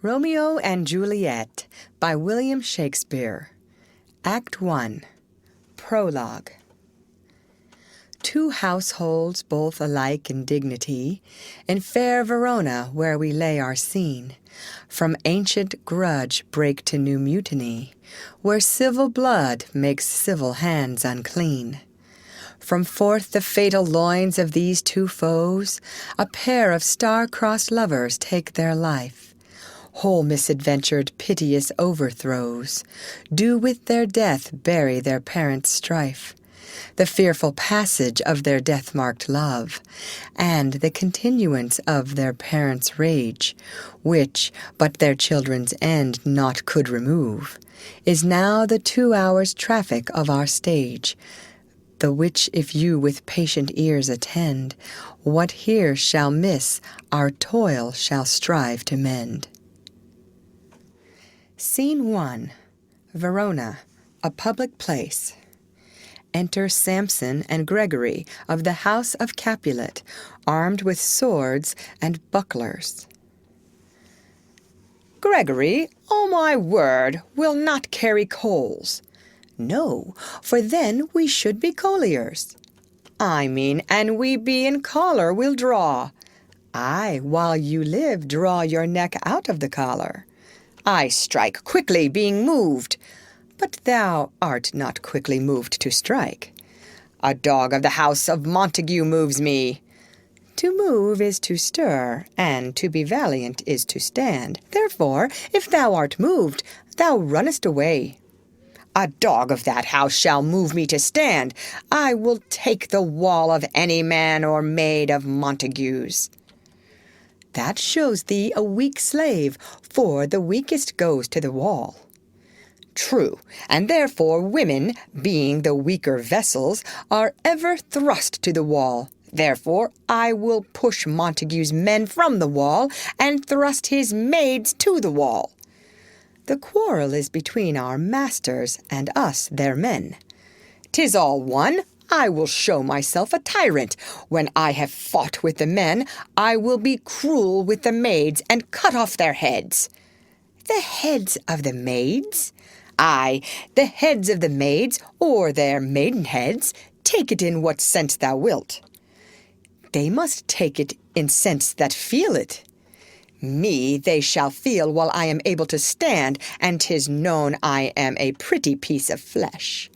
Romeo and Juliet by William Shakespeare. Act 1. Prologue. Two households, both alike in dignity, in fair Verona where we lay our scene, from ancient grudge break to new mutiny, where civil blood makes civil hands unclean. From forth the fatal loins of these two foes, a pair of star-crossed lovers take their life. Whole misadventured piteous overthrows do with their death bury their parents' strife, the fearful passage of their death-marked love, and the continuance of their parents' rage, which, but their children's end naught could remove, is now the 2 hours' traffic of our stage, the which if you with patient ears attend, what here shall miss, our toil shall strive to mend. Scene 1. Verona, a public place. Enter Samson and Gregory of the house of Capulet, armed with swords and bucklers. Gregory, o' my word, will not carry coals. No, for then we should be colliers. I mean, an we be in collar, we'll draw. Aye, while you live, draw your neck out of the collar. I strike quickly, being moved. But thou art not quickly moved to strike. A dog of the house of Montague moves me. To move is to stir, and to be valiant is to stand. Therefore, if thou art moved, thou runnest away. A dog of that house shall move me to stand. I will take the wall of any man or maid of Montague's. That shows thee a weak slave, for the weakest goes to the wall. True, and therefore women, being the weaker vessels, are ever thrust to the wall. Therefore I will push Montague's men from the wall, and thrust his maids to the wall. The quarrel is between our masters and us, their men. 'Tis all one. I will show myself a tyrant. When I have fought with the men, I will be cruel with the maids, and cut off their heads. The heads of the maids? Aye, the heads of the maids, or their maidenheads. Take it in what sense thou wilt. They must take it in sense that feel it. Me they shall feel while I am able to stand, and 'tis known I am a pretty piece of flesh.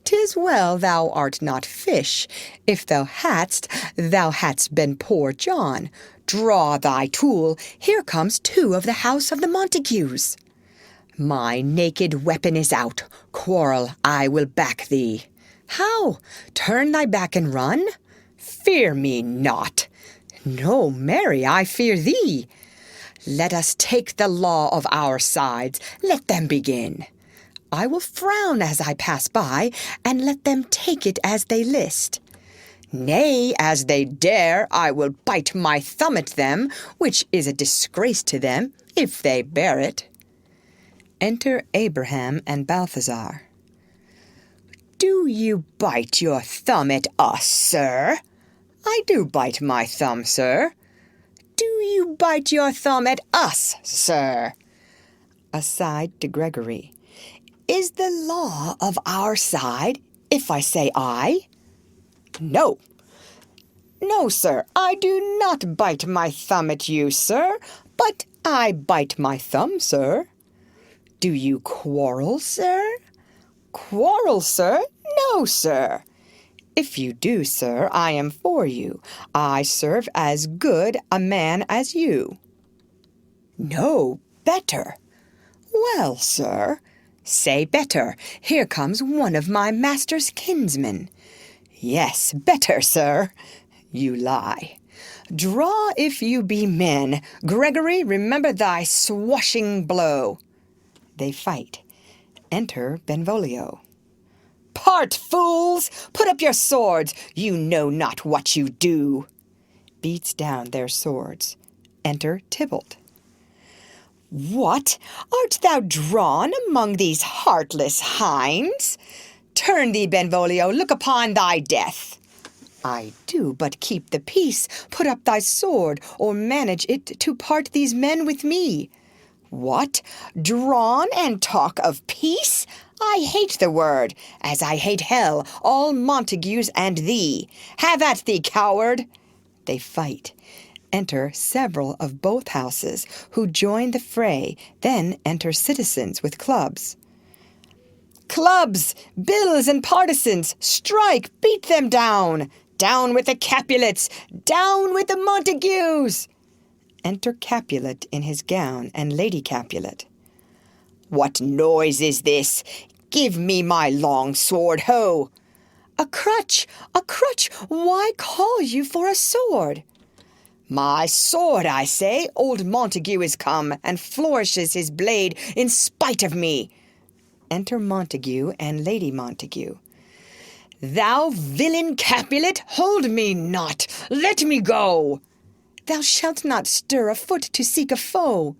'Tis well thou art not fish. If thou hadst been poor John. Draw thy tool. Here comes 2 of the house of the Montagues. My naked weapon is out. Quarrel, I will back thee. How? Turn thy back and run? Fear me not. No, marry, I fear thee. Let us take the law of our sides. Let them begin. I will frown as I pass by, and let them take it as they list. Nay, as they dare, I will bite my thumb at them, which is a disgrace to them, if they bear it. Enter Abraham and Balthazar. Do you bite your thumb at us, sir? I do bite my thumb, sir. Do you bite your thumb at us, sir? Aside to Gregory. Is the law of our side, if I say aye? No. No, sir, I do not bite my thumb at you, sir, but I bite my thumb, sir. Do you quarrel, sir? Quarrel, sir? No, sir. If you do, sir, I am for you. I serve as good a man as you. No, better. Well, sir, say better. Here comes one of my master's kinsmen. Yes, better, sir. You lie. Draw if you be men. Gregory, remember thy swashing blow. They fight. Enter Benvolio. Part, fools! Put up your swords! You know not what you do. Beats down their swords. Enter Tybalt. What? Art thou drawn among these heartless hinds? Turn thee, Benvolio, look upon thy death. I do but keep the peace. Put up thy sword, or manage it to part these men with me. What? Drawn and talk of peace? I hate the word, as I hate hell, all Montagues and thee. Have at thee, coward! They fight. Enter several of both houses, who join the fray. Then enter citizens with clubs. Clubs, bills, and partisans, strike, beat them down! Down with the Capulets! Down with the Montagues! Enter Capulet in his gown and Lady Capulet. What noise is this? Give me my long sword, ho! A crutch! A crutch! Why call you for a sword? My sword, I say! Old Montague is come, and flourishes his blade in spite of me. Enter Montague and Lady Montague. Thou villain Capulet, hold me not! Let me go! Thou shalt not stir a foot to seek a foe.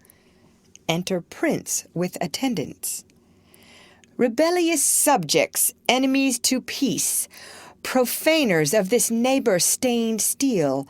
Enter Prince with attendants. Rebellious subjects, enemies to peace, profaners of this neighbor-stained steel,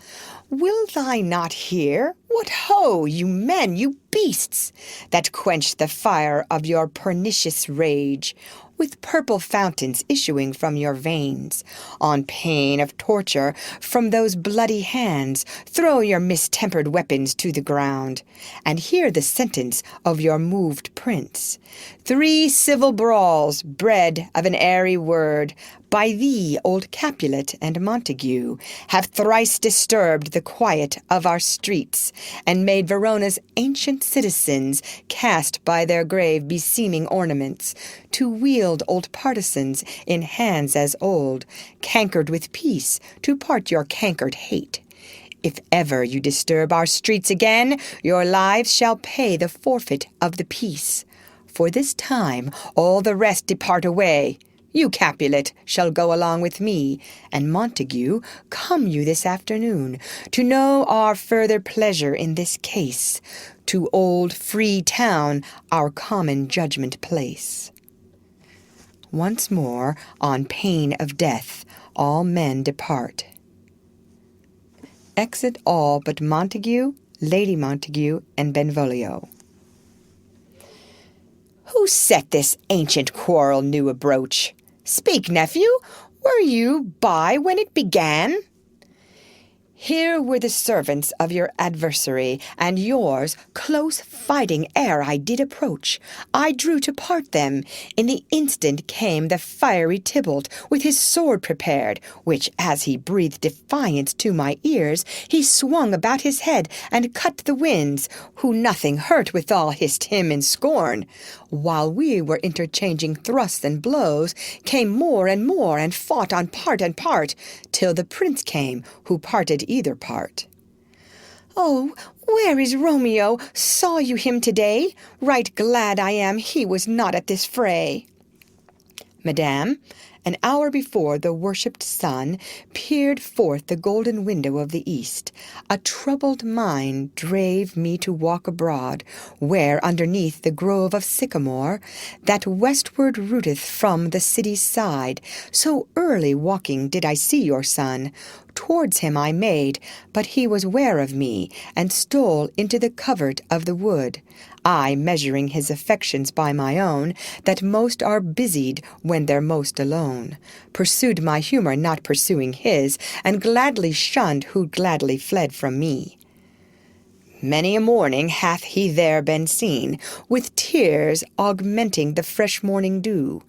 will I not hear? What ho, you men, you beasts, that quench the fire of your pernicious rage, with purple fountains issuing from your veins. On pain of torture, from those bloody hands, throw your mistempered weapons to the ground, and hear the sentence of your moved prince. 3 civil brawls, bred of an airy word, by thee, old Capulet and Montague, have thrice disturbed the quiet of our streets, and made Verona's ancient citizens cast by their grave beseeming ornaments, to wield old partisans in hands as old, cankered with peace, to part your cankered hate. If ever you disturb our streets again, your lives shall pay the forfeit of the peace. For this time all the rest depart away. You, Capulet, shall go along with me, and Montague, come you this afternoon, to know our further pleasure in this case, to old free town our common judgment place. Once more, on pain of death, all men depart. Exit all but Montague, Lady Montague, and Benvolio. Who set this ancient quarrel new abroach? Speak, nephew, were you by when it began? Here were the servants of your adversary, and yours close fighting ere I did approach. I drew to part them. In the instant came the fiery Tybalt, with his sword prepared, which, as he breathed defiance to my ears, he swung about his head, and cut the winds, who nothing hurt withal hissed him in scorn. While we were interchanging thrusts and blows, came more, and fought on part and part, till the prince came, who parted either part. Oh, where is Romeo? Saw you him today? Right glad I am he was not at this fray. Madame, an hour before the worshipped sun peered forth the golden window of the east. A troubled mind drave me to walk abroad, where underneath the grove of sycamore, that westward rooteth from the city's side, so early walking did I see your son. Towards him I made, but he was ware of me, and stole into the covert of the wood. I measuring his affections by my own, that most are busied when they're most alone, pursued my humour, not pursuing his, and gladly shunned who gladly fled from me. Many a morning hath he there been seen, with tears augmenting the fresh morning dew,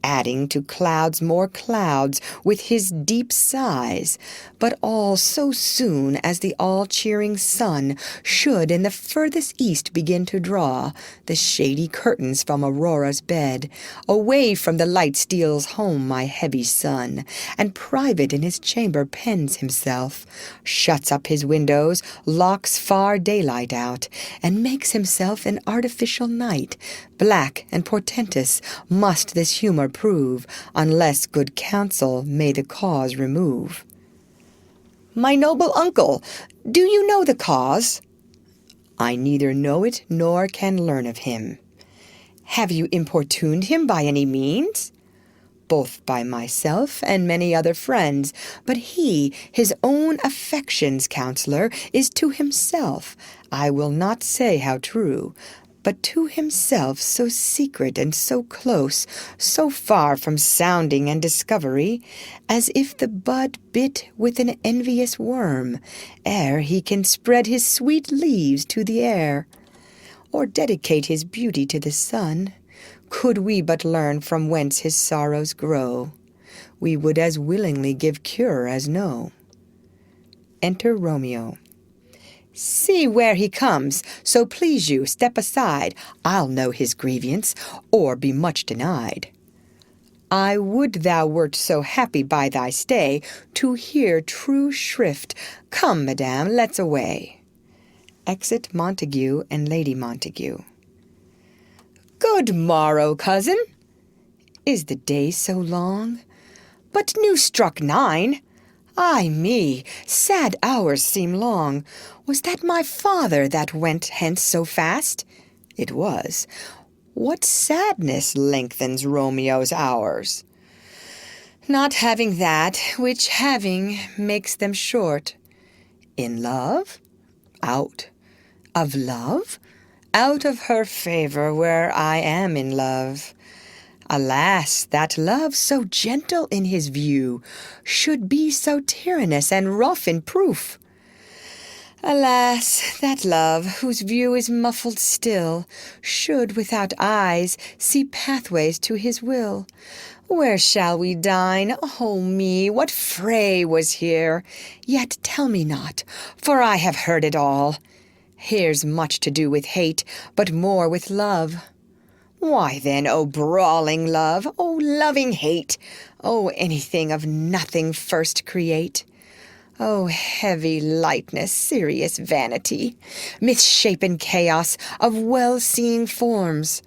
adding to clouds more clouds with his deep sighs, but all so soon as the all-cheering sun should in the furthest east begin to draw the shady curtains from Aurora's bed, away from the light steals home my heavy son, and private in his chamber pens himself, shuts up his windows, locks far daylight out, and makes himself an artificial night. Black and portentous must this humour prove, unless good counsel may the cause remove. My noble uncle, do you know the cause? I neither know it nor can learn of him. Have you importuned him by any means? Both by myself and many other friends, but he, his own affections' counsellor, is to himself. I will not say how true, but to himself so secret and so close, so far from sounding and discovery, as if the bud bit with an envious worm, ere he can spread his sweet leaves to the air, or dedicate his beauty to the sun. Could we but learn from whence his sorrows grow, we would as willingly give cure as know. Enter Romeo. See where he comes, so please you step aside, I'll know his grievance, or be much denied. I would thou wert so happy by thy stay, to hear true shrift. Come, madam, let's away. Exit Montague and Lady Montague. Good morrow, cousin. Is the day so long? But new struck 9. Ay me, sad hours seem long. Was that my father that went hence so fast? It was. What sadness lengthens Romeo's hours? Not having that, which having makes them short. In love? Out. Of love? Out of her favor where I am in love. Alas, that love so gentle in his view should be so tyrannous and rough in proof. Alas, that love, whose view is muffled still, should without eyes see pathways to his will. Where shall we dine? Oh me, what fray was here? Yet tell me not, for I have heard it all. Here's much to do with hate, but more with love. Why then, O brawling love, O loving hate, O anything of nothing first create? O heavy lightness, serious vanity, misshapen chaos of well-seeing forms,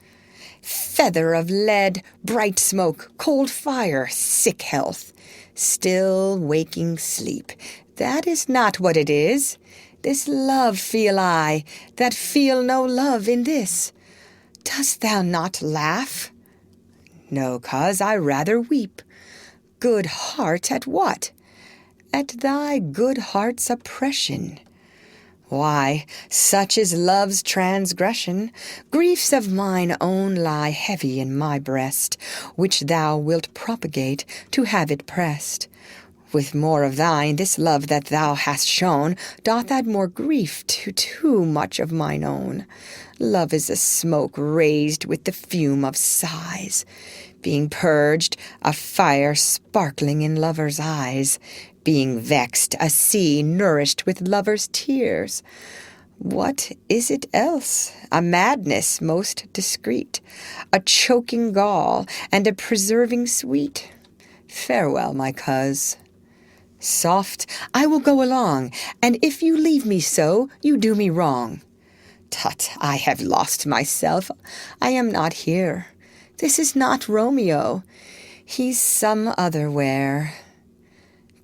feather of lead, bright smoke, cold fire, sick health, still waking sleep, that is not what it is. This love feel I, that feel no love in this. Dost thou not laugh? No, cause I rather weep. Good heart at what? At thy good heart's oppression. Why, such is love's transgression. Griefs of mine own lie heavy in my breast, which thou wilt propagate to have it pressed. With more of thine, this love that thou hast shown doth add more grief to too much of mine own. Love is a smoke raised with the fume of sighs, being purged, a fire sparkling in lovers' eyes, being vexed, a sea nourished with lovers' tears. What is it else? A madness most discreet, a choking gall, and a preserving sweet. Farewell, my coz. Soft, I will go along, and if you leave me so, you do me wrong. Tut, I have lost myself. I am not here. This is not Romeo. He's some other where.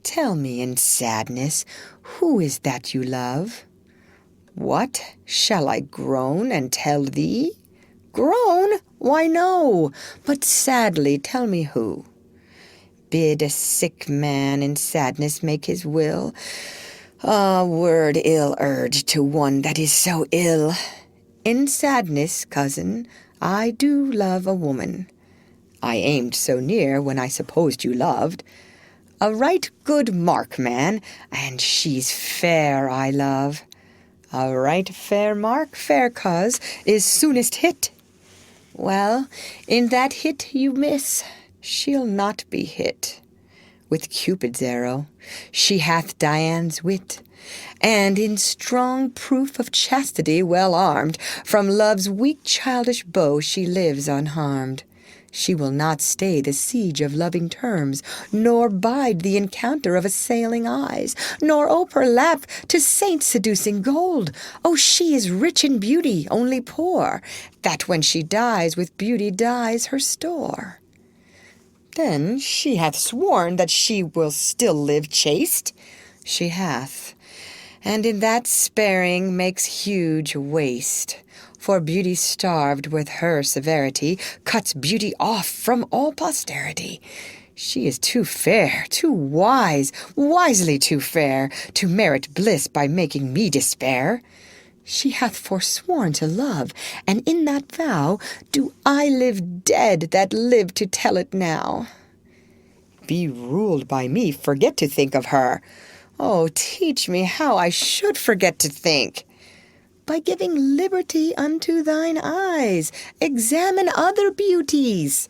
Tell me in sadness, who is that you love? What, shall I groan and tell thee? Groan? Why no, but sadly tell me who. Bid a sick man in sadness make his will. Ah, word ill urged to one that is so ill. In sadness, cousin, I do love a woman. I aimed so near when I supposed you loved. A right good mark, man, and she's fair I love. A right fair mark, fair coz, is soonest hit. Well, in that hit you miss, she'll not be hit. With Cupid's arrow, she hath Dian's wit, and in strong proof of chastity well armed, from love's weak childish bow she lives unharmed. She will not stay the siege of loving terms, nor bide the encounter of assailing eyes, nor ope her lap to saint-seducing gold. Oh, she is rich in beauty, only poor, that when she dies with beauty dies her store. Then she hath sworn that she will still live chaste. She hath, and in that sparing makes huge waste. For beauty starved with her severity cuts beauty off from all posterity. She is too fair, too wise, wisely too fair, to merit bliss by making me despair. She hath forsworn to love, and in that vow do I live dead that live to tell it now. Be ruled by me, forget to think of her. Oh, teach me how I should forget to think. By giving liberty unto thine eyes, examine other beauties.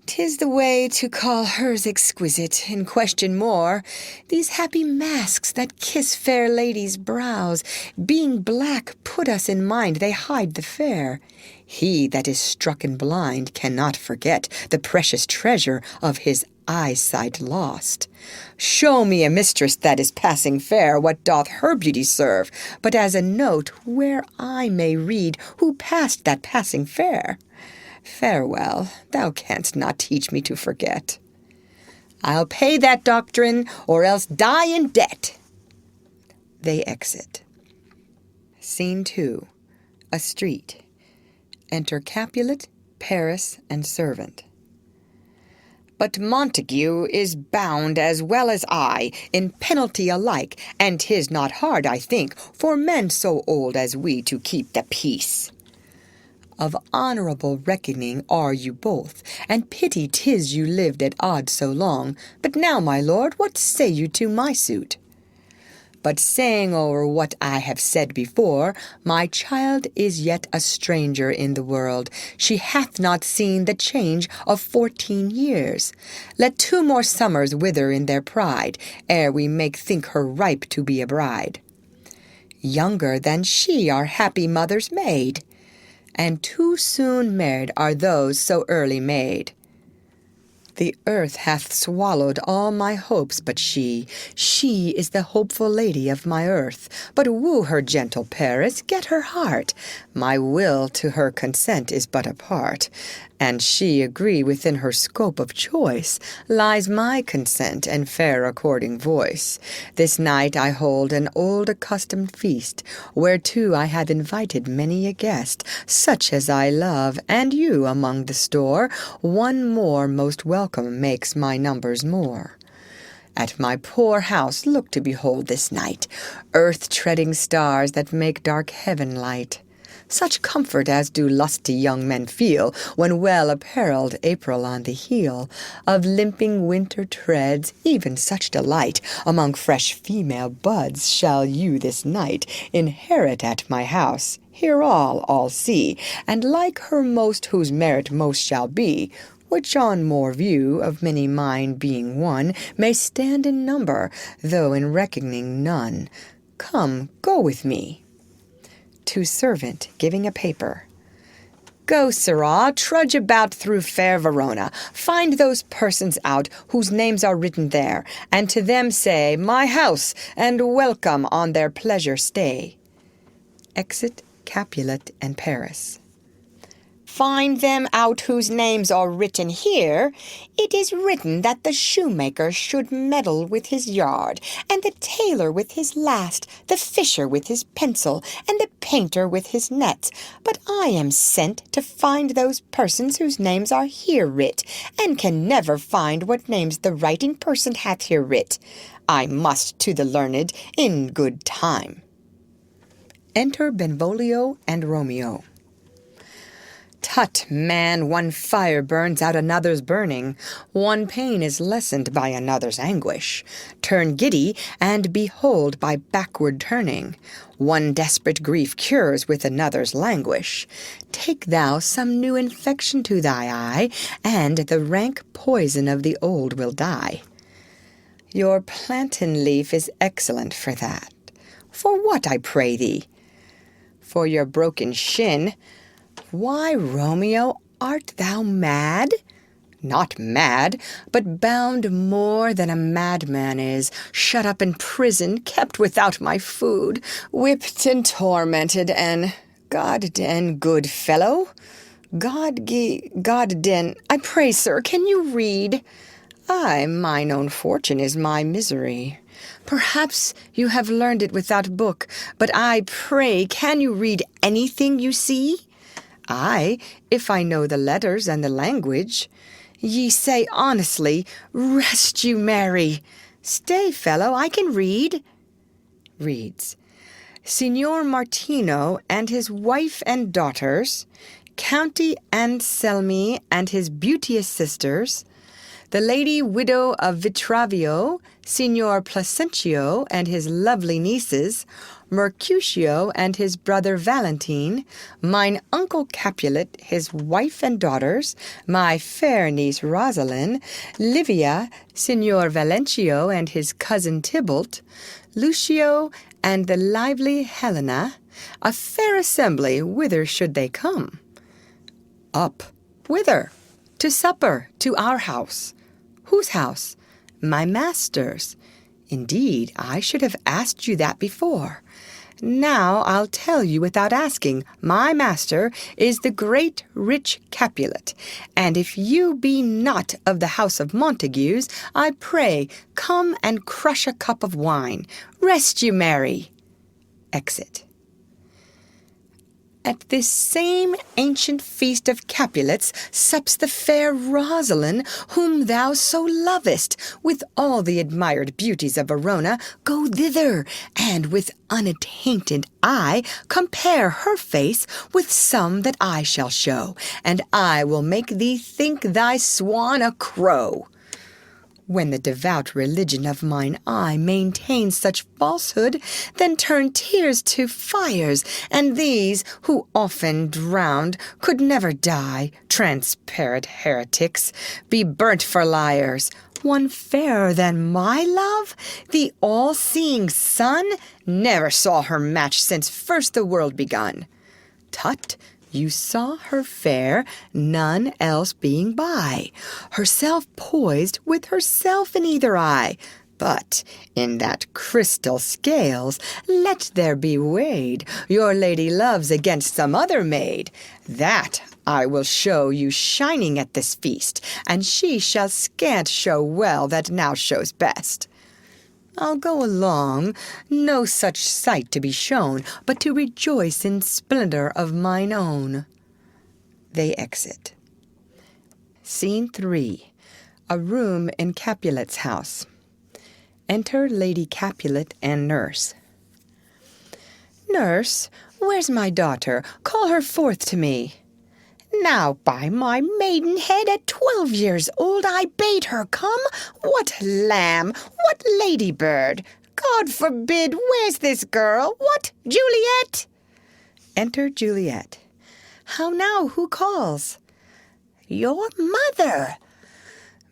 'Tis the way to call hers exquisite, and question more these happy masks that kiss fair ladies' brows, being black, put us in mind they hide the fair. He that is strucken blind cannot forget the precious treasure of his eyesight lost. Show me a mistress that is passing fair, what doth her beauty serve, but as a note where I may read who passed that passing fair? Farewell, thou canst not teach me to forget. I'll pay that doctrine, or else die in debt. They exit. Scene 2. A street. Enter Capulet, Paris, and servant. But Montague is bound as well as I in penalty alike, and 'tis not hard, I think, for men so old as we to keep the peace. Of honourable reckoning are you both, and pity 'tis you lived at odds so long. But now, my lord, what say you to my suit? But saying o'er what I have said before, my child is yet a stranger in the world. She hath not seen the change of 14 years. Let 2 more summers wither in their pride, ere we make think her ripe to be a bride. Younger than she are happy mothers made, and too soon married are those so early made. The earth hath swallowed all my hopes but she is the hopeful lady of my earth. But woo her, gentle Paris, get her heart. My will to her consent is but a part, and she agree within her scope of choice, lies my consent and fair according voice. This night I hold an old accustomed feast, whereto I have invited many a guest, such as I love, and you among the store. One more most welcome makes my numbers more. At my poor house look to behold this night, earth-treading stars that make dark heaven light. Such comfort as do lusty young men feel when well apparelled April on the heel of limping winter treads, even such delight among fresh female buds shall you this night inherit at my house. Hear all see, and like her most whose merit most shall be, which on more view of many mind being one, may stand in number, though in reckoning none. Come, go with me. To servant, giving a paper. Go, sirrah, trudge about through fair Verona. Find those persons out whose names are written there, and to them say, my house, and welcome on their pleasure stay. Exit Capulet and Paris. Find them out whose names are written here. It is written that the shoemaker should meddle with his yard, and the tailor with his last, the fisher with his pencil, and the painter with his nets. But I am sent to find those persons whose names are here writ, and can never find what names the writing person hath here writ. I must to the learned in good time. Enter Benvolio and Romeo. Tut, man, one fire burns out another's burning. One pain is lessened by another's anguish. Turn giddy, and behold by backward turning. One desperate grief cures with another's languish. Take thou some new infection to thy eye, and the rank poison of the old will die. Your plantain leaf is excellent for that. For what, I pray thee? For your broken shin. Why, Romeo, art thou mad? Not mad, but bound more than a madman is, shut up in prison, kept without my food, whipped and tormented, and God den, good fellow, God den, I pray, sir, can you read? Ay, mine own fortune is my misery. Perhaps you have learned it without book, but I pray, can you read anything you see? Ay, if I know the letters and the language. Ye say honestly, rest you merry. Stay, fellow, I can read. Reads. Signor Martino and his wife and daughters, County Anselmi and his beauteous sisters, the lady widow of Vitravio, Signor Placentio and his lovely nieces, Mercutio and his brother Valentine, mine uncle Capulet, his wife and daughters, my fair niece Rosalind, Livia, Signor Valentio and his cousin Tybalt, Lucio and the lively Helena, a fair assembly. Whither should they come? Up. Whither? To supper, to our house. Whose house? My master's. Indeed, I should have asked you that before. Now I'll tell you without asking. My master is the great rich Capulet, and if you be not of the house of Montagues, I pray come and crush a cup of wine. Rest you merry. Exit. At this same ancient feast of Capulets sups the fair Rosalind, whom thou so lovest. With all the admired beauties of Verona, go thither, and with unattainted eye compare her face with some that I shall show, and I will make thee think thy swan a crow. When the devout religion of mine eye maintains such falsehood, then turn tears to fires, and these, who often drowned, could never die, transparent heretics, be burnt for liars. One fairer than my love, the all-seeing sun, never saw her match since first the world begun. Tut! You saw her fair, none else being by, herself poised with herself in either eye. But in that crystal scales let there be weighed your lady loves against some other maid. That I will show you shining at this feast, and she shall scant show well that now shows best. I'll go along, no such sight to be shown, but to rejoice in splendor of mine own. They exit. Scene 3. A room in Capulet's house. Enter Lady Capulet and nurse. Nurse, where's my daughter? Call her forth to me. Now, by my maidenhead, at 12 years old I bade her come. What lamb, what ladybird! God forbid, where's this girl? What, Juliet? Enter Juliet. How now, who calls? Your mother.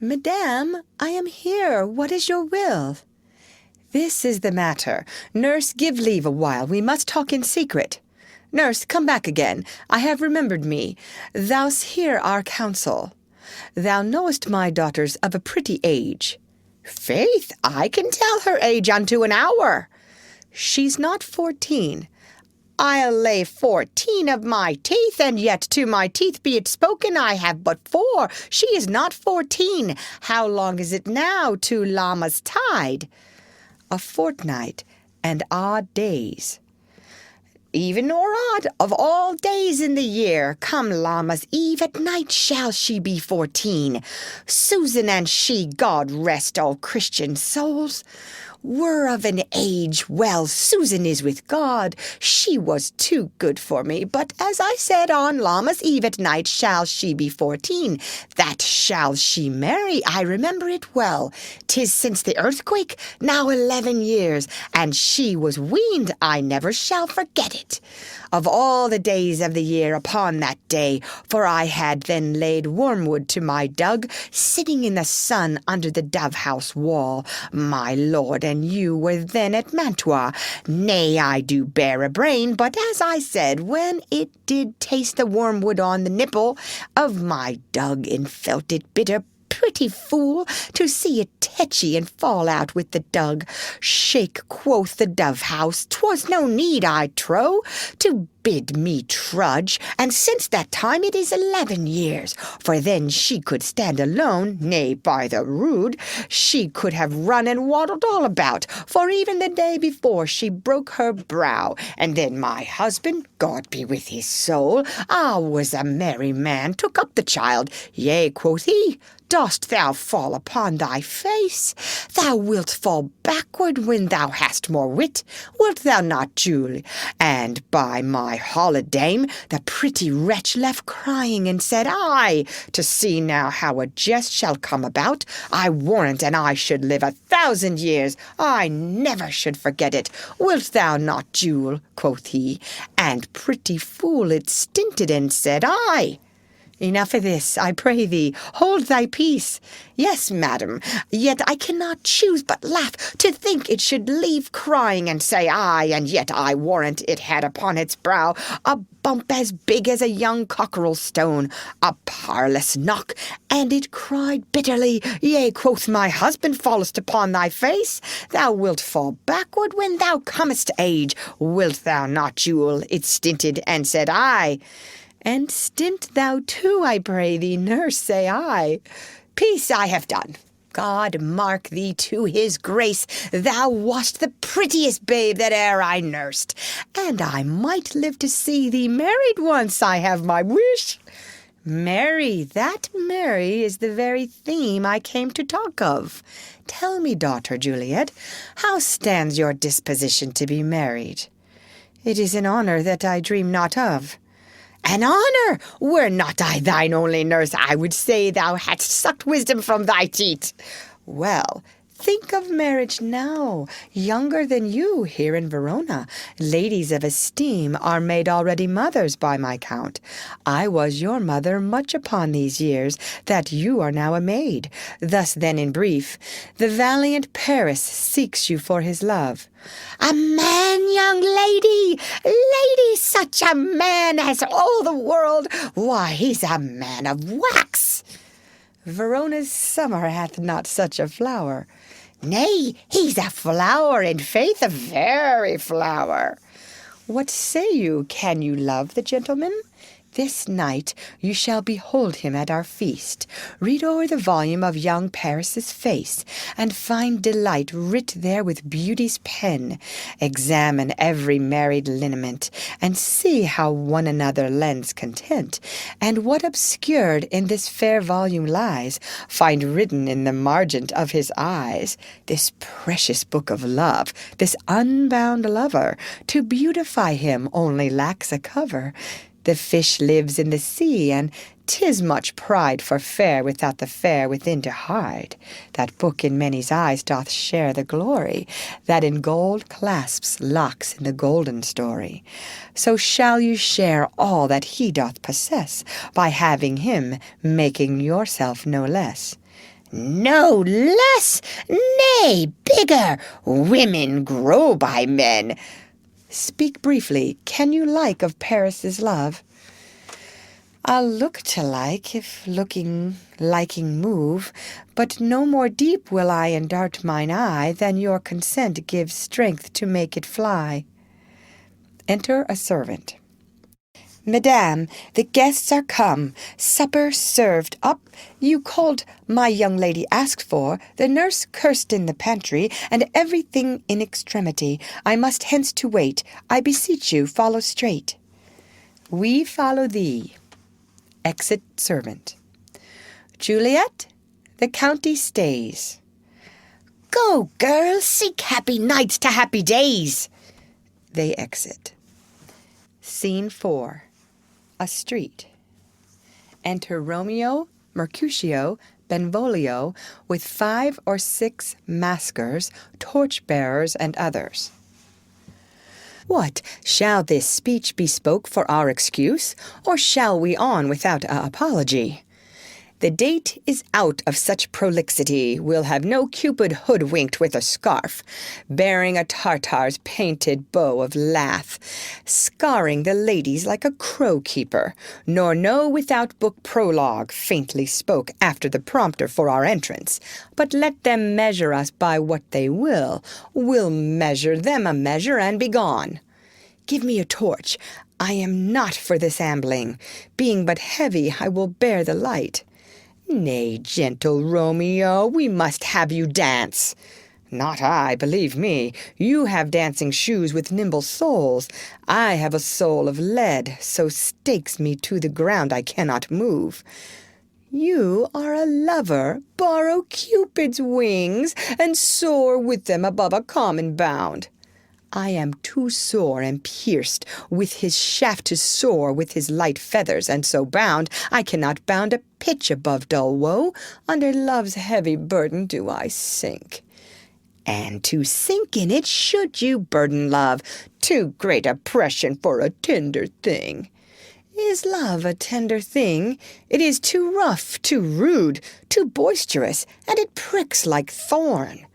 Madame, I am here. What is your will? This is the matter. Nurse, give leave a while. We must talk in secret. Nurse, come back again. I have remembered me. Thou'st hear our counsel. Thou knowest my daughter's of a pretty age. Faith, I can tell her age unto an hour. She's not 14. I'll lay 14 of my teeth, and yet to my teeth be it spoken, I have but 4. She is not 14. How long is it now to Lammas tide? A fortnight and odd days. Even or odd, of all days in the year, come Lammas Eve at night shall she be 14. Susan and she, God rest all Christian souls, were of an age. Well, Susan is with God. She was too good for me. But as I said, on Lammas Eve at night shall she be 14. That shall she marry. I remember it well. 'Tis since the earthquake, now 11 years, and she was weaned. I never shall forget it. Of all the days of the year upon that day, for I had then laid wormwood to my dug, sitting in the sun under the dove-house wall. My lord and you were then at Mantua. Nay, I do bear a brain, but as I said, when it did taste the wormwood on the nipple of my dug, and felt it bitter, pretty fool, to see it tetchy and fall out with the dug. Shake, quoth the dove-house, 'twas no need, I trow, to bid me trudge, and since that time it is 11 years. For then she could stand alone, nay, by the rood, she could have run and waddled all about, for even the day before she broke her brow. And then my husband, God be with his soul, was a merry man, took up the child. Yea, quoth he, dost thou fall upon thy face? Thou wilt fall backward when thou hast more wit, wilt thou not, Julie? And by my holidame, the pretty wretch left crying, and said, Ay, to see now how a jest shall come about, I warrant an I should live 1,000 years, I never should forget it. Wilt thou not, Jule? Quoth he, and pretty fool it stinted, and said, Ay. Enough of this, I pray thee, hold thy peace. Yes, madam, yet I cannot choose but laugh to think it should leave crying and say aye, and yet I warrant it had upon its brow a bump as big as a young cockerel stone, a parlous knock, and it cried bitterly. Yea, quoth my husband, fallest upon thy face? Thou wilt fall backward when thou comest to age. Wilt thou not, Jule? It stinted and said aye. And stint thou too, I pray thee, nurse, say I. Peace, I have done. God mark thee to his grace. Thou wast the prettiest babe that e'er I nursed, and I might live to see thee married once, I have my wish. Marry, that marry is the very theme I came to talk of. Tell me, daughter Juliet, how stands your disposition to be married? It is an honour that I dream not of. An honour! Were not I thine only nurse, I would say thou hadst sucked wisdom from thy teat. Well, think of marriage now. Younger than you, here in Verona, ladies of esteem are made already mothers by my count. I was your mother much upon these years, that you are now a maid. Thus then, in brief, the valiant Paris seeks you for his love. A man, young lady! Lady, such a man as all the world! Why, he's a man of wax! Verona's summer hath not such a flower. Nay, he's a flower, in faith, a very flower. What say you? Can you love the gentleman? This night you shall behold him at our feast. Read o'er the volume of young Paris's face, and find delight writ there with beauty's pen. Examine every married lineament, and see how one another lends content. And what obscured in this fair volume lies, find written in the margent of his eyes. This precious book of love, this unbound lover, to beautify him only lacks a cover. The fish lives in the sea, and 'tis much pride for fair without the fair within to hide. That book in many's eyes doth share the glory, that in gold clasps locks in the golden story. So shall you share all that he doth possess, by having him, making yourself no less. No less, nay, bigger. Women grow by men. Speak briefly, can you like of Paris's love? I'll look to like, if looking, liking move, but no more deep will I endart mine eye than your consent gives strength to make it fly. Enter a servant. Madame, the guests are come, supper served up. You called, my young lady asked for, the nurse cursed in the pantry, and everything in extremity. I must hence to wait. I beseech you, follow straight. We follow thee. Exit servant. Juliet, the county stays. Go, girls, seek happy nights to happy days. They exit. Scene 4. A street. Enter Romeo, Mercutio, Benvolio, with 5 or 6 maskers, torch-bearers, and others. What, shall this speech be spoke for our excuse, or shall we on without apology? The date is out of such prolixity, we'll have no Cupid hoodwinked with a scarf, bearing a Tartar's painted bow of lath, scarring the ladies like a crow-keeper, nor no without book prologue faintly spoke after the prompter for our entrance. But let them measure us by what they will, we'll measure them a measure and be gone. Give me a torch. I am not for this ambling. Being but heavy, I will bear the light. Nay, gentle Romeo, we must have you dance. Not I, believe me. You have dancing shoes with nimble soles. I have a soul of lead, so stakes me to the ground I cannot move. You are a lover. Borrow Cupid's wings, and soar with them above a common bound. I am too sore and pierced with his shaft to soar with his light feathers, and so bound I cannot bound a pitch above dull woe. Under love's heavy burden do I sink. And to sink in it should you burden love, too great oppression for a tender thing. Is love a tender thing? It is too rough, too rude, too boisterous, and it pricks like thorn.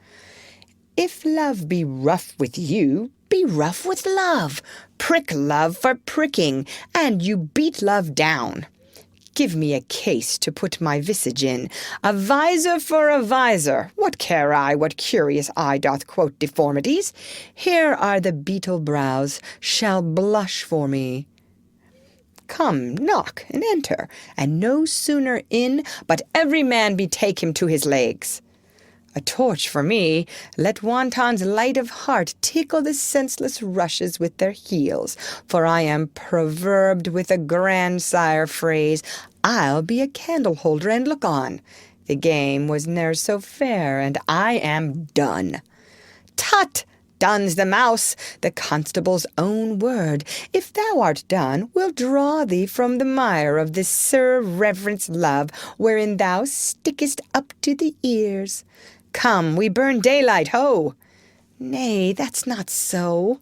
If love be rough with you, be rough with love. Prick love for pricking, and you beat love down. Give me a case to put my visage in, a visor for a visor. What care I what curious eye doth quote deformities? Here are the beetle brows shall blush for me. Come, knock, and enter, and no sooner in, but every man betake him to his legs. A torch for me. Let wantons light of heart tickle the senseless rushes with their heels, for I am proverbed with a grandsire phrase, I'll be a candle holder and look on. The game was ne'er so fair, and I am done. Tut! Done's the mouse, the constable's own word. If thou art done, we'll draw thee from the mire of this Sir Reverence love, wherein thou stickest up to the ears. Come, we burn daylight, ho! Nay, that's not so.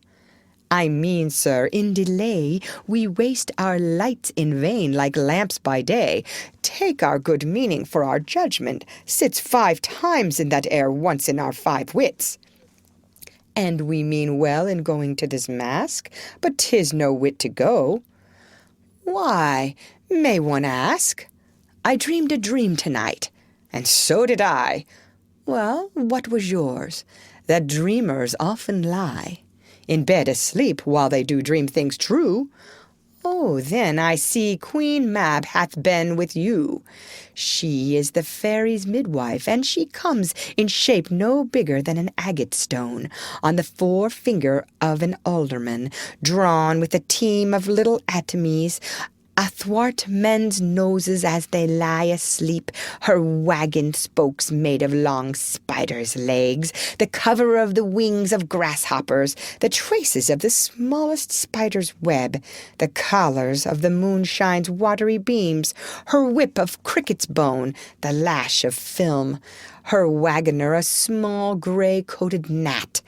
I mean, sir, in delay we waste our lights in vain like lamps by day. Take our good meaning for our judgment, sits 5 times in that air once in our 5 wits. And we mean well in going to this mask, but 'tis no wit to go. Why, may one ask? I dreamed a dream tonight, and so did I. Well, what was yours? That dreamers often lie in bed asleep while they do dream things true. Oh, then I see Queen Mab hath been with you. She is the fairy's midwife, and she comes in shape no bigger than an agate stone, on the forefinger of an alderman, drawn with a team of little atomies, athwart men's noses as they lie asleep, her wagon spokes made of long spiders' legs, the cover of the wings of grasshoppers, the traces of the smallest spider's web, the collars of the moonshine's watery beams, her whip of cricket's bone, the lash of film, her wagoner a small gray-coated gnat,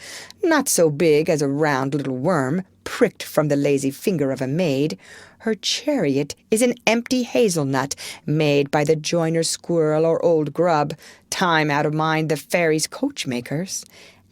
not so big as a round little worm, pricked from the lazy finger of a maid. Her chariot is an empty hazelnut, made by the joiner's squirrel or old grub, time out of mind the fairy's coachmakers.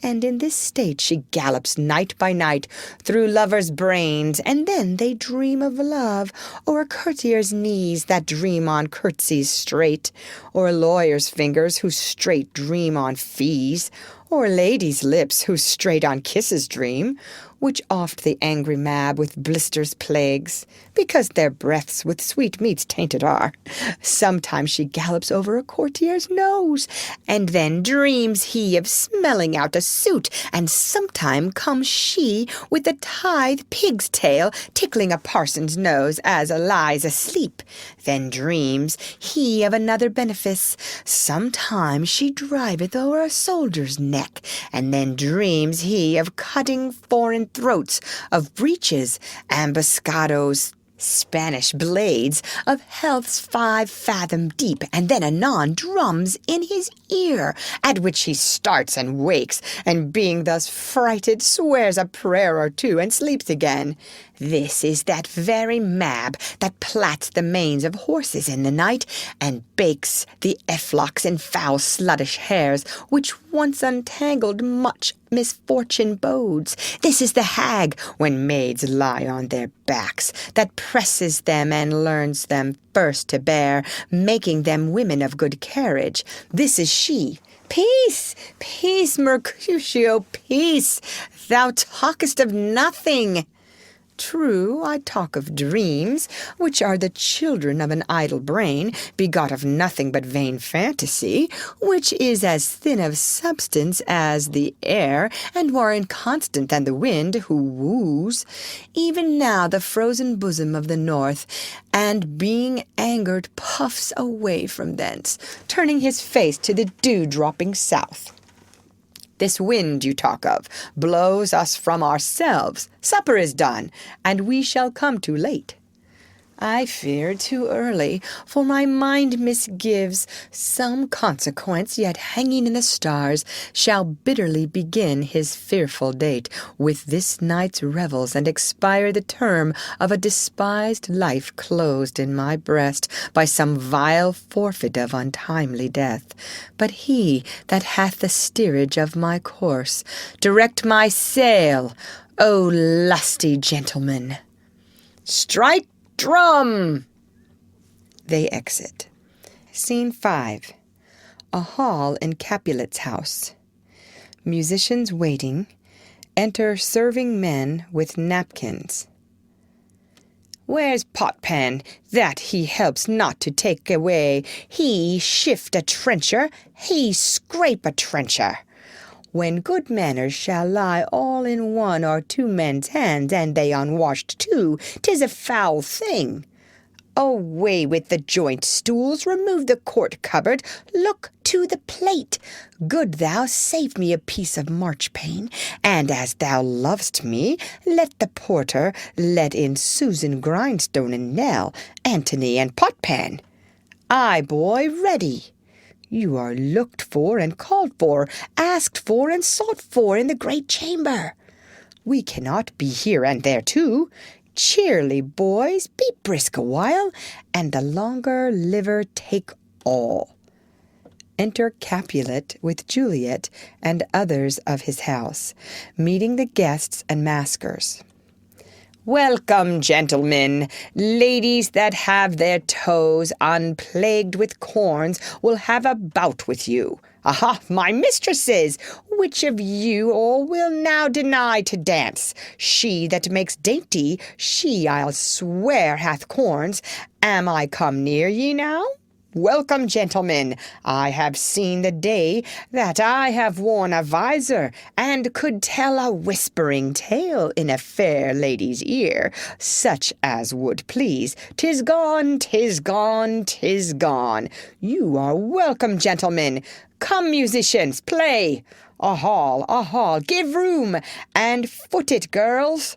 And in this state she gallops night by night through lovers' brains, and then they dream of love, or a courtier's knees that dream on curtsies straight, or lawyer's fingers who straight dream on fees, or ladies' lips who straight on kisses dream, which oft the angry Mab with blisters plagues, because their breaths with sweetmeats tainted are. Sometimes she gallops over a courtier's nose, and then dreams he of smelling out a suit, and sometime comes she with a tithe pig's tail tickling a parson's nose as a lies asleep. Then dreams he of another benefice. Sometime she driveth o'er a soldier's neck, and then dreams he of cutting foreign throats, of breeches, ambuscados, Spanish blades, of healths 5 fathom deep, and then anon drums in his ear, at which he starts and wakes, and being thus frighted, swears a prayer or 2, and sleeps again. This is that very Mab that plats the manes of horses in the night, and bakes the efflocks in foul sluttish hairs, which once untangled much misfortune bodes. This is the hag, when maids lie on their backs, that presses them and learns them first to bear, making them women of good carriage. This is she. Peace, peace, Mercutio, peace. Thou talkest of nothing. True, I talk of dreams, which are the children of an idle brain, begot of nothing but vain fantasy, which is as thin of substance as the air, and more inconstant than the wind, who woos even now the frozen bosom of the north, and being angered puffs away from thence, turning his face to the dew-dropping south. This wind you talk of blows us from ourselves. Supper is done, and we shall come too late. I fear too early, for my mind misgives some consequence yet hanging in the stars shall bitterly begin his fearful date with this night's revels and expire the term of a despised life closed in my breast by some vile forfeit of untimely death. But he that hath the steerage of my course, direct my sail, O lusty gentleman. Strike drum! They exit. Scene 5. A hall in Capulet's house. Musicians waiting. Enter serving men with napkins. Where's Potpan, that he helps not to take away? He shift a trencher, he scrape a trencher. When good manners shall lie all in one or two men's hands, and they unwashed too, 'tis a foul thing. Away with the joint stools, remove the court cupboard, look to the plate. Good thou, save me a piece of marchpane, and as thou lovest me, let the porter let in Susan Grindstone and Nell, Antony and Potpan. Aye, boy, ready. You are looked for and called for, asked for and sought for in the great chamber. We cannot be here and there too. Cheerly, boys, be brisk a while, and the longer liver take all. Enter Capulet with Juliet and others of his house, meeting the guests and maskers. Welcome, gentlemen. Ladies that have their toes unplagued with corns will have a bout with you. Aha, my mistresses, which of you all will now deny to dance? She that makes dainty, she, I'll swear, hath corns. Am I come near ye now? Welcome, gentlemen. I have seen the day that I have worn a visor, and could tell a whispering tale in a fair lady's ear, such as would please. 'Tis gone, 'tis gone, 'tis gone. You are welcome, gentlemen. Come, musicians, play. A hall, give room, and foot it, girls.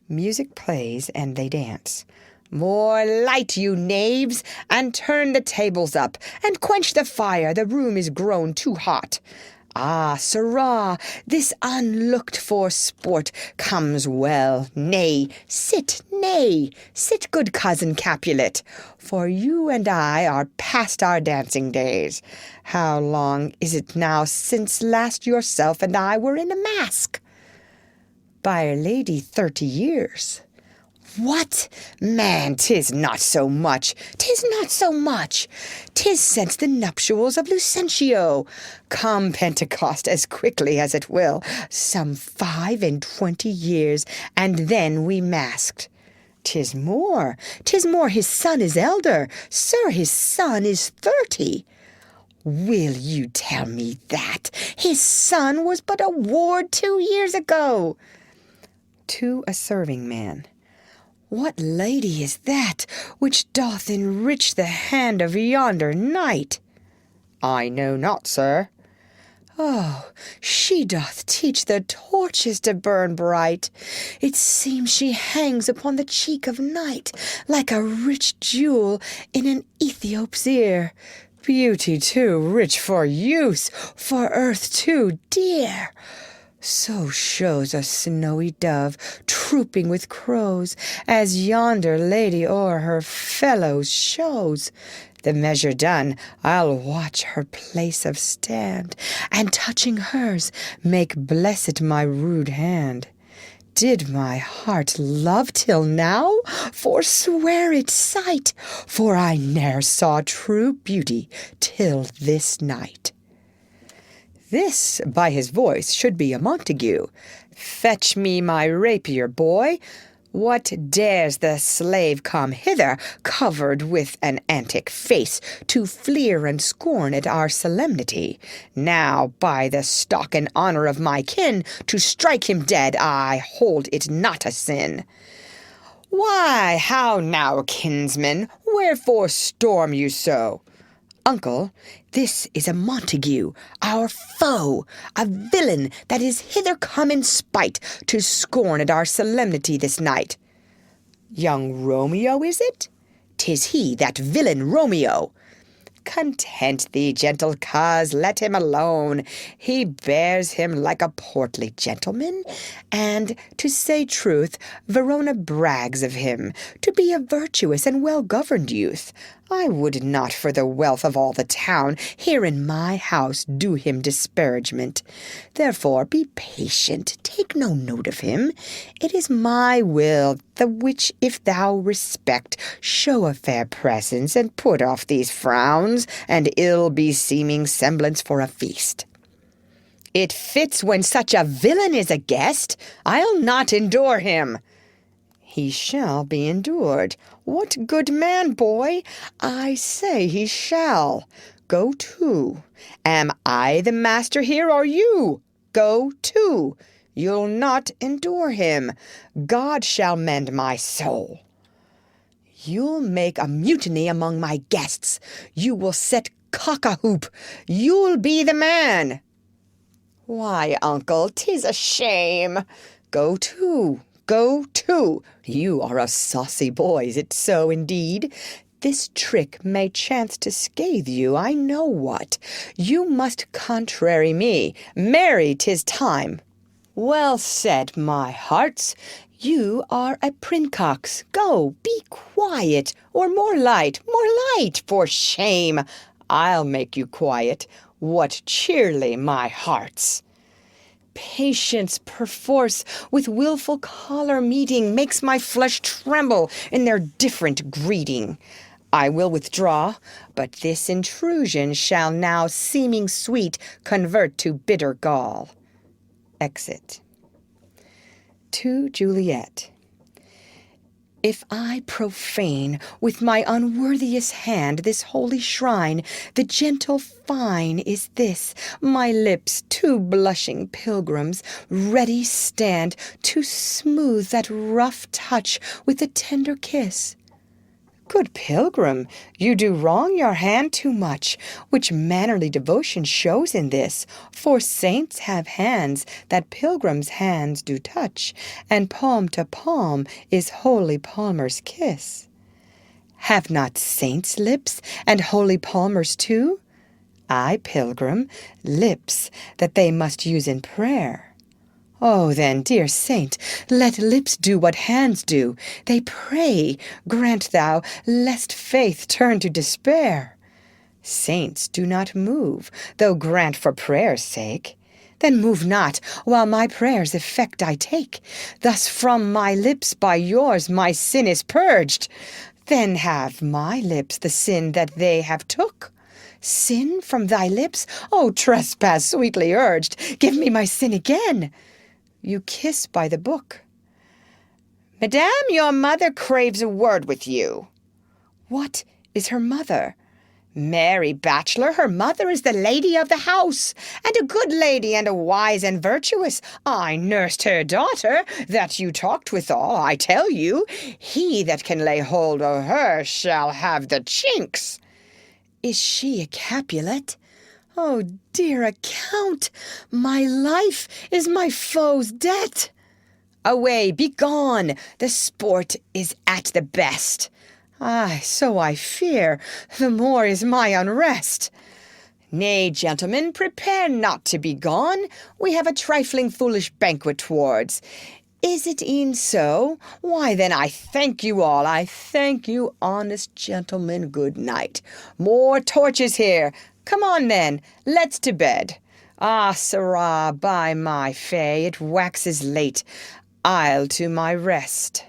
Music plays, and they dance. More light, you knaves, and turn the tables up, and quench the fire, the room is grown too hot. Ah, sirrah, this unlooked-for sport comes well. Nay, sit, good cousin Capulet, for you and I are past our dancing days. How long is it now since last yourself and I were in a mask? By'r Lady, 30 years. What? Man, 'tis not so much. 'Tis since the nuptials of Lucentio. Come, Pentecost, as quickly as it will. Some 25 years, and then we masked. 'Tis more, his son is elder. Sir, his son is 30. Will you tell me that? His son was but a ward 2 years ago. To a serving man. What lady is that which doth enrich the hand of yonder knight? I know not, sir. Oh, she doth teach the torches to burn bright. It seems she hangs upon the cheek of night, like a rich jewel in an Ethiop's ear. Beauty too rich for use, for earth too dear. So shows a snowy dove, trooping with crows, as yonder lady o'er her fellows shows. The measure done, I'll watch her place of stand, and touching hers, make blessed my rude hand. Did my heart love till now? Forswear its sight, for I ne'er saw true beauty till this night. This, by his voice, should be a Montague. Fetch me my rapier, boy. What dares the slave come hither, covered with an antic face, to fleer and scorn at our solemnity? Now, by the stock and honour of my kin, to strike him dead, I hold it not a sin. Why, how now, kinsman? Wherefore storm you so? Uncle, this is a Montague, our foe, a villain that is hither come in spite to scorn at our solemnity this night. Young Romeo, is it? 'Tis he, that villain Romeo. Content thee, gentle coz, let him alone. He bears him like a portly gentleman, and, to say truth, Verona brags of him to be a virtuous and well-governed youth. I would not for the wealth of all the town here in my house do him disparagement. Therefore be patient, take no note of him. It is my will, the which if thou respect, show a fair presence, and put off these frowns and ill-beseeming semblance for a feast. It fits when such a villain is a guest. I'll not endure him. He shall be endured. What good man, boy? I say he shall. Go to. Am I the master here, or you? Go to. You'll not endure him. God shall mend my soul. You'll make a mutiny among my guests. You will set cock-a-hoop. You'll be the man. Why, uncle, 'tis a shame. Go to. Go to. You are a saucy boy, is it so indeed? This trick may chance to scathe you, I know what. You must contrary me. Marry, 'tis time. Well said, my hearts. You are a princox. Go, be quiet, or more light, for shame. I'll make you quiet. What cheerly, my hearts. Patience, perforce, with wilful choler meeting, makes my flesh tremble in their different greeting. I will withdraw, but this intrusion shall now, seeming sweet, convert to bitter gall. Exit. To Juliet. If I profane with my unworthiest hand this holy shrine, the gentle fine is this: my lips, two blushing pilgrims, ready stand to smooth that rough touch with a tender kiss. Good pilgrim, you do wrong your hand too much, which mannerly devotion shows in this. For saints have hands that pilgrims' hands do touch, and palm to palm is holy palmer's kiss. Have not saints lips, and holy palmers too? I, pilgrim, lips that they must use in prayer. Oh, then, dear saint, let lips do what hands do. They pray, grant thou, lest faith turn to despair. Saints do not move, though grant for prayer's sake. Then move not, while my prayer's effect I take. Thus from my lips by yours my sin is purged. Then have my lips the sin that they have took. Sin from thy lips? Oh, trespass sweetly urged, give me my sin again. You kiss by the book. Madame, your mother craves a word with you. What is her mother? Mary Bachelor, her mother is the lady of the house, and a good lady and a wise and virtuous. I nursed her daughter, that you talked withal, I tell you. He that can lay hold o' her shall have the chinks. Is she a Capulet? Oh, dear account, my life is my foe's debt. Away, be gone, the sport is at the best. Ay, so I fear, the more is my unrest. Nay, gentlemen, prepare not to be gone. We have a trifling foolish banquet towards. Is it e'en so? Why, then, I thank you all. I thank you, honest gentlemen, good night. More torches here. Come on, then, let's to bed. Ah, sirrah, by my fay, it waxes late. I'll to my rest.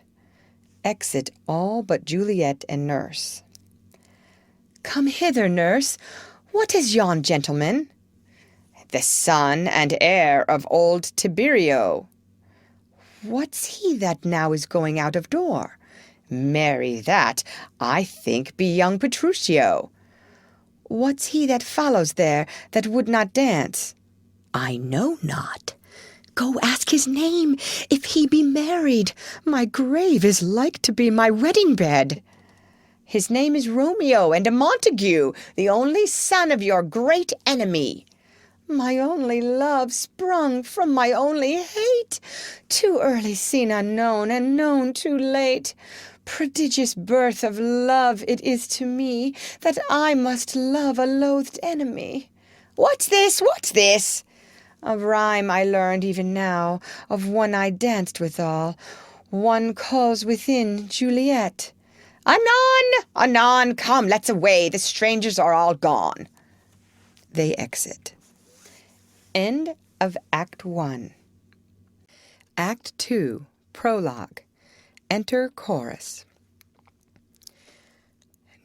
Exit all but Juliet and nurse. Come hither, nurse. What is yon gentleman? The son and heir of old Tiberio. What's he that now is going out of door? Marry, that, I think, be young Petruchio. What's he that follows there that would not dance? I know not. Go ask his name, if he be married. My grave is like to be my wedding bed. His name is Romeo, and a Montague, the only son of your great enemy. My only love sprung from my only hate, too early seen unknown, and known too late. Prodigious birth of love it is to me, that I must love a loathed enemy. What's this? What's this? A rhyme I learned even now, of one I danced withal. One calls within Juliet. Anon! Anon! Come, let's away, the strangers are all gone. They exit. End of Act 1. Act 2, Prologue. Enter chorus.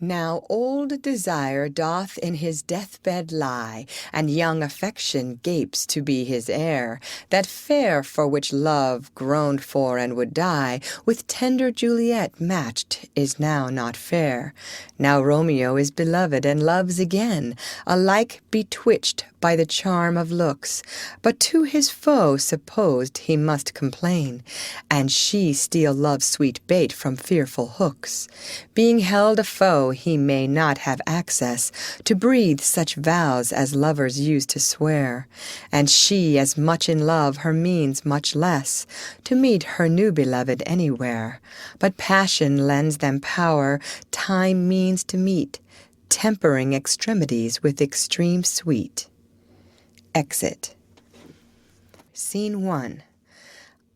Now old desire doth in his deathbed lie, and young affection gapes to be his heir. That fair for which love groaned for and would die, with tender Juliet matched is now not fair. Now Romeo is beloved and loves again, alike betwitched by the charm of looks, but to his foe supposed he must complain, and she steal love's sweet bait from fearful hooks. Being held a foe, he may not have access to breathe such vows as lovers use to swear, and she as much in love her means much less to meet her new beloved anywhere. But passion lends them power time means to meet, tempering extremities with extreme sweet. Exit. Scene 1.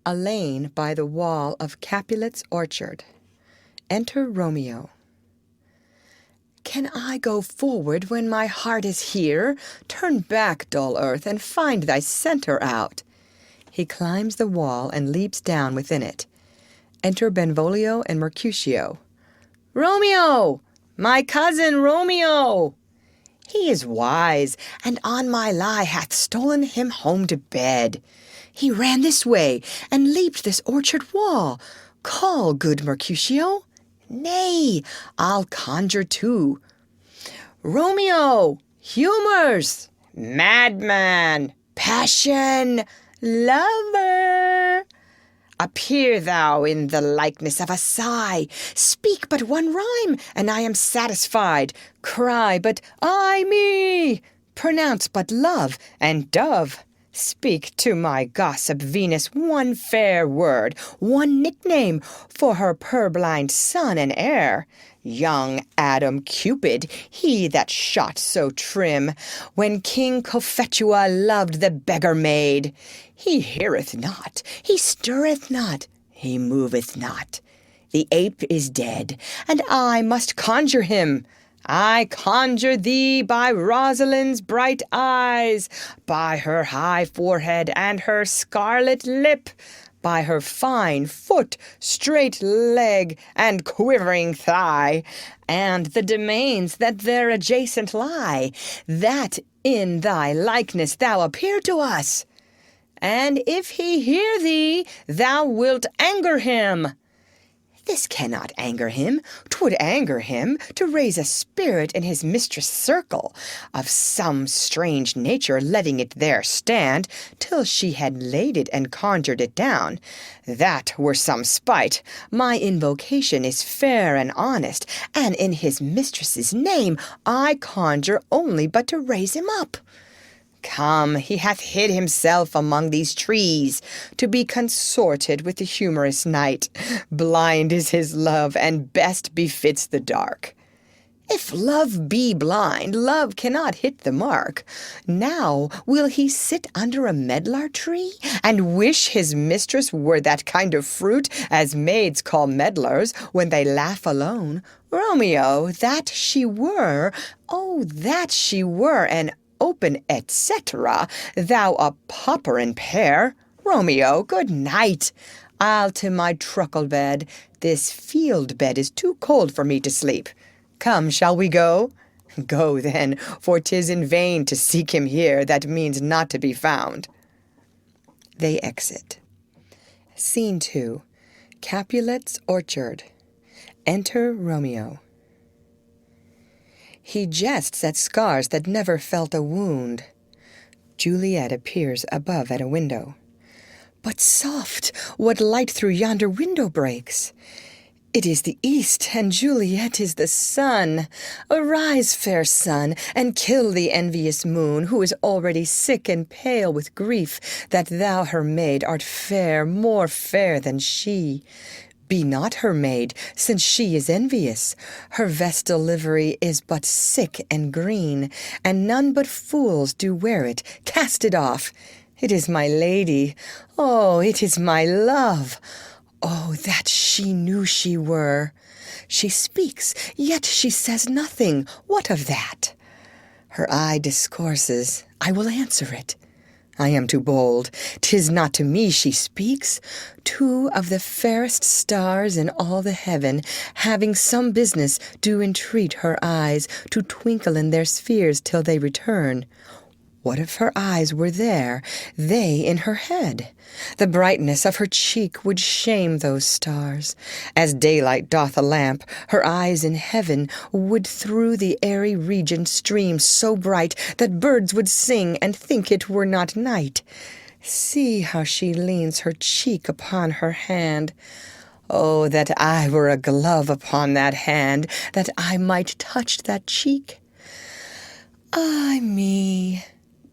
A lane by the wall of Capulet's orchard. Enter Romeo. Can I go forward when my heart is here? Turn back, dull earth, and find thy centre out. He climbs the wall and leaps down within it. Enter Benvolio and Mercutio. Romeo! My cousin Romeo! He is wise, and on my lie hath stolen him home to bed. He ran this way, and leaped this orchard wall. Call, good Mercutio. Nay, I'll conjure too. Romeo, humours, madman, passion, lover. Appear thou in the likeness of a sigh. Speak but one rhyme, and I am satisfied. Cry but I me. Pronounce but love and dove. Speak to my gossip Venus one fair word, one nickname for her purblind son and heir. Young Adam Cupid, he that shot so trim, when King Cophetua loved the beggar maid. He heareth not, he stirreth not, he moveth not. The ape is dead, and I must conjure him. I conjure thee by Rosalind's bright eyes, by her high forehead and her scarlet lip, by her fine foot, straight leg, and quivering thigh, and the domains that there adjacent lie, that in thy likeness thou appear to us. And if he hear thee, thou wilt anger him. This cannot anger him. 'Twould anger him to raise a spirit in his mistress' circle, of some strange nature, letting it there stand till she had laid it and conjured it down. That were some spite. My invocation is fair and honest, and in his mistress's name I conjure only but to raise him up. Come, he hath hid himself among these trees, to be consorted with the humorous night. Blind is his love, and best befits the dark. If love be blind, love cannot hit the mark. Now will he sit under a medlar tree, and wish his mistress were that kind of fruit as maids call medlars when they laugh alone? Romeo, that she were, oh, that she were an open, etc., thou a pauper and pear. Romeo, good night. I'll to my truckle bed. This field bed is too cold for me to sleep. Come, shall we go? Go then, for 'tis in vain to seek him here that means not to be found. They exit. Scene 2. Capulet's orchard. Enter Romeo. He jests at scars that never felt a wound. Juliet appears above at a window. But soft, what light through yonder window breaks? It is the east, and Juliet is the sun. Arise, fair sun, and kill the envious moon, who is already sick and pale with grief, that thou her maid art fair, more fair than she. Be not her maid, since she is envious. Her vestal livery is but sick and green, and none but fools do wear it. Cast it off. It is my lady. Oh, it is my love. Oh, that she knew she were. She speaks, yet she says nothing. What of that? Her eye discourses. I will answer it. I am too bold. 'Tis not to me she speaks. Two of the fairest stars in all the heaven, having some business, do entreat her eyes to twinkle in their spheres till they return. What if her eyes were there, they in her head? The brightness of her cheek would shame those stars. As daylight doth a lamp, her eyes in heaven would through the airy region stream so bright that birds would sing and think it were not night. See how she leans her cheek upon her hand. Oh, that I were a glove upon that hand, that I might touch that cheek. Ay me!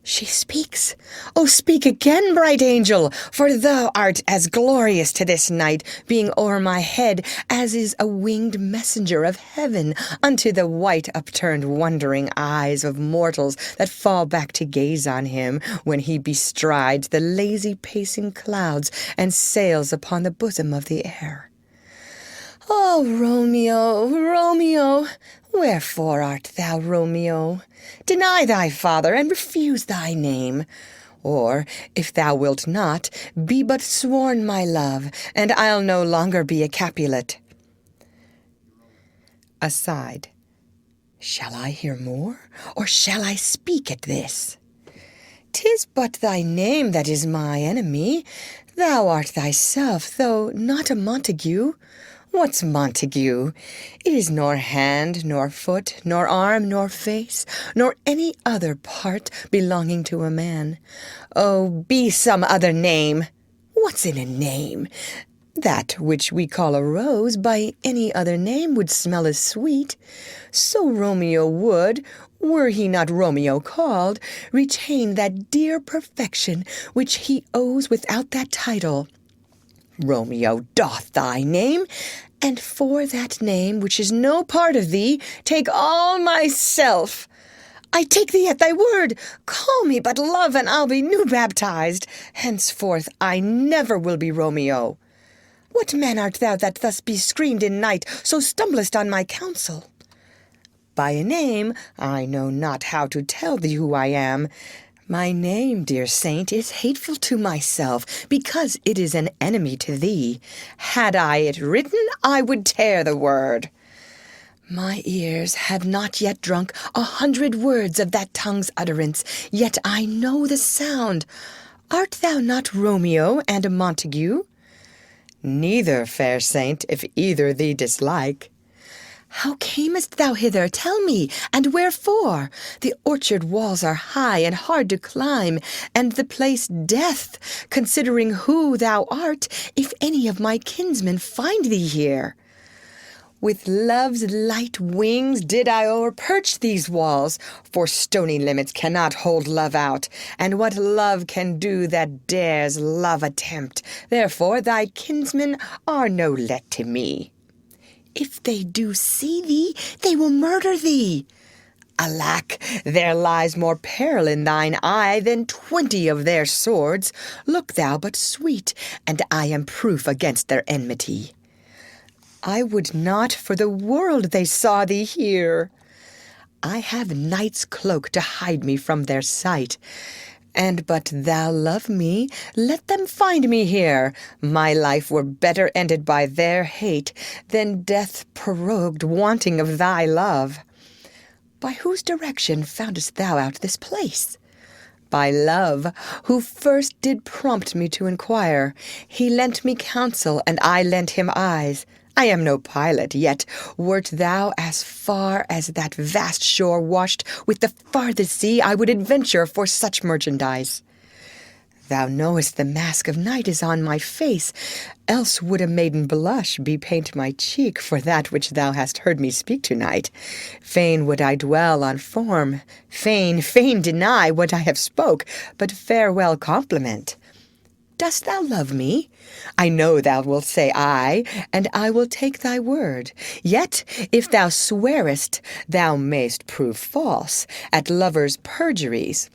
She speaks. Oh, speak again, bright angel, for thou art as glorious to this night, being o'er my head, as is a winged messenger of heaven unto the white upturned wondering eyes of mortals that fall back to gaze on him when he bestrides the lazy pacing clouds and sails upon the bosom of the air. Oh, Romeo, Romeo, wherefore art thou Romeo? Deny thy father, and refuse thy name. Or, if thou wilt not, be but sworn my love, and I'll no longer be a Capulet. Aside. Shall I hear more, or shall I speak at this? 'Tis but thy name that is my enemy. Thou art thyself, though not a Montague. What's Montague? It is nor hand, nor foot, nor arm, nor face, nor any other part belonging to a man. Oh, be some other name. What's in a name? That which we call a rose by any other name would smell as sweet. So Romeo would, were he not Romeo called, retain that dear perfection which he owes without that title. Romeo doth thy name, and for that name, which is no part of thee, take all myself. I take thee at thy word. Call me but love, and I'll be new baptized. Henceforth I never will be Romeo. What man art thou that thus be screened in night, so stumblest on my counsel? By a name I know not how to tell thee who I am. My name, dear saint, is hateful to myself, because it is an enemy to thee. Had I it written, I would tear the word. My ears have not yet drunk 100 words of that tongue's utterance, yet I know the sound. Art thou not Romeo and a Montague? Neither, fair saint, if either thee dislike. How camest thou hither? Tell me, and wherefore? The orchard walls are high and hard to climb, and the place death, considering who thou art, if any of my kinsmen find thee here. With love's light wings did I o'erperch these walls, for stony limits cannot hold love out, and what love can do that dares love attempt? Therefore thy kinsmen are no let to me. If they do see thee, they will murder thee. Alack, there lies more peril in thine eye than 20 of their swords. Look thou but sweet, and I am proof against their enmity. I would not for the world they saw thee here. I have night's cloak to hide me from their sight. And but thou love me, let them find me here. My life were better ended by their hate than death prorogued wanting of thy love. By whose direction foundest thou out this place? by love, who first did prompt me to inquire. He lent me counsel, and I lent him eyes. I am no pilot, yet wert thou as far as that vast shore washed with the farthest sea, I would adventure for such merchandise. Thou knowest the mask of night is on my face, else would a maiden blush bepaint my cheek for that which thou hast heard me speak to-night. Fain would I dwell on form, fain deny what I have spoke, but farewell compliment. Dost thou love me? I know thou wilt say aye, and I will take thy word. Yet, if thou swearest, thou mayst prove false at lovers' perjuries.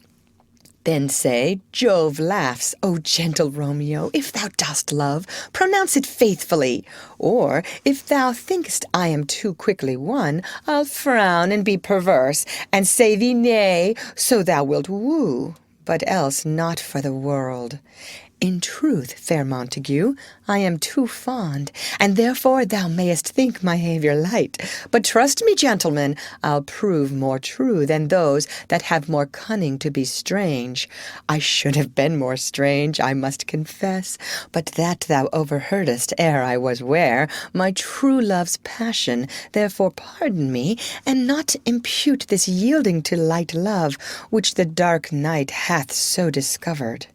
Then say, Jove laughs, O gentle Romeo, if thou dost love, pronounce it faithfully. Or, if thou think'st I am too quickly won, I'll frown and be perverse, and say thee nay, so thou wilt woo, but else not for the world. In truth, fair Montague, I am too fond, and therefore thou mayest think my behaviour light. But trust me, gentlemen, I'll prove more true than those that have more cunning to be strange. I should have been more strange, I must confess, but that thou overheardest ere I was ware, my true love's passion, therefore pardon me, and not impute this yielding to light love, which the dark night hath so discovered.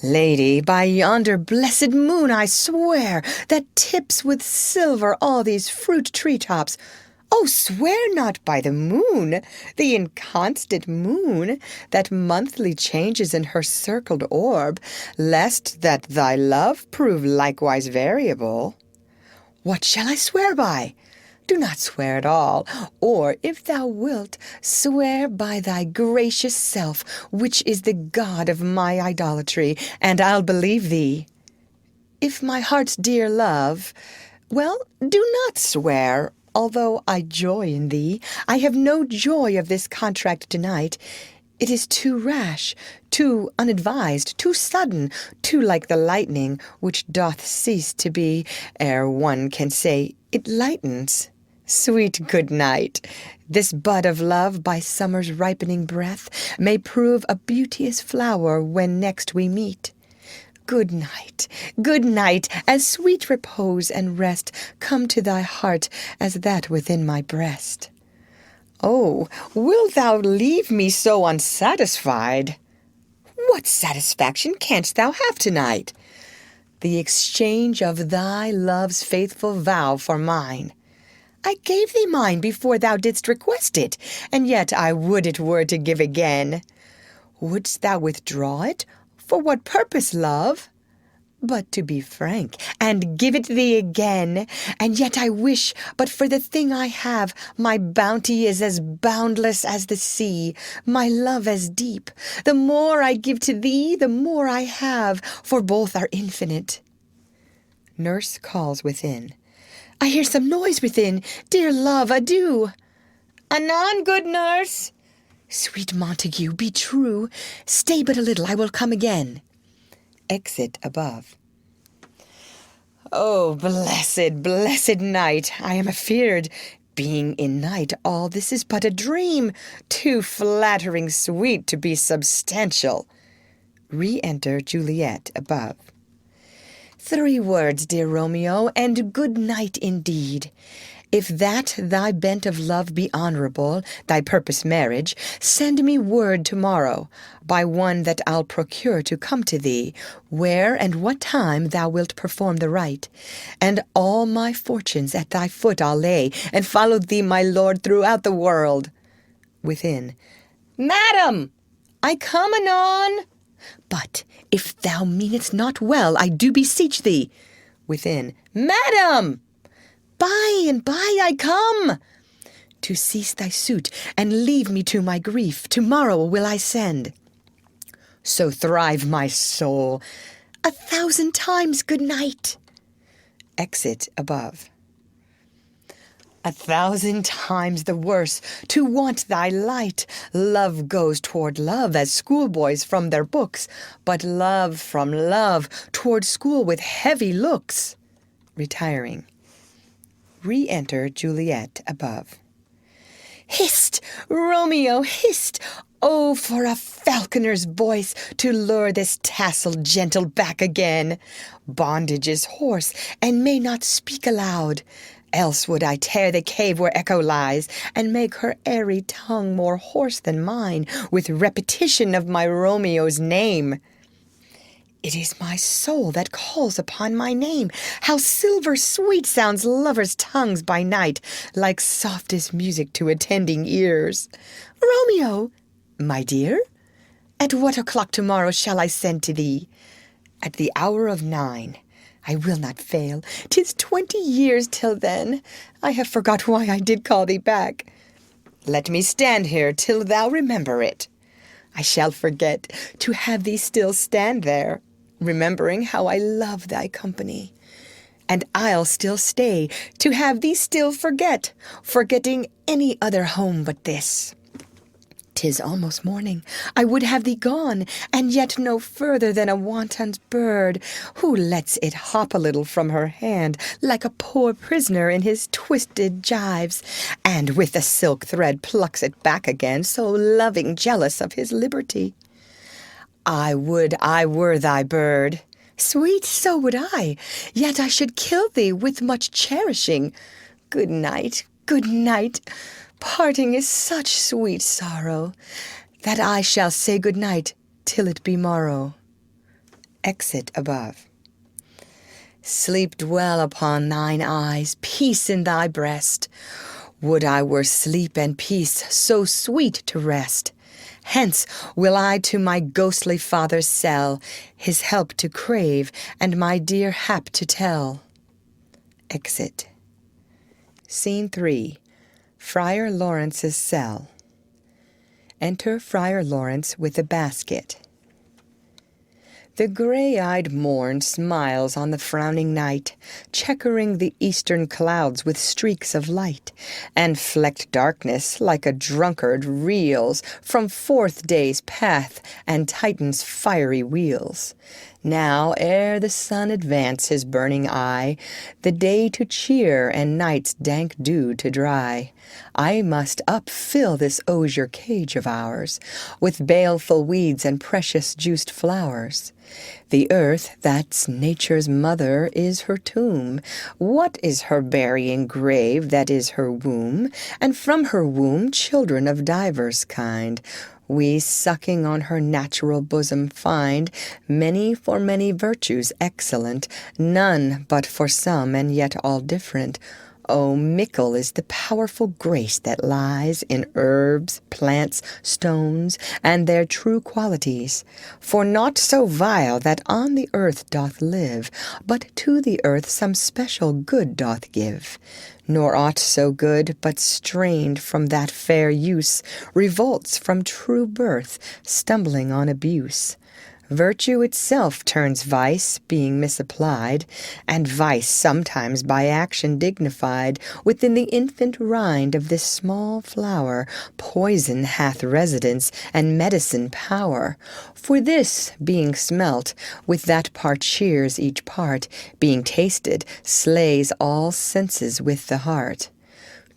Lady, by yonder blessed moon I swear, that tips with silver all these fruit tree-tops. Oh, swear not by the moon, the inconstant moon, that monthly changes in her circled orb, lest that thy love prove likewise variable. What shall I swear by? Do not swear at all, or, if thou wilt, swear by thy gracious self, which is the god of my idolatry, and I'll believe thee. If my heart's dear love, well, do not swear, although I joy in thee. I have no joy of this contract to-night. It is too rash, too unadvised, too sudden, too like the lightning, which doth cease to be, ere one can say it lightens. Sweet good night. This bud of love by summer's ripening breath may prove a beauteous flower when next we meet. Good night, as sweet repose and rest come to thy heart as that within my breast. Oh, wilt thou leave me so unsatisfied? What satisfaction canst thou have to-night? The exchange of thy love's faithful vow for mine. I gave thee mine before thou didst request it, and yet I would it were to give again. Wouldst thou withdraw it? For what purpose, love? But to be frank, and give it thee again, and yet I wish, but for the thing I have, my bounty is as boundless as the sea, my love as deep. The more I give to thee, the more I have, for both are infinite. Nurse calls within. I hear some noise within. Dear love, adieu. Anon, good nurse. Sweet Montague, be true. Stay but a little, I will come again. Exit above. Oh, blessed night, I am afeard. Being in night, all this is but a dream, too flattering sweet to be substantial. Re-enter Juliet above. 3 words, dear Romeo, and good night indeed. If that thy bent of love be honourable, thy purpose marriage, send me word to-morrow, by one that I'll procure to come to thee, where and what time thou wilt perform the rite. And all my fortunes at thy foot I'll lay, and follow thee, my lord, throughout the world. Within. Madam, I come anon. But if thou meanest not well, I do beseech thee. Within. Madam! By and by I come. To cease thy suit, and leave me to my grief, to-morrow will I send. So thrive my soul. 1,000 times good night. Exit above. 1,000 times the worse to want thy light. Love goes toward love as schoolboys from their books, but love from love toward school with heavy looks. Retiring. Re-enter Juliet above. Hist, Romeo, hist! Oh, for a falconer's voice to lure this tasseled gentle back again! Bondage is hoarse, and may not speak aloud. Else would I tear the cave where echo lies, and make her airy tongue more hoarse than mine, with repetition of my Romeo's name. It is my soul that calls upon my name. How silver sweet sounds lovers' tongues by night, like softest music to attending ears. Romeo, my dear, at what o'clock tomorrow shall I send to thee? At the hour of 9. I will not fail. 'Tis 20 years till then. I have forgot why I did call thee back. Let me stand here till thou remember it. I shall forget to have thee still stand there, remembering how I love thy company. And I'll still stay to have thee still forget, forgetting any other home but this. 'Tis almost morning. I would have thee gone, and yet no further than a wanton's bird, who lets it hop a little from her hand, like a poor prisoner in his twisted gyves, and with a silk thread plucks it back again, so loving jealous of his liberty. I would I were thy bird. Sweet, so would I, yet I should kill thee with much cherishing. Good night, good night. Parting is such sweet sorrow, that I shall say good night till it be morrow. Exit above. Sleep dwell upon thine eyes, peace in thy breast. Would I were sleep and peace, so sweet to rest. Hence will I to my ghostly father sell, his help to crave, and my dear hap to tell. Exit. Scene 3. Friar Lawrence's cell. Enter Friar Lawrence with a basket. The gray-eyed morn smiles on the frowning night, checkering the eastern clouds with streaks of light, and flecked darkness like a drunkard reels from forth day's path and Titan's fiery wheels. Now, ere the sun advance his burning eye, the day to cheer and night's dank dew to dry, I must upfill this osier cage of ours with baleful weeds and precious juiced flowers. The earth, that's nature's mother, is her tomb. What is her burying grave that is her womb? And from her womb children of divers kind, we sucking on her natural bosom find, many for many virtues excellent, none but for some and yet all different. Oh, mickle is the powerful grace that lies in herbs, plants, stones, and their true qualities. For naught so vile that on the earth doth live, but to the earth some special good doth give. Nor aught so good, but strained from that fair use, revolts from true birth, stumbling on abuse. Virtue itself turns vice, being misapplied, and vice sometimes by action dignified. Within the infant rind of this small flower, poison hath residence and medicine power. For this, being smelt, with that part cheers each part, being tasted, slays all senses with the heart.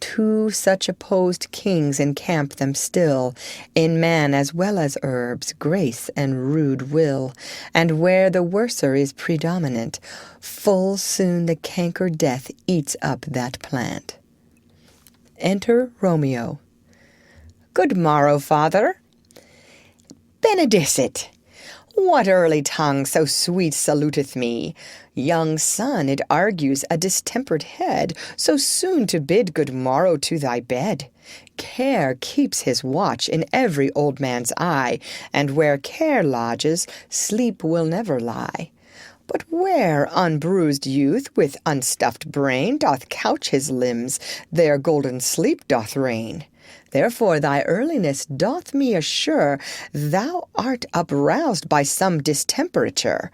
Two such opposed kings encamp them still, in man as well as herbs, grace and rude will, and where the worser is predominant, full soon the canker death eats up that plant. Enter Romeo. Good morrow, father. Benedicit! What early tongue so sweet saluteth me? Young son, it argues a distempered head, so soon to bid good morrow to thy bed. Care keeps his watch in every old man's eye, and where care lodges, sleep will never lie. But where unbruised youth with unstuffed brain doth couch his limbs, there golden sleep doth reign. Therefore thy earliness doth me assure thou art uproused by some distemperature.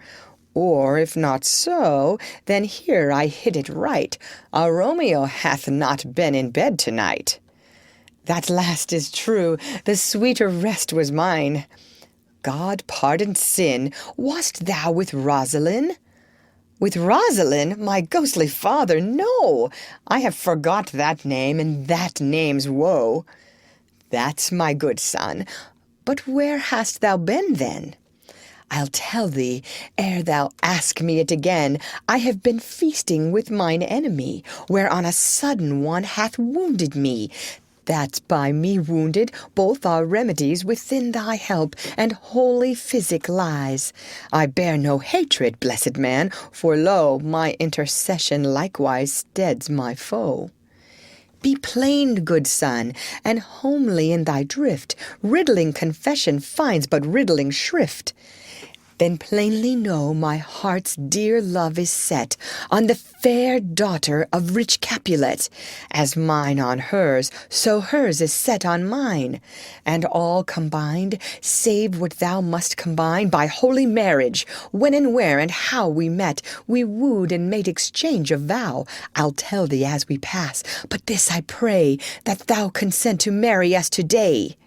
Or if not so, then here I hit it right. Our Romeo hath not been in bed tonight. That last is true, the sweeter rest was mine. God pardon sin, wast thou with Rosaline? With Rosaline, my ghostly father, no! I have forgot that name, and that name's woe. That's my good son. But where hast thou been then? I'll tell thee, ere thou ask me it again. I have been feasting with mine enemy, where on a sudden one hath wounded me. That by me wounded both our remedies within thy help and holy physic lies. I bear no hatred, blessed man, for lo, my intercession likewise steads my foe. Be plain, good son, and homely in thy drift. Riddling confession finds but riddling shrift. Then plainly know my heart's dear love is set on the fair daughter of rich Capulet. As mine on hers, so hers is set on mine. And all combined, save what thou must combine by holy marriage, when and where and how we met, we wooed and made exchange of vow. I'll tell thee as we pass, but this I pray, that thou consent to marry us today.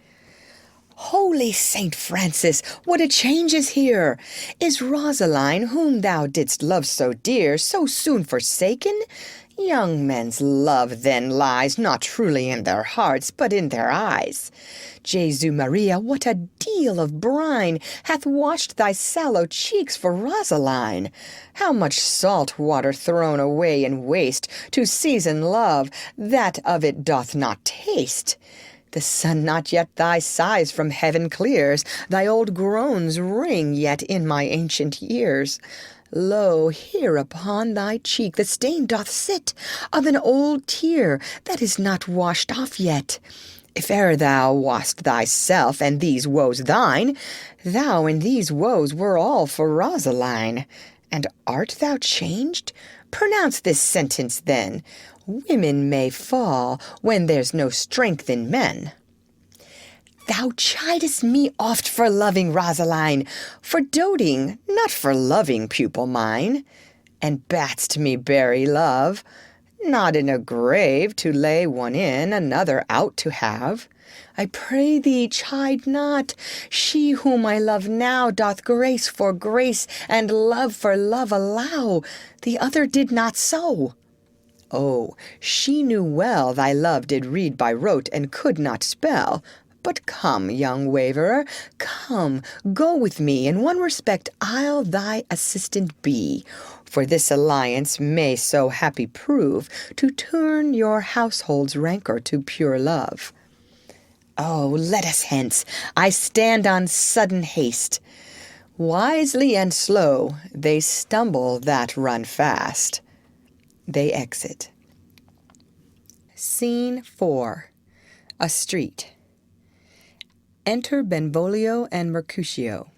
Holy Saint Francis, what a change is here! Is Rosaline, whom thou didst love so dear, so soon forsaken? Young men's love then lies not truly in their hearts, but in their eyes. Jesu Maria, what a deal of brine hath washed thy sallow cheeks for Rosaline! How much salt water thrown away in waste to season love, that of it doth not taste! The sun not yet thy sighs from heaven clears, thy old groans ring yet in my ancient ears. Lo, here upon thy cheek the stain doth sit of an old tear that is not washed off yet. If e'er thou wast thyself, and these woes thine, thou in these woes were all for Rosaline. And art thou changed? Pronounce this sentence then. Women may fall when there's no strength in men. Thou chidest me oft for loving Rosaline, for doting, not for loving, pupil mine, and bad'st me bury love, not in a grave to lay one in, another out to have. I pray thee chide not. She whom I love now doth grace for grace and love for love allow. The other did not so. Oh, she knew well thy love did read by rote and could not spell. But come, young waverer, come, go with me. In one respect I'll thy assistant be, for this alliance may so happy prove to turn your household's rancour to pure love. Oh, let us hence. I stand on sudden haste. Wisely and slow they stumble that run fast. They exit. Scene 4. A street. Enter Benvolio and Mercutio.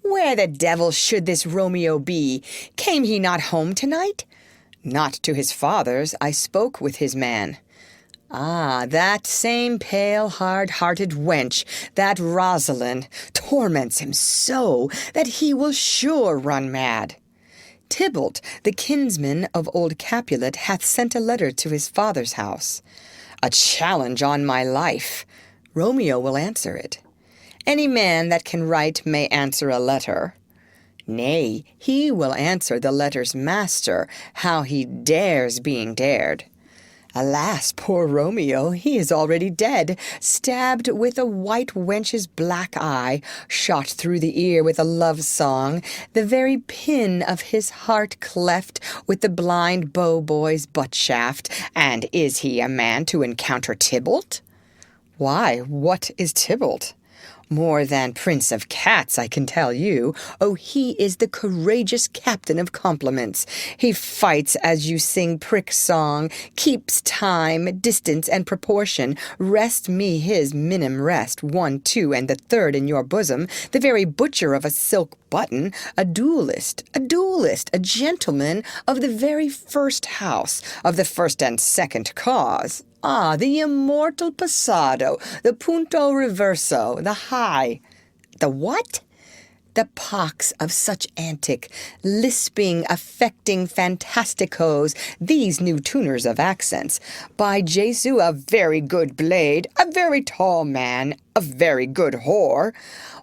Where the devil should this Romeo be? Came he not home tonight? Not to his father's, I spoke with his man. Ah, that same pale, hard-hearted wench, that Rosaline, torments him so that he will sure run mad. Tybalt, the kinsman of old Capulet, hath sent a letter to his father's house. A challenge on my life. Romeo will answer it. Any man that can write may answer a letter. Nay, he will answer the letter's master, how he dares being dared. Alas, poor Romeo, he is already dead, stabbed with a white wench's black eye, shot through the ear with a love song, the very pin of his heart cleft with the blind bow-boy's butt-shaft. And is he a man to encounter Tybalt? Why, what is Tybalt? More than prince of cats, I can tell you. Oh, he is the courageous captain of compliments. He fights as you sing prick song, keeps time, distance, and proportion. Rest me his minim rest, 1, 2, and the third in your bosom, the very butcher of a silk button, a duellist, a gentleman of the very first house, of the first and second cause. Ah, the immortal passado, the punto reverso, the high. The what? The pox of such antic, lisping, affecting fantasticos, these new tuners of accents. By Jesu, a very good blade, a very tall man, a very good whore.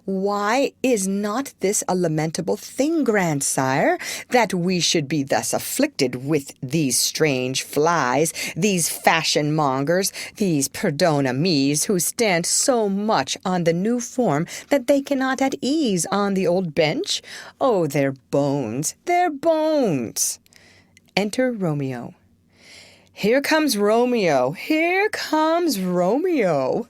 Why, is not this a lamentable thing, grandsire, that we should be thus afflicted with these strange flies, these fashion-mongers, these perdona me's, who stand so much on the new form that they cannot at ease on the old bench? Oh, their bones, their bones! Enter Romeo. Here comes Romeo, here comes Romeo,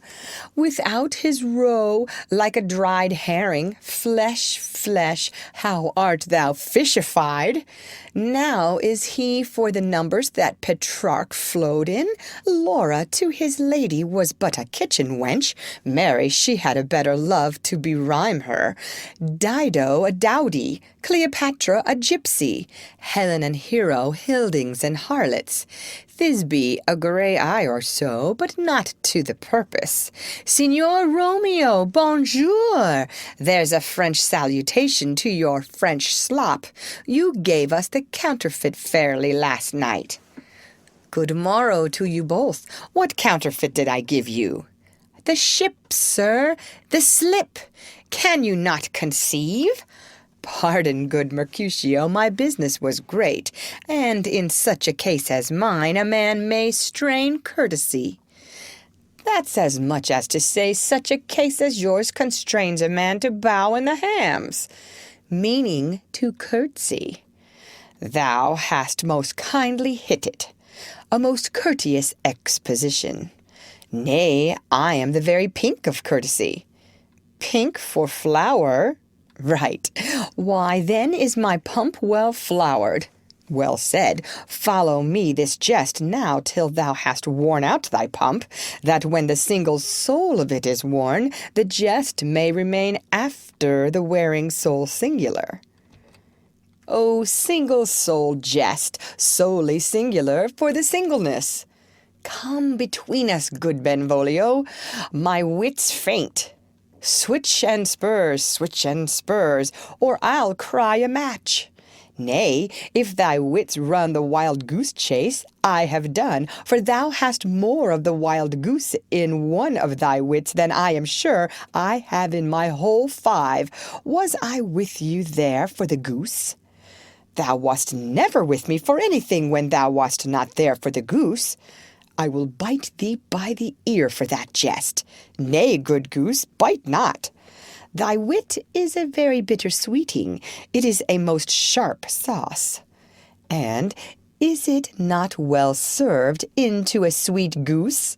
without his roe, like a dried herring, flesh, flesh, how art thou fishified? Now is he for the numbers that Petrarch flowed in? Laura to his lady was but a kitchen wench, Mary she had a better love to berhyme her, Dido a dowdy, Cleopatra a gypsy, Helen and Hero hildings and harlots, Thisbe a grey eye or so, but not to the purpose. Signor Romeo, bonjour! There's a French salutation to your French slop. You gave us the counterfeit fairly last night. Good morrow to you both. What counterfeit did I give you? The ship, sir, the slip. Can you not conceive? Pardon, good Mercutio, my business was great, and in such a case as mine a man may strain courtesy. That's as much as to say such a case as yours constrains a man to bow in the hams, meaning to curtsy. Thou hast most kindly hit it, a most courteous exposition. Nay, I am the very pink of courtesy. Pink for flower? Right. Why, then is my pump well flowered. Well said. Follow me this jest now till thou hast worn out thy pump, that when the single soul of it is worn, the jest may remain after the wearing soul singular. O single soul jest, solely singular for the singleness. Come between us, good Benvolio, my wits faint. Switch and spurs, or I'll cry a match. Nay, if thy wits run the wild goose chase, I have done, for thou hast more of the wild goose in one of thy wits than I am sure I have in my whole 5. Was I with you there for the goose? Thou wast never with me for anything when thou wast not there for the goose. I will bite thee by the ear for that jest. Nay, good goose, bite not. Thy wit is a very bitter sweeting. It is a most sharp sauce. And is it not well served into a sweet goose?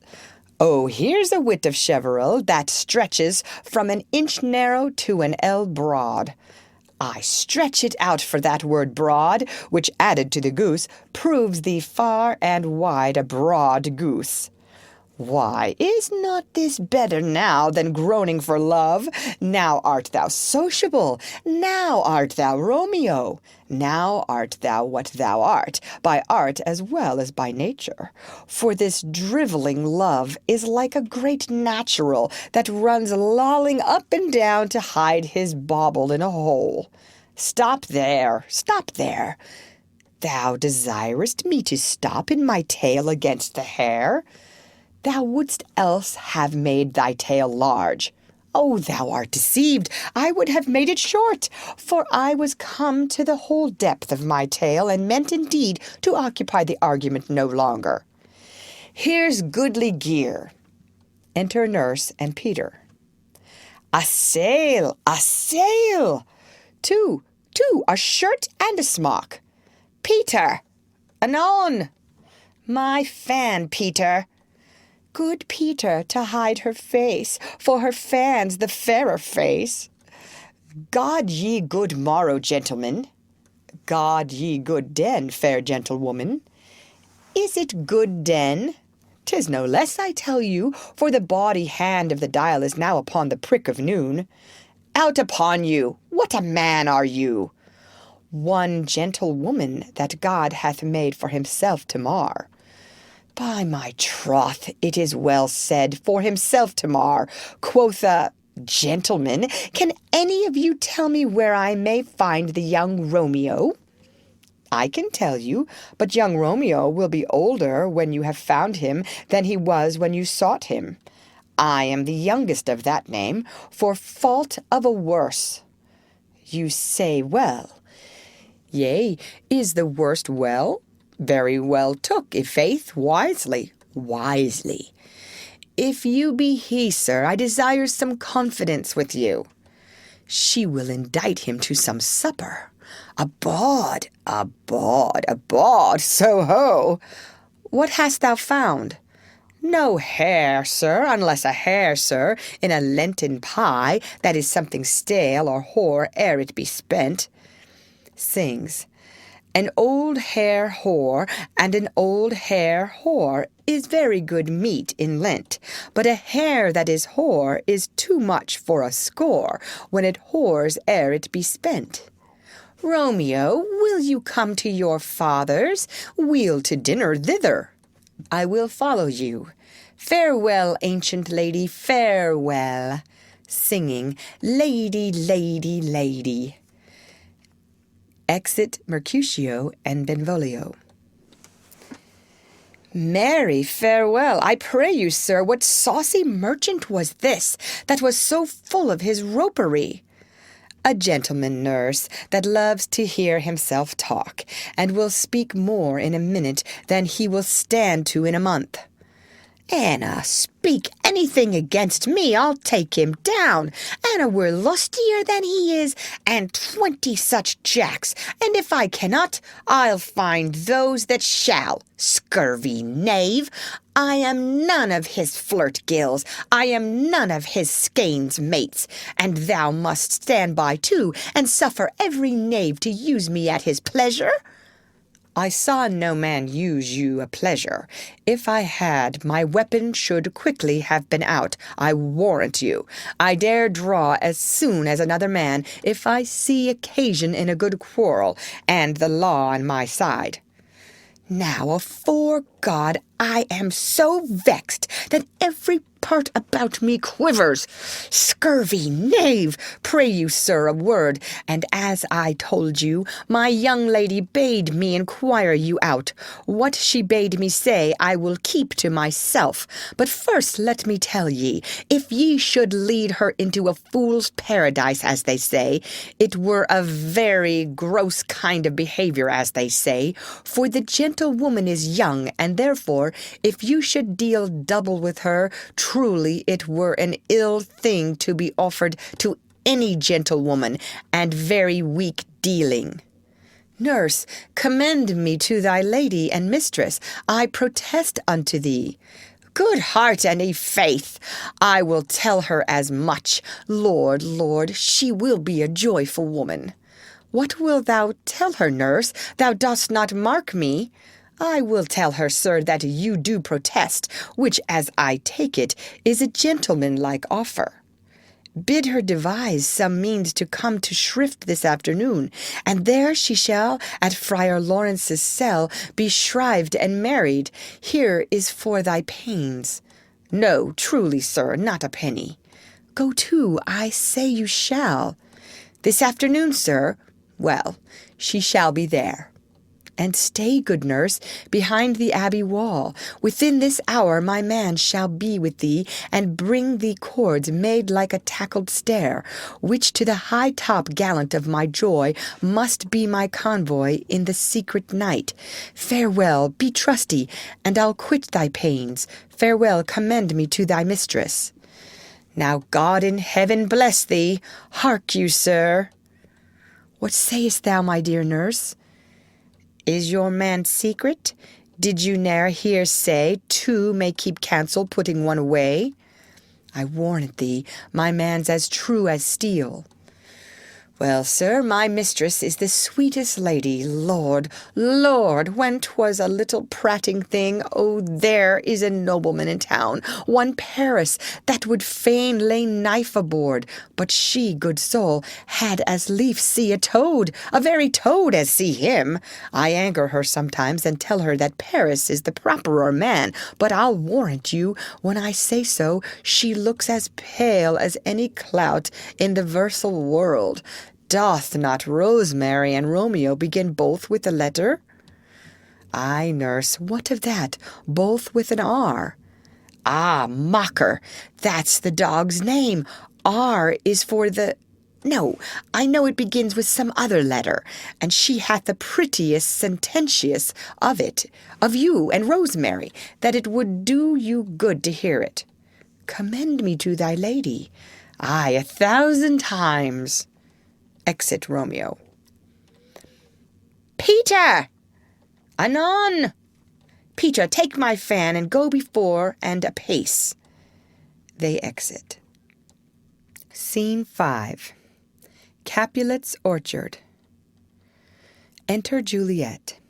Oh, here's a wit of Cheverel that stretches from an inch narrow to an ell broad. I stretch it out for that word broad, which added to the goose, proves thee far and wide a broad goose. Why, is not this better now than groaning for love? Now art thou sociable, now art thou Romeo, now art thou what thou art, by art as well as by nature. For this drivelling love is like a great natural that runs lolling up and down to hide his bauble in a hole. Stop there, stop there. Thou desirest me to stop in my tale against the hair? Thou wouldst else have made thy tale large. Oh, thou art deceived. I would have made it short, for I was come to the whole depth of my tale, and meant indeed to occupy the argument no longer. Here's goodly gear. Enter nurse and Peter. A sail, a sail! Two, a shirt and a smock. Peter, anon! My fan, Peter. Good Peter, to hide her face, for her fan's the fairer face. God ye good morrow, gentlemen. God ye good den, fair gentlewoman. Is it good den? 'Tis no less, I tell you, for the bawdy hand of the dial is now upon the prick of noon. Out upon you! What a man are you! One gentlewoman that God hath made for himself to mar. By my troth, it is well said, for himself to mar. Quotha, gentlemen, can any of you tell me where I may find the young Romeo? I can tell you, but young Romeo will be older when you have found him than he was when you sought him. I am the youngest of that name, for fault of a worse. You say well. Yea, is the worst well? Very well took, i' faith, wisely, wisely. If you be he, sir, I desire some confidence with you. She will indict him to some supper. A bawd, so ho! What hast thou found? No hare, sir, unless a hare, sir, in a Lenten pie, that is something stale or hoar ere it be spent. Sings. An old hare whore and an old hare whore is very good meat in Lent, but a hare that is whore is too much for a score when it whores ere it be spent. Romeo, will you come to your father's? We'll to dinner thither. I will follow you. Farewell, ancient lady, farewell. Singing, lady, lady, lady. Exit Mercutio and Benvolio. Marry, farewell. I pray you, sir, what saucy merchant was this that was so full of his ropery? A gentleman, nurse, that loves to hear himself talk, and will speak more in a minute than he will stand to in a month. Anna, speak anything against me, I'll take him down. Anna were lustier than he is, and 20 such jacks, and if I cannot, I'll find those that shall. Scurvy knave! I am none of his flirt gills, I am none of his skeins mates, and thou must stand by too, and suffer every knave to use me at his pleasure. I saw no man use you a pleasure. If I had, my weapon should quickly have been out, I warrant you. I dare draw as soon as another man, if I see occasion in a good quarrel, and the law on my side. Now, afore God, I am so vexed that every part about me quivers. Scurvy knave! Pray you, sir, a word, and as I told you, my young lady bade me inquire you out. What she bade me say I will keep to myself. But first let me tell ye, if ye should lead her into a fool's paradise, as they say, it were a very gross kind of behavior, as they say, for the gentlewoman is young, and therefore, if you should deal double with her, truly it were an ill thing to be offered to any gentlewoman, and very weak dealing. Nurse, commend me to thy lady and mistress, I protest unto thee. Good heart and a faith, I will tell her as much. Lord, Lord, she will be a joyful woman. What wilt thou tell her, nurse? Thou dost not mark me. I will tell her, sir, that you do protest, which, as I take it, is a gentlemanlike offer. Bid her devise some means to come to Shrift this afternoon, and there she shall, at Friar Lawrence's cell, be shrived and married. Here is for thy pains. No, truly, sir, not a penny. Go to, I say you shall. This afternoon, sir? Well, she shall be there. And stay, good nurse, behind the abbey wall. Within this hour my man shall be with thee, and bring thee cords made like a tackled stair, which to the high top gallant of my joy must be my convoy in the secret night. Farewell, be trusty, and I'll quit thy pains. Farewell, commend me to thy mistress. Now God in heaven bless thee. Hark you, sir. What sayest thou, my dear nurse? Is your man secret? Did you ne'er hear say, two may keep counsel, putting one away? I warrant thee, my man's as true as steel. Well, sir, my mistress is the sweetest lady. Lord, Lord, when 'twas a little prating thing, oh, there is a nobleman in town, one Paris, that would fain lay knife aboard, but she, good soul, had as lief see a toad, a very toad, as see him. I anger her sometimes, and tell her that Paris is the properer man, but I'll warrant you, when I say so, she looks as pale as any clout in the versal world. Doth not Rosemary and Romeo begin both with the letter? Ay, nurse, what of that? Both with an R. Ah, mocker, that's the dog's name. R is for the... No, I know it begins with some other letter, and she hath the prettiest sententious of it, of you and Rosemary, that it would do you good to hear it. Commend me to thy lady. Aye, 1,000 times. Exit Romeo. Peter! Anon! Peter, take my fan and go before and apace. They exit. Scene 5. Capulet's orchard. Enter Juliet.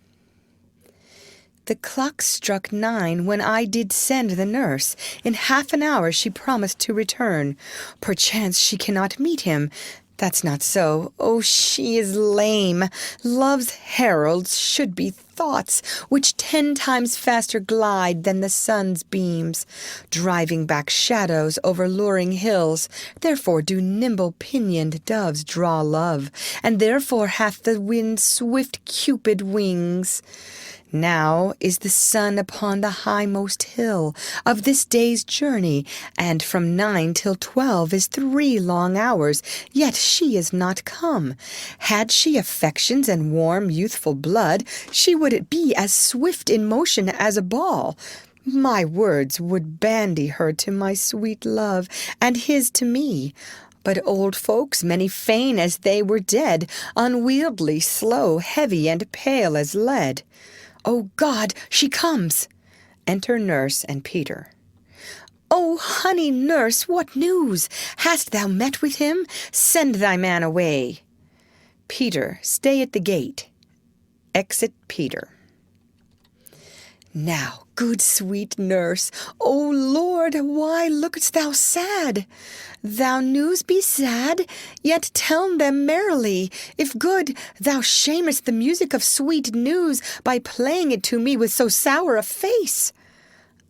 The clock struck 9 when I did send the nurse. In half an hour she promised to return. Perchance she cannot meet him. That's not so. Oh, she is lame. Love's heralds should be thoughts, which 10 times faster glide than the sun's beams, driving back shadows over luring hills. Therefore do nimble-pinioned doves draw love, and therefore hath the wind swift Cupid wings. Now is the sun upon the highmost hill of this day's journey, and from 9 till 12 is 3 long hours, yet she is not come. Had she affections and warm youthful blood, she would it be as swift in motion as a ball. My words would bandy her to my sweet love, and his to me. But old folks many feign as they were dead, unwieldy, slow, heavy, and pale as lead. Oh God, she comes! Enter nurse and Peter. Oh, honey nurse, what news? Hast thou met with him? Send thy man away. Peter, stay at the gate. Exit Peter. Now, good sweet nurse, O Lord, why look'st thou sad? Thou news be sad, yet tell them merrily. If good, thou shamest the music of sweet news by playing it to me with so sour a face.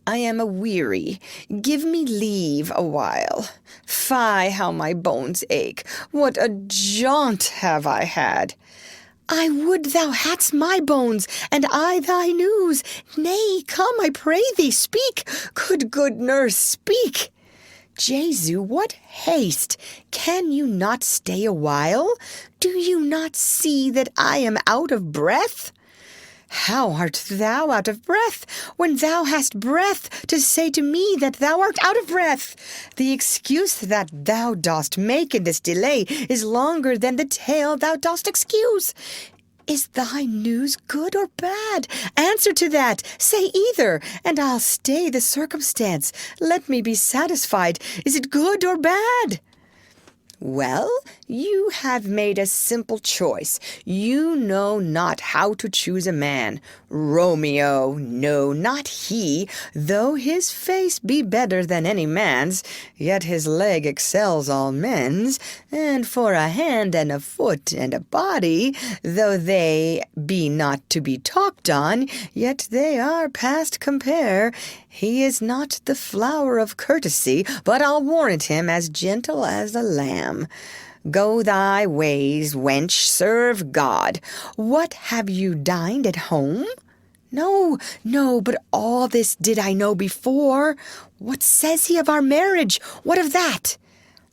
I am a-weary. Give me leave a while. Fie, how my bones ache. What a jaunt have I had! I would thou hadst my bones, and I thy news. Nay, come, I pray thee, speak. Good nurse, speak. Jesu, what haste! Can you not stay a while? Do you not see that I am out of breath? How art thou out of breath, when thou hast breath to say to me that thou art out of breath? The excuse that thou dost make in this delay is longer than the tale thou dost excuse. Is thy news good or bad? Answer to that. Say either, and I'll stay the circumstance. Let me be satisfied. Is it good or bad? Well, you have made a simple choice. You know not how to choose a man. Romeo, no, not he. Though his face be better than any man's, yet his leg excels all men's. And for a hand and a foot and a body, though they be not to be talked on, yet they are past compare. He is not the flower of courtesy, but I'll warrant him as gentle as a lamb. Go thy ways, wench, serve God. What, have you dined at home? No, but all this did I know before. What says he of our marriage? What of that?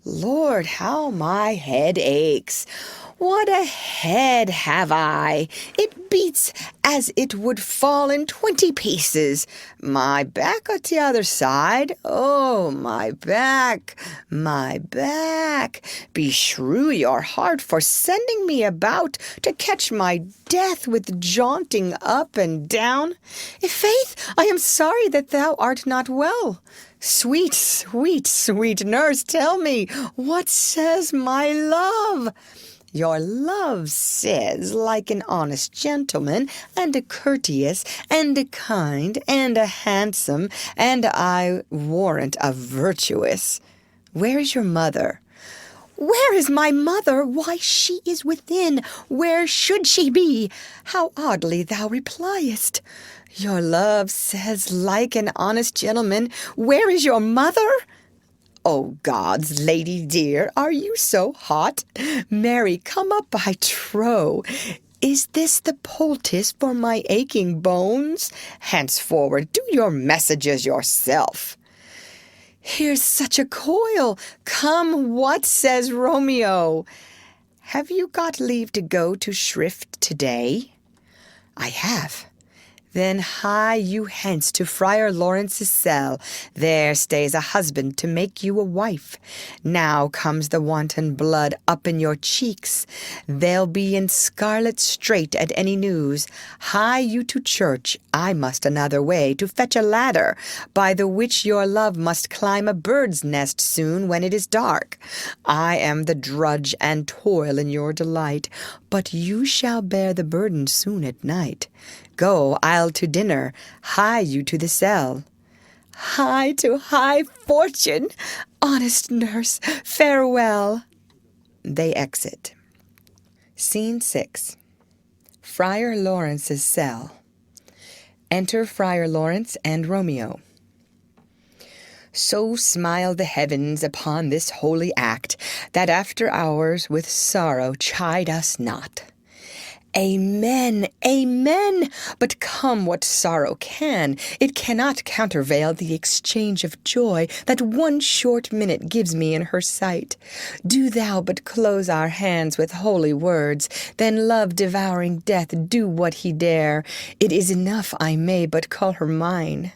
Lord, how my head aches. What a head have I! It beats as it would fall in 20 pieces. My back at the other side. Oh, my back, my back. Beshrew your heart for sending me about to catch my death with jaunting up and down. I'faith, I am sorry that thou art not well. Sweet, sweet, sweet nurse, tell me, what says my love? Your love says, like an honest gentleman, and a courteous, and a kind, and a handsome, and I warrant a virtuous. Where is your mother? Where is my mother? Why, she is within. Where should she be? How oddly thou repliest. Your love says, like an honest gentleman. Where is your mother? Oh, God's lady dear, are you so hot? Mary, come up, I trow. Is this the poultice for my aching bones? Henceforward, do your messages yourself. here's such a coil. Come, what says Romeo? Have you got leave to go to shrift today? I have. Then hie you hence to Friar Lawrence's cell. There stays a husband to make you a wife. Now comes the wanton blood up in your cheeks. They'll be in scarlet straight at any news. Hie you to church. I must another way to fetch a ladder, by the which your love must climb a bird's nest soon when it is dark. I am the drudge and toil in your delight, but you shall bear the burden soon at night. Go, I'll to dinner, hie you to the cell. Hie to high fortune, honest nurse, farewell. They exit. Scene 6. Friar Lawrence's cell. Enter Friar Lawrence and Romeo. So smile the heavens upon this holy act, that after hours with sorrow chide us not. Amen, amen! But come what sorrow can, it cannot countervail the exchange of joy that one short minute gives me in her sight. Do thou but close our hands with holy words, then love devouring death do what he dare. It is enough I may but call her mine.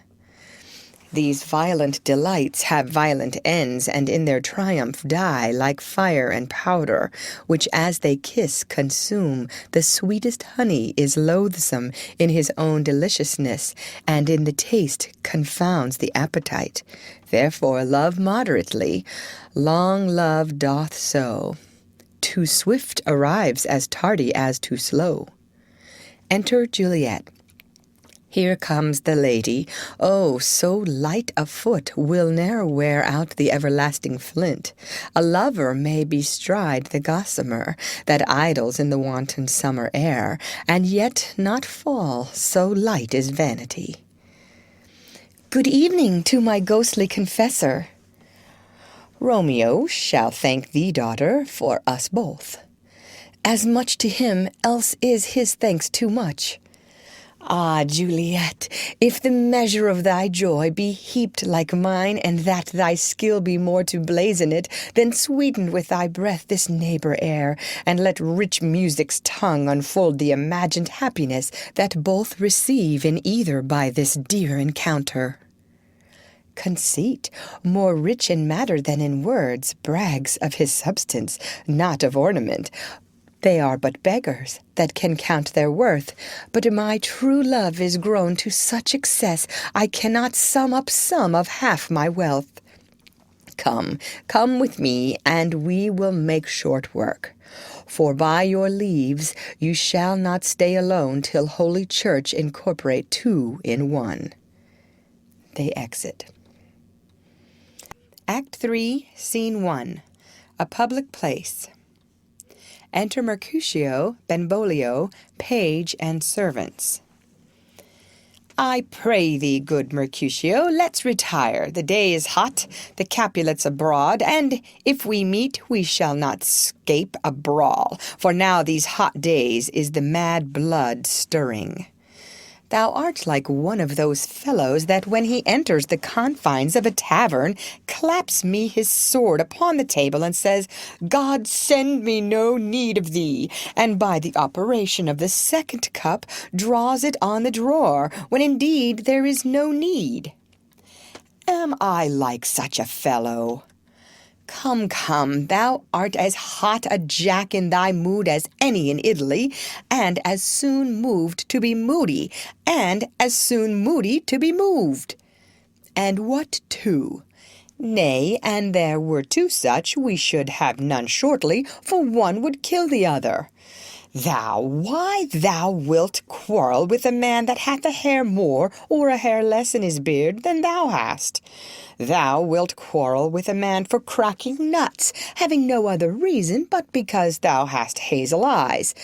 These violent delights have violent ends, and in their triumph die like fire and powder, which as they kiss consume. The sweetest honey is loathsome in his own deliciousness, and in the taste confounds the appetite. Therefore love moderately, long love doth so. Too swift arrives as tardy as too slow. Enter Juliet. Here comes the lady, oh, so light of foot, will ne'er wear out the everlasting flint. A lover may bestride the gossamer that idles in the wanton summer air, and yet not fall, so light is vanity. Good evening to my ghostly confessor. Romeo shall thank thee, daughter, for us both. As much to him, else is his thanks too much. Ah, Juliet, if the measure of thy joy be heaped like mine, and that thy skill be more to blazon it, then sweeten with thy breath this neighbor air, and let rich music's tongue unfold the imagined happiness that both receive in either by this dear encounter. Conceit, more rich in matter than in words, brags of his substance, not of ornament. They are but beggars that can count their worth, but my true love is grown to such excess I cannot sum up some of half my wealth. Come, come with me, and we will make short work. For by your leaves you shall not stay alone till Holy Church incorporate two in one. They exit. Act 3, Scene 1. A public place. Enter Mercutio, Benvolio, page, and servants. I pray thee, good Mercutio, let's retire. The day is hot, the Capulets abroad, and if we meet, we shall not scape a brawl, for now these hot days is the mad blood stirring. Thou art like one of those fellows that when he enters the confines of a tavern, claps me his sword upon the table and says, God send me no need of thee, and by the operation of the second cup draws it on the drawer, when indeed there is no need. Am I like such a fellow? Come, come, thou art as hot a jack in thy mood as any in Italy, and as soon moved to be moody, and as soon moody to be moved. And what two? Nay, and there were two such, we should have none shortly, for one would kill the other. Why thou wilt quarrel with a man that hath a hair more or a hair less in his beard than thou hast. Thou wilt quarrel with a man for cracking nuts, having no other reason but because thou hast hazel eyes.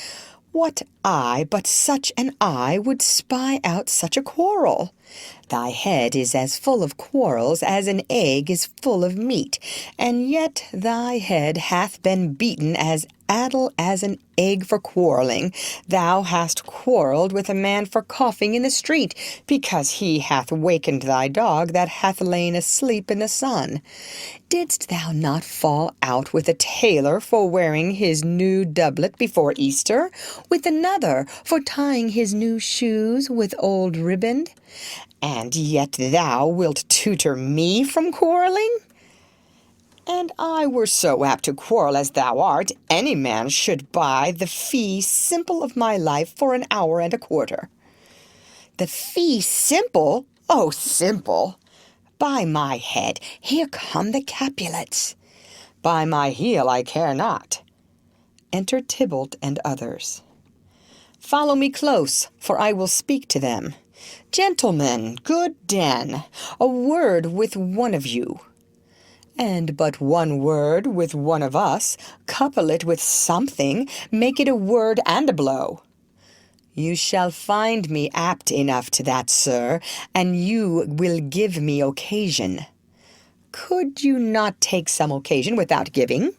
What eye but such an eye would spy out such a quarrel? Thy head is as full of quarrels as an egg is full of meat, and yet thy head hath been beaten as addle as an egg for quarreling. Thou hast quarrelled with a man for coughing in the street, because he hath wakened thy dog that hath lain asleep in the sun. Didst thou not fall out with a tailor for wearing his new doublet before Easter, with another for tying his new shoes with old riband? And yet thou wilt tutor me from quarrelling? And I were so apt to quarrel as thou art, any man should buy the fee simple of my life for an hour and a quarter. The fee simple? Oh, simple! By my head, here come the Capulets. By my heel, I care not. Enter Tybalt and others. Follow me close, for I will speak to them. Gentlemen, good den, a word with one of you. And but one word with one of us, couple it with something, make it a word and a blow. You shall find me apt enough to that, sir, and you will give me occasion. Could you not take some occasion without giving?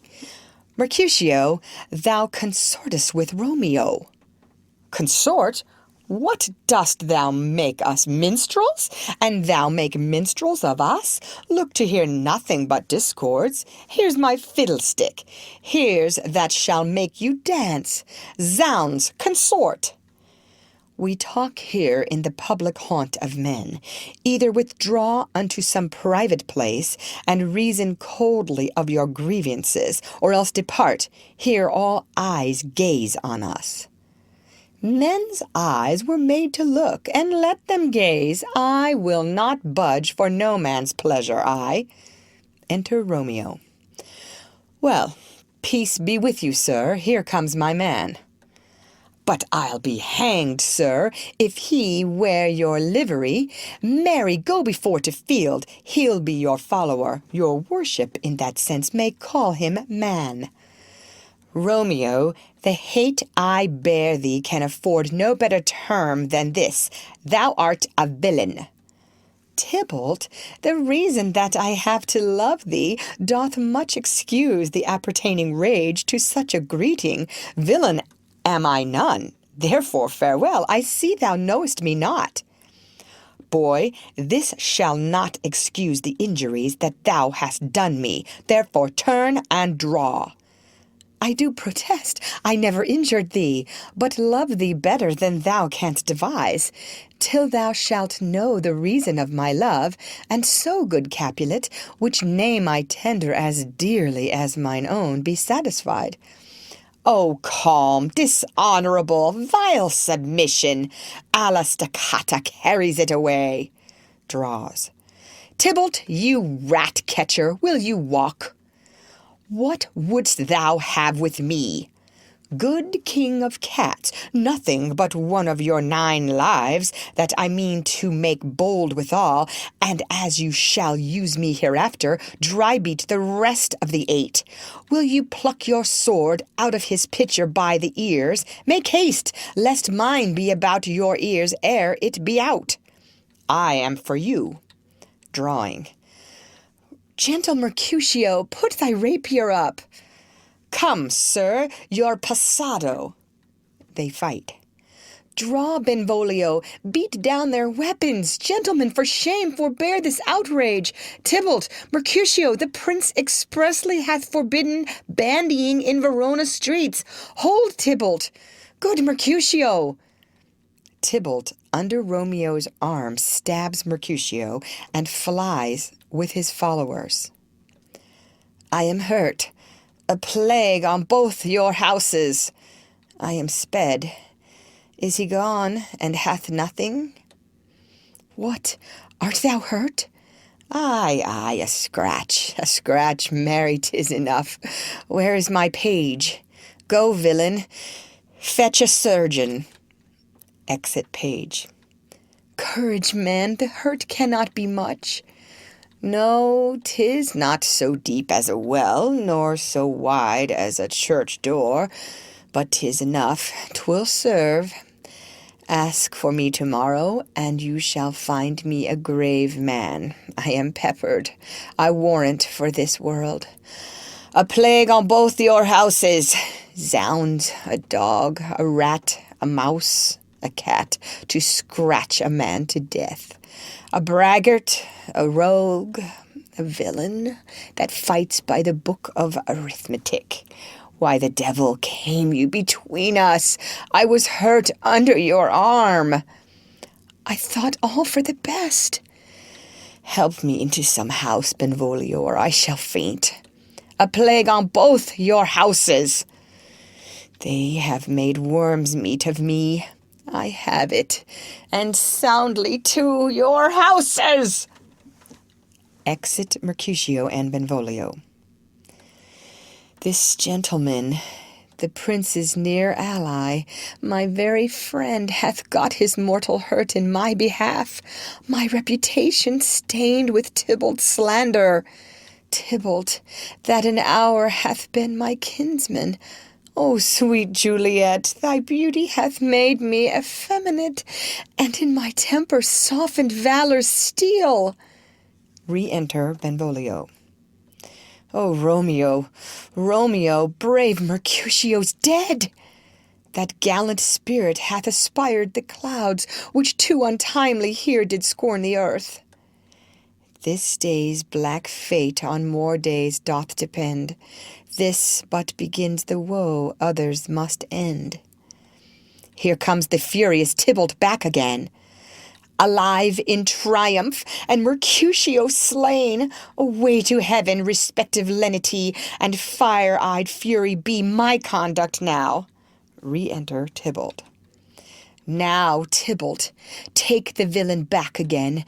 Mercutio, thou consortest with Romeo. Consort? What dost thou make us minstrels? And thou make minstrels of us? Look to hear nothing but discords. Here's my fiddlestick. Here's that shall make you dance. Zounds, consort! We talk here in the public haunt of men. Either withdraw unto some private place, and reason coldly of your grievances, or else depart, here all eyes gaze on us. Men's eyes were made to look, and let them gaze. I will not budge for no man's pleasure, I. Enter Romeo. Well, peace be with you, sir. Here comes my man. But I'll be hanged, sir, if he wear your livery. Marry, go before to field. He'll be your follower. Your worship, in that sense, may call him man. Romeo, the hate I bear thee can afford no better term than this. Thou art a villain. Tybalt, the reason that I have to love thee doth much excuse the appertaining rage to such a greeting. Villain am I none, therefore farewell. I see thou knowest me not. Boy, this shall not excuse the injuries that thou hast done me. Therefore turn and draw. I do protest I never injured thee, but love thee better than thou canst devise, till thou shalt know the reason of my love, and so, good Capulet, which name I tender as dearly as mine own, be satisfied. Oh, calm, dishonorable, vile submission! Alla staccata carries it away. Draws. Tybalt, you rat-catcher, will you walk? What wouldst thou have with me? Good king of cats, nothing but one of your 9 lives, that I mean to make bold withal, and as you shall use me hereafter, dry-beat the rest of the 8. Will you pluck your sword out of his pitcher by the ears? Make haste, lest mine be about your ears ere it be out. I am for you. Drawing. Gentle Mercutio, put thy rapier up. Come, sir, your passado. They fight. Draw, Benvolio, beat down their weapons. Gentlemen, for shame, forbear this outrage. Tybalt, Mercutio, the prince expressly hath forbidden bandying in Verona streets. Hold, Tybalt. Good Mercutio. Tybalt, under Romeo's arm, stabs Mercutio and flies with his followers. I am hurt. A plague on both your houses. I am sped. Is he gone, and hath nothing? What, art thou hurt? Ay, a scratch, marry, 'tis enough. Where is my page? Go, villain, fetch a surgeon. Exit page. Courage, man, the hurt cannot be much. No, 'tis not so deep as a well, nor so wide as a church door, but 'tis enough, 'twill serve. Ask for me tomorrow, and you shall find me a grave man. I am peppered, I warrant, for this world. A plague on both your houses. Zounds, a dog, a rat, a mouse, a cat, to scratch a man to death. A braggart, a rogue, a villain, that fights by the book of arithmetic. Why the devil came you between us? I was hurt under your arm. I thought all for the best. Help me into some house, Benvolio, or I shall faint. A plague on both your houses. They have made worm's meat of me. I have it, and soundly to your houses. Exit Mercutio and Benvolio. This gentleman, the prince's near ally, my very friend, hath got his mortal hurt in my behalf, my reputation stained with Tybalt's slander. Tybalt, that an hour hath been my kinsman. O sweet Juliet, thy beauty hath made me effeminate, and in my temper softened valor's steel. Re-enter Benvolio. O Romeo, Romeo, brave Mercutio's dead. That gallant spirit hath aspired the clouds, which too untimely here did scorn the earth. This day's black fate on more days doth depend. This but begins the woe others must end. Here comes the furious Tybalt back again, alive in triumph, and Mercutio slain. Away to heaven, respective lenity, and fire-eyed fury be my conduct now. Re-enter Tybalt. Now, Tybalt, take the villain back again.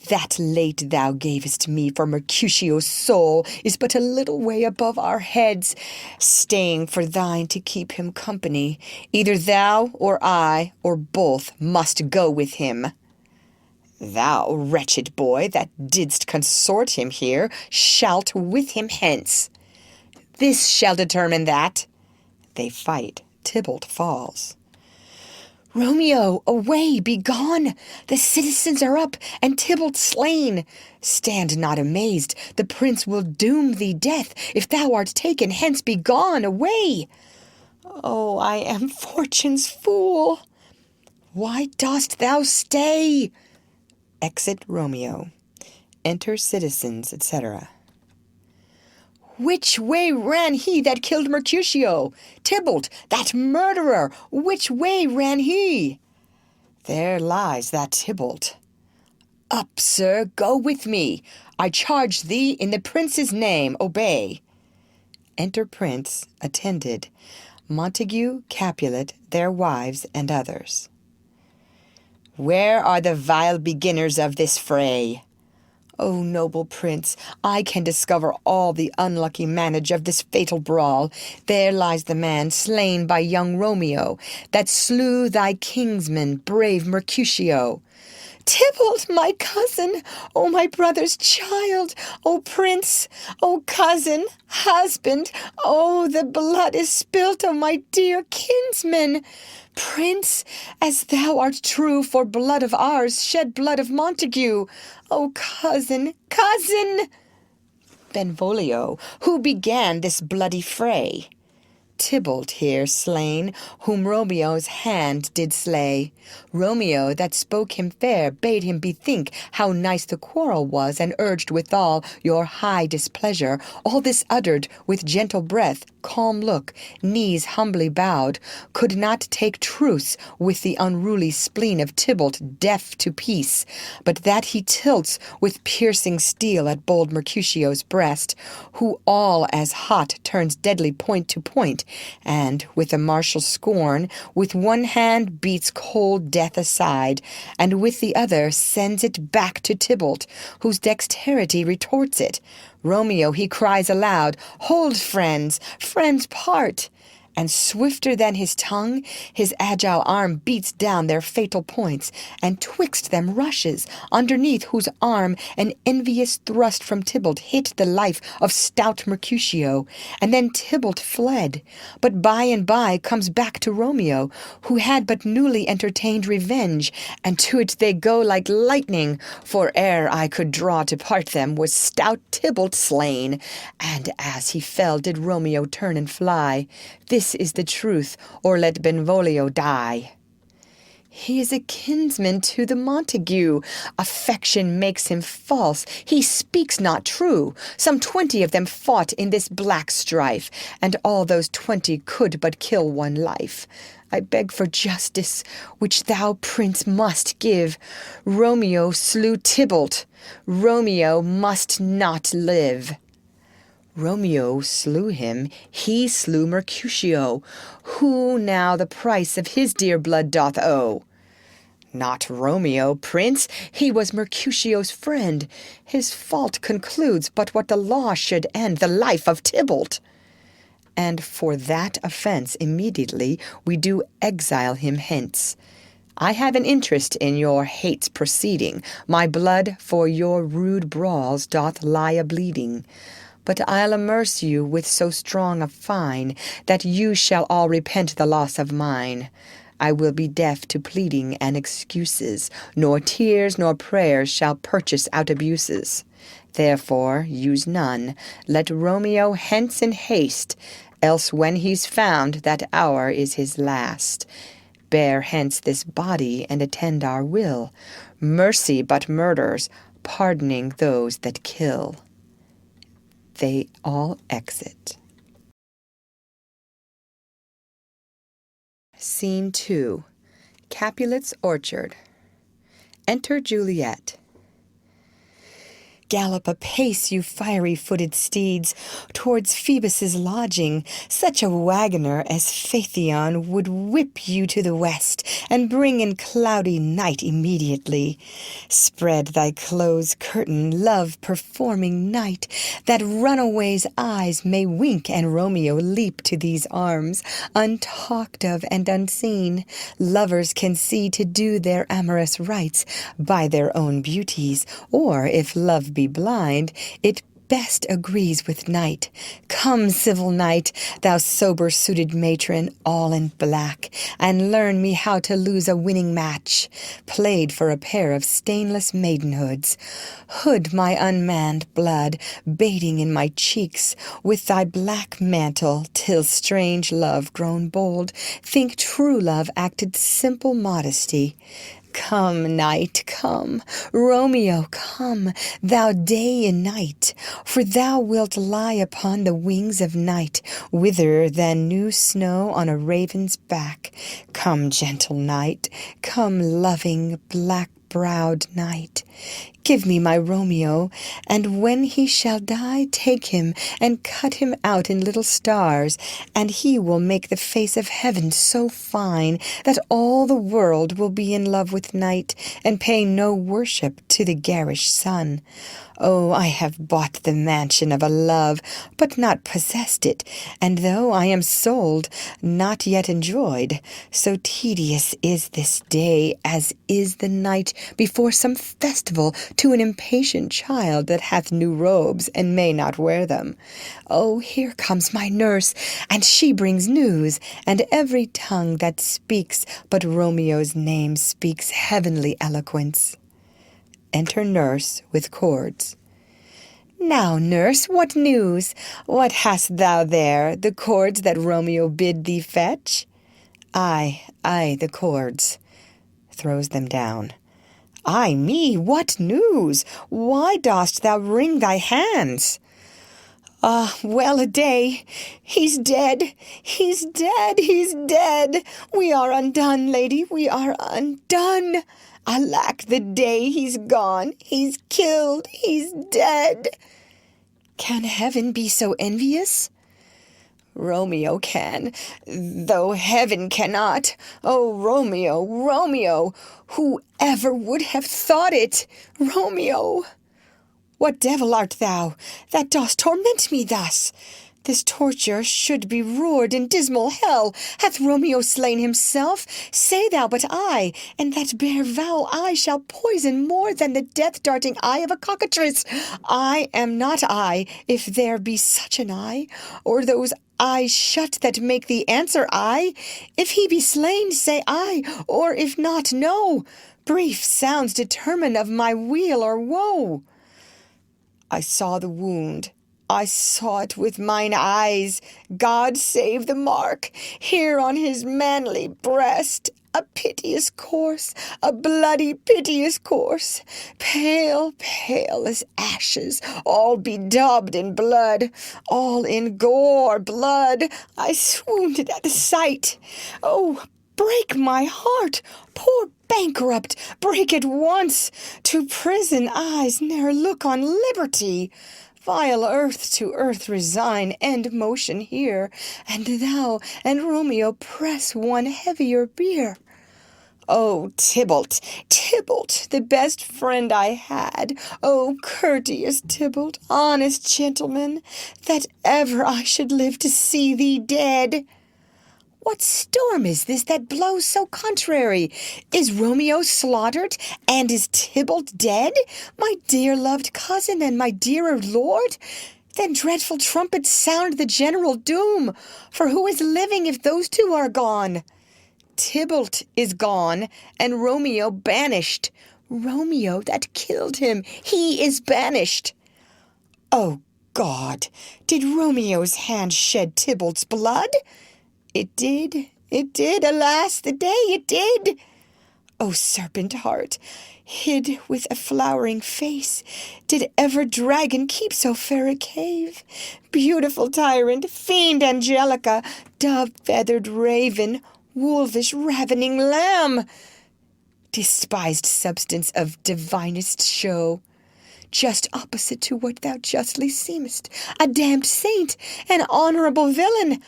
That late thou gavest me for Mercutio's soul is but a little way above our heads, staying for thine to keep him company. Either thou or I or both must go with him. Thou, wretched boy, that didst consort him here, shalt with him hence. This shall determine that. They fight. Tybalt falls. Romeo, away, be gone! The citizens are up, and Tybalt slain. Stand not amazed, the prince will doom thee death. If thou art taken, hence be gone, away! Oh, I am fortune's fool! Why dost thou stay? Exit Romeo. Enter citizens, etc. Which way ran he that killed Mercutio? Tybalt, that murderer, which way ran he? There lies that Tybalt. Up, sir, go with me. I charge thee in the prince's name, obey. Enter prince, attended, Montague, Capulet, their wives, and others. Where are the vile beginners of this fray? O noble prince, I can discover all the unlucky manage of this fatal brawl. There lies the man slain by young Romeo, that slew thy kinsman, brave Mercutio. Tybalt, my cousin, O my brother's child, O prince, O cousin, husband, O the blood is spilt of my dear kinsman. Prince, as thou art true, for blood of ours shed blood of Montague. O cousin, cousin! Benvolio, who began this bloody fray? Tybalt here slain, whom Romeo's hand did slay. Romeo, that spoke him fair, bade him bethink how nice the quarrel was, and urged withal your high displeasure. All this uttered with gentle breath, calm look, knees humbly bowed, could not take truce with the unruly spleen of Tybalt, deaf to peace, but that he tilts with piercing steel at bold Mercutio's breast, who all as hot turns deadly point to point, and with a martial scorn, with one hand beats cold death aside, and with the other sends it back to Tybalt, whose dexterity retorts it. Romeo, he cries aloud, Hold, friends, friends part! And swifter than his tongue, his agile arm beats down their fatal points, and twixt them rushes, underneath whose arm an envious thrust from Tybalt hit the life of stout Mercutio, and then Tybalt fled. But by and by comes back to Romeo, who had but newly entertained revenge, and to it they go like lightning, for ere I could draw to part them was stout Tybalt slain, and as he fell did Romeo turn and fly. This is the truth, or let Benvolio die. He is a kinsman to the Montague. Affection makes him false. He speaks not true. Some 20 of them fought in this black strife, and all those 20 could but kill one life. I beg for justice, which thou, prince, must give. Romeo slew Tybalt. Romeo must not live. Romeo slew him, he slew Mercutio. Who now the price of his dear blood doth owe? Not Romeo, prince, he was Mercutio's friend. His fault concludes but what the law should end, the life of Tybalt. And for that offence immediately we do exile him hence. I have an interest in your hate's proceeding. My blood for your rude brawls doth lie a-bleeding. But I'll amerce you with so strong a fine that you shall all repent the loss of mine. I will be deaf to pleading and excuses, nor tears nor prayers shall purchase out abuses. Therefore use none. Let Romeo hence in haste, else when he's found that hour is his last. Bear hence this body and attend our will. Mercy but murders, pardoning those that kill. They all exit. Scene 2. Capulet's orchard. Enter Juliet. Gallop apace, you fiery-footed steeds, towards Phoebus's lodging. Such a wagoner as Phaethon would whip you to the west, and bring in cloudy night immediately. Spread thy close curtain, love-performing night, that runaways' eyes may wink and Romeo leap to these arms, untalked of and unseen. Lovers can see to do their amorous rites by their own beauties, or if love be blind, it best agrees with night. Come, civil knight, thou sober-suited matron, all in black, and learn me how to lose a winning match, played for a pair of stainless maidenhoods. Hood my unmanned blood, bating in my cheeks, with thy black mantle, till strange love grown bold, think true love acted simple modesty. Come, night, come, Romeo, come, thou day and night, for thou wilt lie upon the wings of night, whither than new snow on a raven's back. Come, gentle night, come, loving, black-browed night. Give me my Romeo, and when he shall die, take him and cut him out in little stars, and he will make the face of heaven so fine that all the world will be in love with night, and pay no worship to the garish sun. Oh, I have bought the mansion of a love, but not possessed it, and though I am sold, not yet enjoyed. So tedious is this day, as is the night before some festival to an impatient child that hath new robes and may not wear them. Oh, here comes my nurse, and she brings news, and every tongue that speaks but Romeo's name speaks heavenly eloquence. Enter nurse with cords. Now, nurse, what news? What hast thou there, the cords that Romeo bid thee fetch? Aye, the cords. Throws them down. Ay me, what news? Why dost thou wring thy hands? Ah, well a day! He's dead! He's dead! He's dead! We are undone, lady, we are undone! Alack the day, he's gone, he's killed, he's dead. Can heaven be so envious? Romeo can, though heaven cannot. Oh, Romeo, Romeo, who ever would have thought it? Romeo! What devil art thou, that dost torment me thus? This torture should be roared in dismal hell. Hath Romeo slain himself? Say thou but I, and that bare vow I shall poison more than the death-darting eye of a cockatrice. I am not I, if there be such an eye, or those eyes shut that make the answer I. If he be slain, say I, or if not, no. Brief sounds determine of my weal or woe. I saw the wound. I saw it with mine eyes. God save the mark. Here on his manly breast, a piteous course, a bloody piteous course. Pale, pale as ashes, all bedaubed in blood, all in gore, blood. I swooned at the sight. Oh, break my heart, poor bankrupt, break at once. To prison eyes ne'er look on liberty. Vile earth to earth resign, end motion here, and thou and Romeo press one heavier bier. O Tybalt, Tybalt, the best friend I had, O courteous Tybalt, honest gentleman, that ever I should live to see thee dead. What storm is this that blows so contrary? Is Romeo slaughtered, and is Tybalt dead, my dear loved cousin and my dearer lord? Then dreadful trumpets sound the general doom, for who is living if those two are gone? Tybalt is gone, and Romeo banished. Romeo that killed him, he is banished. O God, did Romeo's hand shed Tybalt's blood? It did, alas, the day it did. O serpent heart, hid with a flowering face, did ever dragon keep so fair a cave? Beautiful tyrant, fiend Angelica, dove-feathered raven, wolvish ravening lamb, despised substance of divinest show, just opposite to what thou justly seemest, a damned saint, an honorable villain.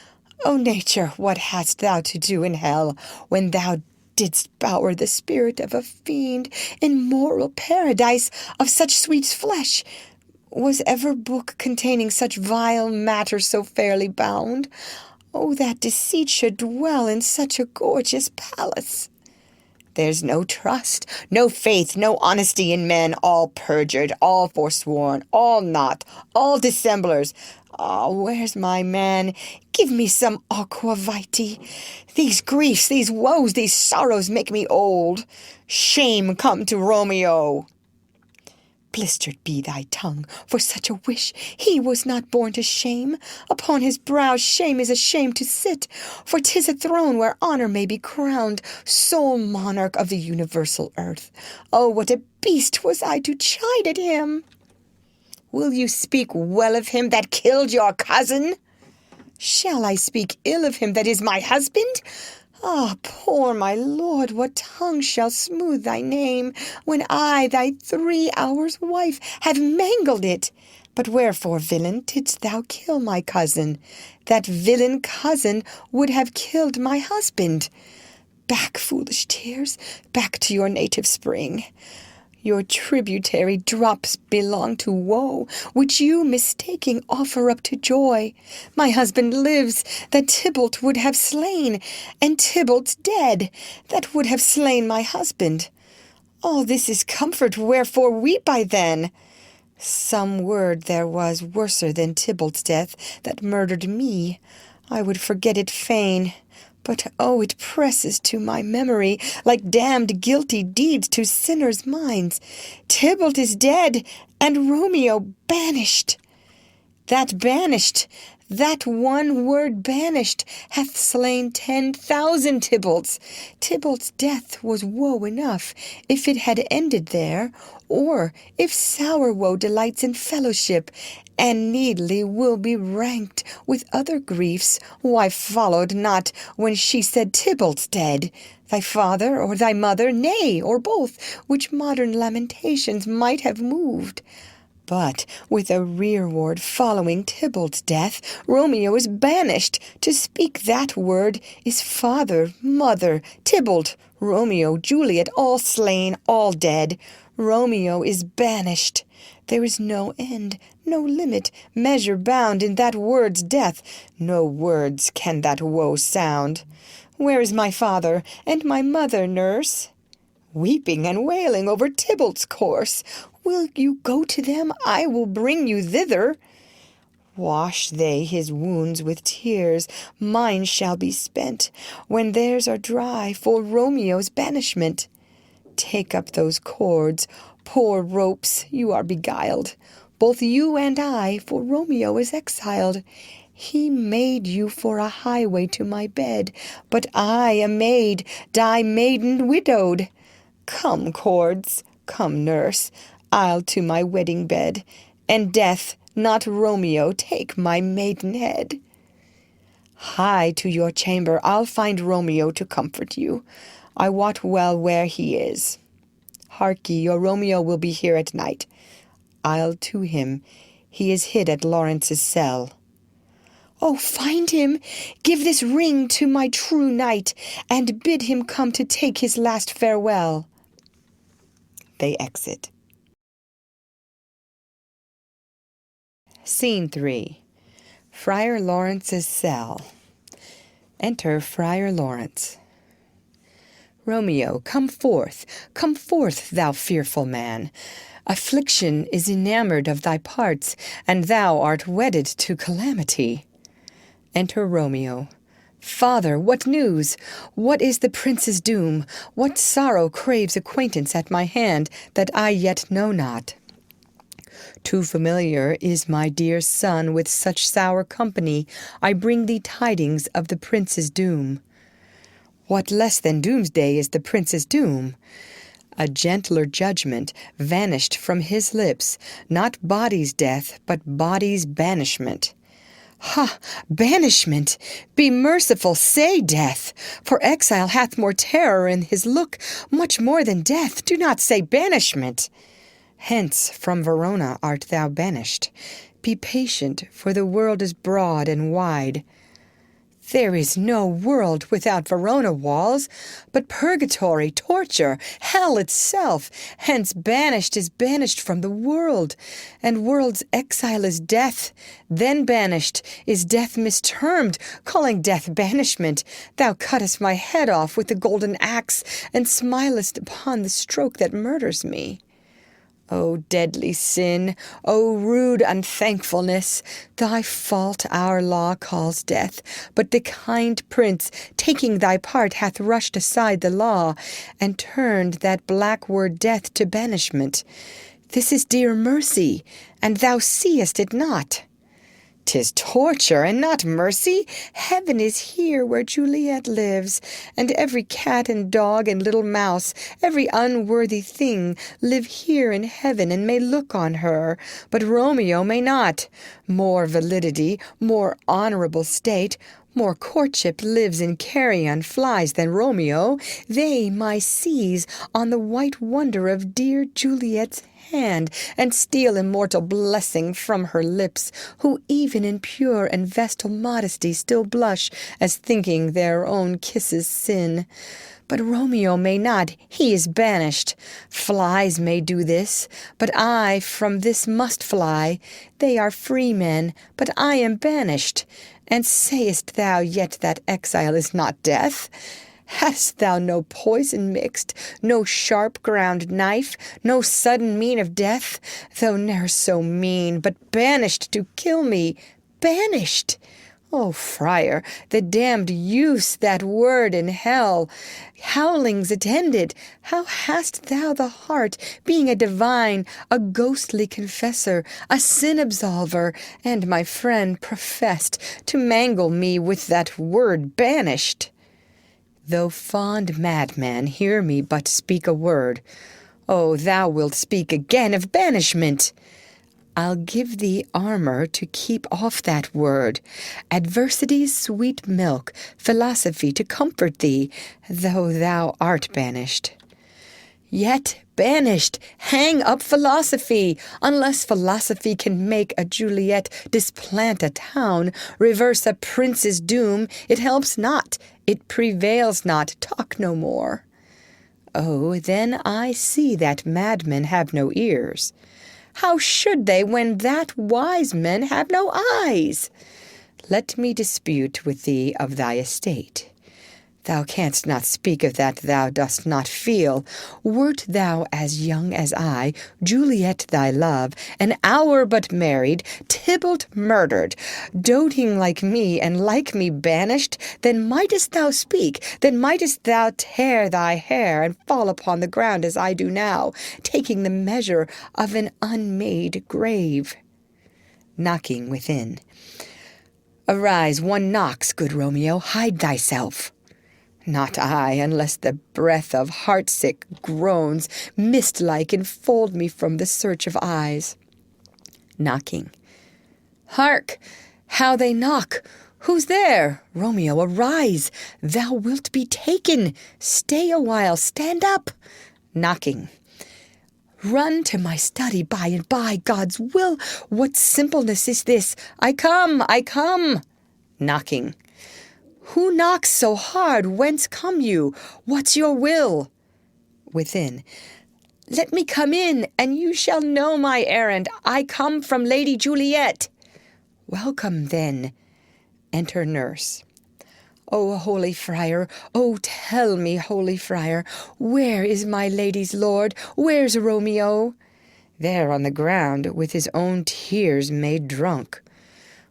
O nature, what hast thou to do in hell, when thou didst bower the spirit of a fiend in moral paradise of such sweet flesh? Was ever book containing such vile matter so fairly bound? O that deceit should dwell in such a gorgeous palace! There's no trust, no faith, no honesty in men, all perjured, all forsworn, all not, all dissemblers. Ah, where's my man? Give me some aqua vitae. These griefs, these woes, these sorrows make me old. Shame come to Romeo. Blistered be thy tongue for such a wish. He was not born to shame. Upon his brow shame is ashamed to sit, for 'tis a throne where honor may be crowned, sole monarch of the universal earth. Oh, what a beast was I to chide at him! Will you speak well of him that killed your cousin? Shall I speak ill of him that is my husband? Ah, poor my lord, what tongue shall smooth thy name, when I, thy 3 hours' wife, have mangled it? But wherefore, villain, didst thou kill my cousin? That villain cousin would have killed my husband. Back, foolish tears, back to your native spring. Your tributary drops belong to woe, which you, mistaking, offer up to joy. My husband lives, that Tybalt would have slain, and Tybalt's dead, that would have slain my husband. All this is comfort, wherefore weep I then? Some word there was worser than Tybalt's death, that murdered me. I would forget it fain. But, oh, it presses to my memory like damned guilty deeds to sinners' minds. Tybalt is dead, and Romeo banished. That banished, that one word banished, hath slain 10,000 Tybalts. Tybalt's death was woe enough, if it had ended there, or if sour woe delights in fellowship, and needly will be ranked with other griefs. Why followed not when she said Tybalt's dead? Thy father or thy mother, nay, or both, which modern lamentations might have moved. But with a rearward following Tybalt's death, Romeo is banished. To speak that word is father, mother, Tybalt, Romeo, Juliet, all slain, all dead. Romeo is banished. There is no end, no limit, measure bound in that word's death. No words can that woe sound. Where is my father and my mother, nurse? Weeping and wailing over Tybalt's corse. Will you go to them? I will bring you thither. Wash they his wounds with tears, mine shall be spent, when theirs are dry, for Romeo's banishment. Take up those cords, poor ropes, you are beguiled, both you and I, for Romeo is exiled. He made you for a highway to my bed, but I, a maid, die maiden widowed. Come, cords, come, nurse, I'll to my wedding bed, and death, not Romeo, take my maidenhead. Hie to your chamber, I'll find Romeo to comfort you. I wot well where he is. Hark ye, your Romeo will be here at night. I'll to him, he is hid at Lawrence's cell. Oh, find him, give this ring to my true knight, and bid him come to take his last farewell. They exit. Scene 3. Friar Lawrence's cell. Enter Friar Lawrence. Romeo, come forth, thou fearful man. Affliction is enamoured of thy parts, and thou art wedded to calamity. Enter Romeo. Father, what news? What is the prince's doom? What sorrow craves acquaintance at my hand that I yet know not? Too familiar is my dear son with such sour company. I bring thee tidings of the prince's doom. What less than doomsday is the prince's doom? A gentler judgment vanished from his lips, not body's death, but body's banishment. Ha! Banishment! Be merciful, say death! For exile hath more terror in his look, much more than death. Do not say banishment. Hence from Verona art thou banished. Be patient, for the world is broad and wide. There is no world without Verona walls, but purgatory, torture, hell itself. Hence banished is banished from the world, and world's exile is death. Then banished is death mistermed, calling death banishment. Thou cuttest my head off with the golden axe, and smilest upon the stroke that murders me. O deadly sin, O rude unthankfulness, thy fault our law calls death, but the kind prince, taking thy part, hath rushed aside the law, and turned that black word death to banishment. This is dear mercy, and thou seest it not. 'Tis torture and not mercy. Heaven is here where Juliet lives, and every cat and dog and little mouse, every unworthy thing, live here in heaven and may look on her, but Romeo may not. More validity, more honorable state, more courtship lives in carrion flies than Romeo. They my seize on the white wonder of dear Juliet's hand, and steal immortal blessing from her lips, who even in pure and vestal modesty still blush, as thinking their own kisses sin. But Romeo may not, he is banished. Flies may do this, but I from this must fly. They are free men, but I am banished. And sayest thou yet that exile is not death? Hast thou no poison mixed, no sharp ground knife, no sudden mean of death, though ne'er so mean, but banished to kill me, banished? O Friar, the damned use that word in hell, howlings attended. How hast thou the heart, being a divine, a ghostly confessor, a sin absolver, and my friend professed, to mangle me with that word banished? Though fond madman, hear me but speak a word. Oh, thou wilt speak again of banishment. I'll give thee armor to keep off that word, adversity's sweet milk, philosophy to comfort thee, though thou art banished. Yet banished, hang up philosophy, unless philosophy can make a Juliet displant a town, reverse a prince's doom, it helps not, it prevails not, talk no more. Oh, then I see that madmen have no ears. How should they when that wise men have no eyes? Let me dispute with thee of thy estate. Thou canst not speak of that thou dost not feel. Wert thou as young as I, Juliet thy love, an hour but married, Tybalt murdered, doting like me, and like me banished, then mightest thou speak, then mightest thou tear thy hair, and fall upon the ground as I do now, taking the measure of an unmade grave. Knocking within. Arise, one knocks, good Romeo, hide thyself. Not I, unless the breath of heartsick groans, mist-like, enfold me from the search of eyes. Knocking. Hark! How they knock! Who's there? Romeo, arise! Thou wilt be taken! Stay a while, stand up! Knocking. Run to my study by and by, God's will! What simpleness is this? I come, I come! Knocking. Who knocks so hard? Whence come you? What's your will? Within. Let me come in, and you shall know my errand. I come from Lady Juliet. Welcome, then. Enter nurse. O holy friar, O tell me, holy friar, where is my lady's lord? Where's Romeo? There on the ground, with his own tears made drunk.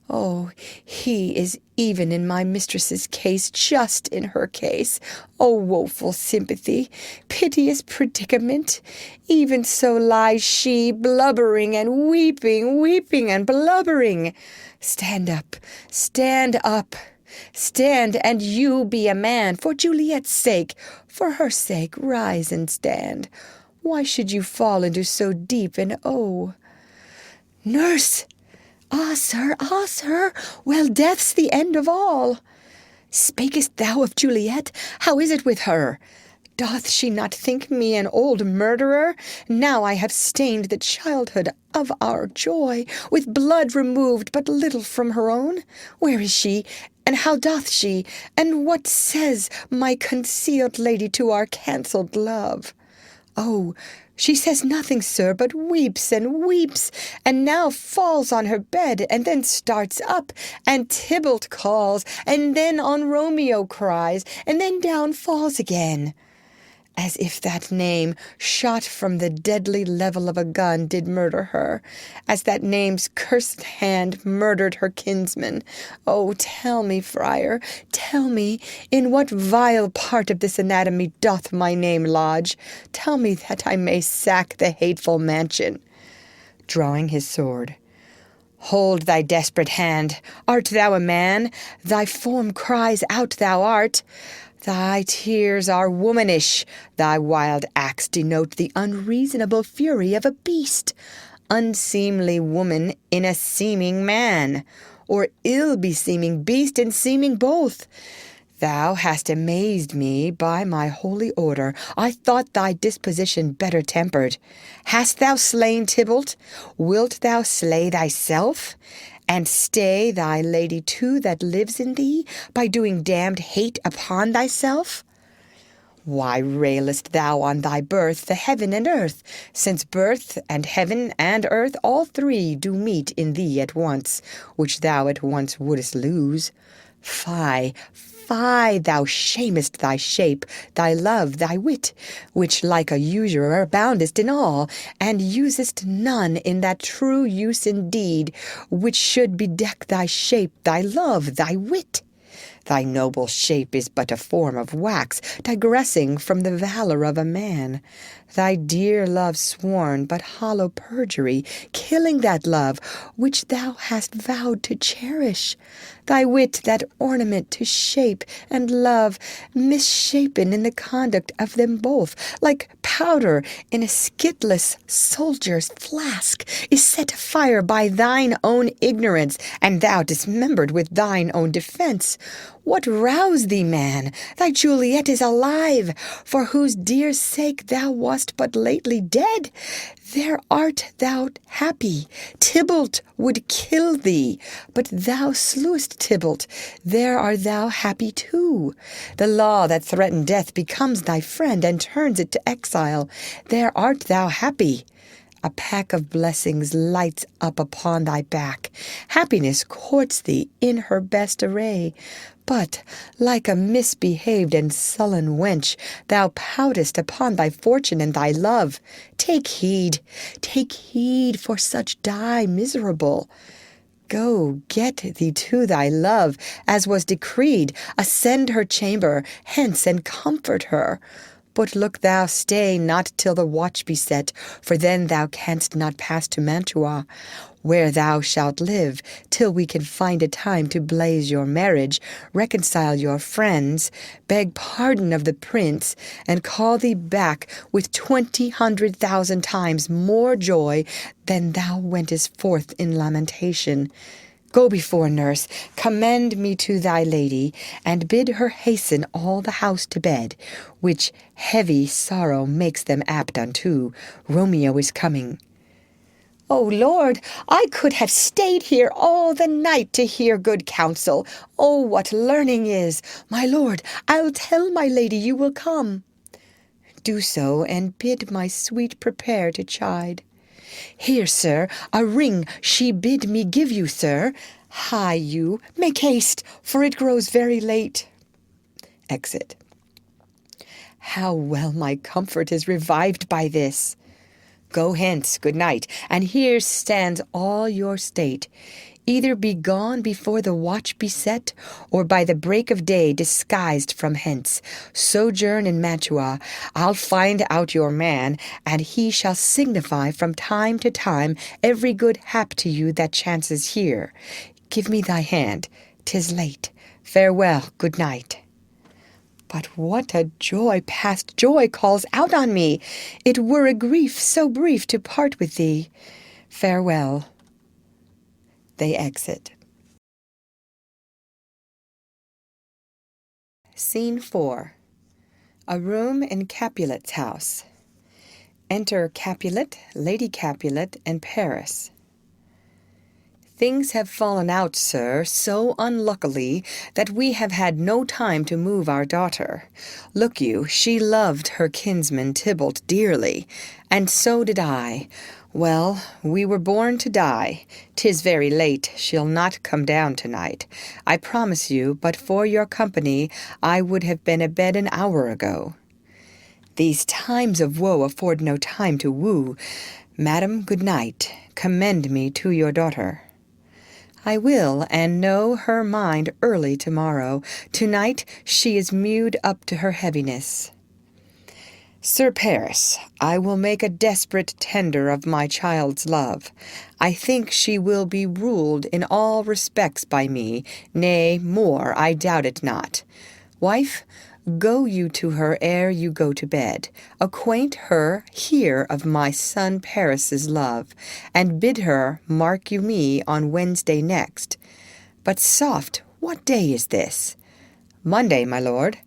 Oh, he is even in my mistress's case, just in her case. Oh, woeful sympathy, piteous predicament. Even so lies she, blubbering and weeping, weeping and blubbering. Stand up, stand up. Stand, and you be a man, for Juliet's sake. For her sake, rise and stand. Why should you fall into so deep an oh? Nurse! Ah, sir, well, death's the end of all. Spakest thou of Juliet? How is it with her? Doth she not think me an old murderer? Now I have stained the childhood of our joy, with blood removed but little from her own. Where is she? And how doth she? And what says my concealed lady to our cancelled love? Oh, she says nothing, sir, but weeps and weeps, and now falls on her bed, and then starts up, and Tybalt calls, and then on Romeo cries, and then down falls again. As if that name, shot from the deadly level of a gun, did murder her, as that name's cursed hand murdered her kinsman. Oh, tell me, friar, tell me, in what vile part of this anatomy doth my name lodge? Tell me that I may sack the hateful mansion. Drawing his sword. Hold thy desperate hand. Art thou a man? Thy form cries out thou art. Thy tears are womanish, thy wild acts denote the unreasonable fury of a beast, unseemly woman in a seeming man, or ill-beseeming beast in seeming both. Thou hast amazed me by my holy order. I thought thy disposition better tempered. Hast thou slain Tybalt? Wilt thou slay thyself? And stay thy lady too that lives in thee, by doing damned hate upon thyself? Why railest thou on thy birth, the heaven and earth, since birth and heaven and earth all three do meet in thee at once, which thou at once wouldest lose? Fie, fie, thou shamest thy shape, thy love, thy wit, which like a usurer aboundest in all, and usest none in that true use indeed, which should bedeck thy shape, thy love, thy wit. Thy noble shape is but a form of wax, digressing from the valor of a man. Thy dear love sworn, but hollow perjury, killing that love which thou hast vowed to cherish. Thy wit that ornament to shape and love, misshapen in the conduct of them both, like powder in a skitless soldier's flask, is set afire by thine own ignorance, and thou dismembered with thine own defense. What roused thee, man? Thy Juliet is alive, for whose dear sake thou wast but lately dead. There art thou happy. Tybalt would kill thee, but thou slewest Tybalt. There art thou happy too. The law that threatened death becomes thy friend and turns it to exile. There art thou happy. A pack of blessings lights up upon thy back. Happiness courts thee in her best array. But, like a misbehaved and sullen wench, thou poutest upon thy fortune and thy love. Take heed, for such die miserable. Go, get thee to thy love, as was decreed. Ascend her chamber, hence, and comfort her. But look thou stay not till the watch be set, for then thou canst not pass to Mantua, where thou shalt live, till we can find a time to blaze your marriage, reconcile your friends, beg pardon of the prince, and call thee back with 20,000 times more joy than thou wentest forth in lamentation. Go before, nurse, commend me to thy lady, and bid her hasten all the house to bed, which heavy sorrow makes them apt unto. Romeo is coming. O Lord, I could have stayed here all the night to hear good counsel. Oh, what learning is! My lord, I'll tell my lady you will come. Do so, and bid my sweet prepare to chide. Here, sir, a ring she bid me give you, sir. Hie you, make haste, for it grows very late. Exit. How well my comfort is revived by this! Go hence, good night, and here stands all your state. Either be gone before the watch be set, or by the break of day disguised from hence. Sojourn in Mantua. I'll find out your man, and he shall signify from time to time every good hap to you that chances here. Give me thy hand. 'Tis late. Farewell, good night. But what a joy past joy calls out on me! It were a grief so brief to part with thee. Farewell. They exit. Scene 4. A room in Capulet's house. Enter Capulet, Lady Capulet, and Paris. Things have fallen out, sir, so unluckily that we have had no time to move our daughter. Look you, she loved her kinsman Tybalt dearly, and so did I. Well, we were born to die. 'Tis very late. She'll not come down tonight. I promise you, but for your company, I would have been abed an hour ago. These times of woe afford no time to woo. Madam, good night. Commend me to your daughter. I will, and know her mind early tomorrow. Tonight she is mewed up to her heaviness. Sir Paris, I will make a desperate tender of my child's love. I think she will be ruled in all respects by me, nay, more, I doubt it not. Wife, go you to her ere you go to bed. Acquaint her here of my son Paris's love, and bid her mark you me on Wednesday next. But soft, what day is this? Monday, my lord.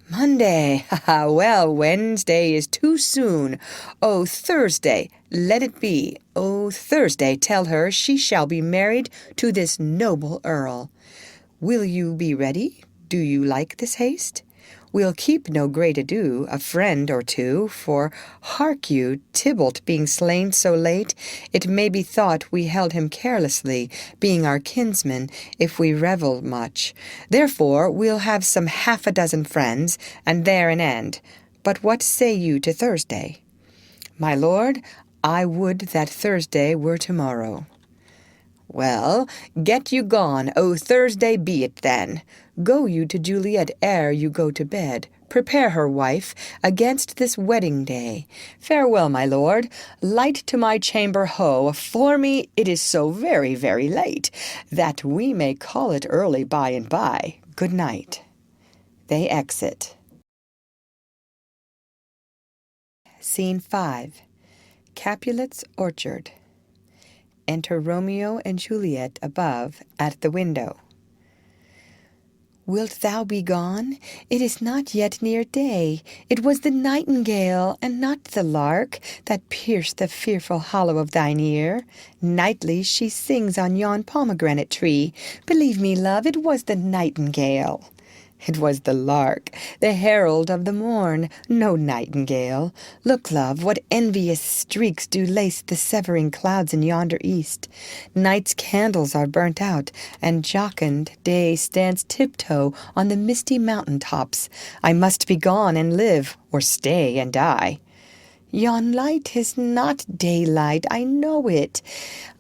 Monday, well, Wednesday is too soon. Oh, Thursday, let it be. Oh, Thursday, tell her she shall be married to this noble earl. Will you be ready? Do you like this haste? We'll keep no great ado, a friend or two, for, hark you, Tybalt being slain so late, it may be thought we held him carelessly, being our kinsman, if we revel much. Therefore we'll have some 6 friends, and there an end. But what say you to Thursday? My lord, I would that Thursday were tomorrow. Well, get you gone, O Thursday be it then. Go you to Juliet ere you go to bed. Prepare her, wife, against this wedding day. Farewell, my lord. Light to my chamber ho, for me it is so very, very late, that we may call it early by and by. Good night. They exit. Scene 5. Capulet's orchard. Enter Romeo and Juliet above at the window. Wilt thou be gone? It is not yet near day. It was the nightingale, and not the lark, that pierced the fearful hollow of thine ear. Nightly she sings on yon pomegranate tree. Believe me, love, it was the nightingale. It was the lark, the herald of the morn, no nightingale. Look, love, what envious streaks do lace the severing clouds in yonder east. Night's candles are burnt out, and jocund day stands tiptoe on the misty mountain tops. I must be gone and live, or stay and die. Yon light is not daylight, I know it.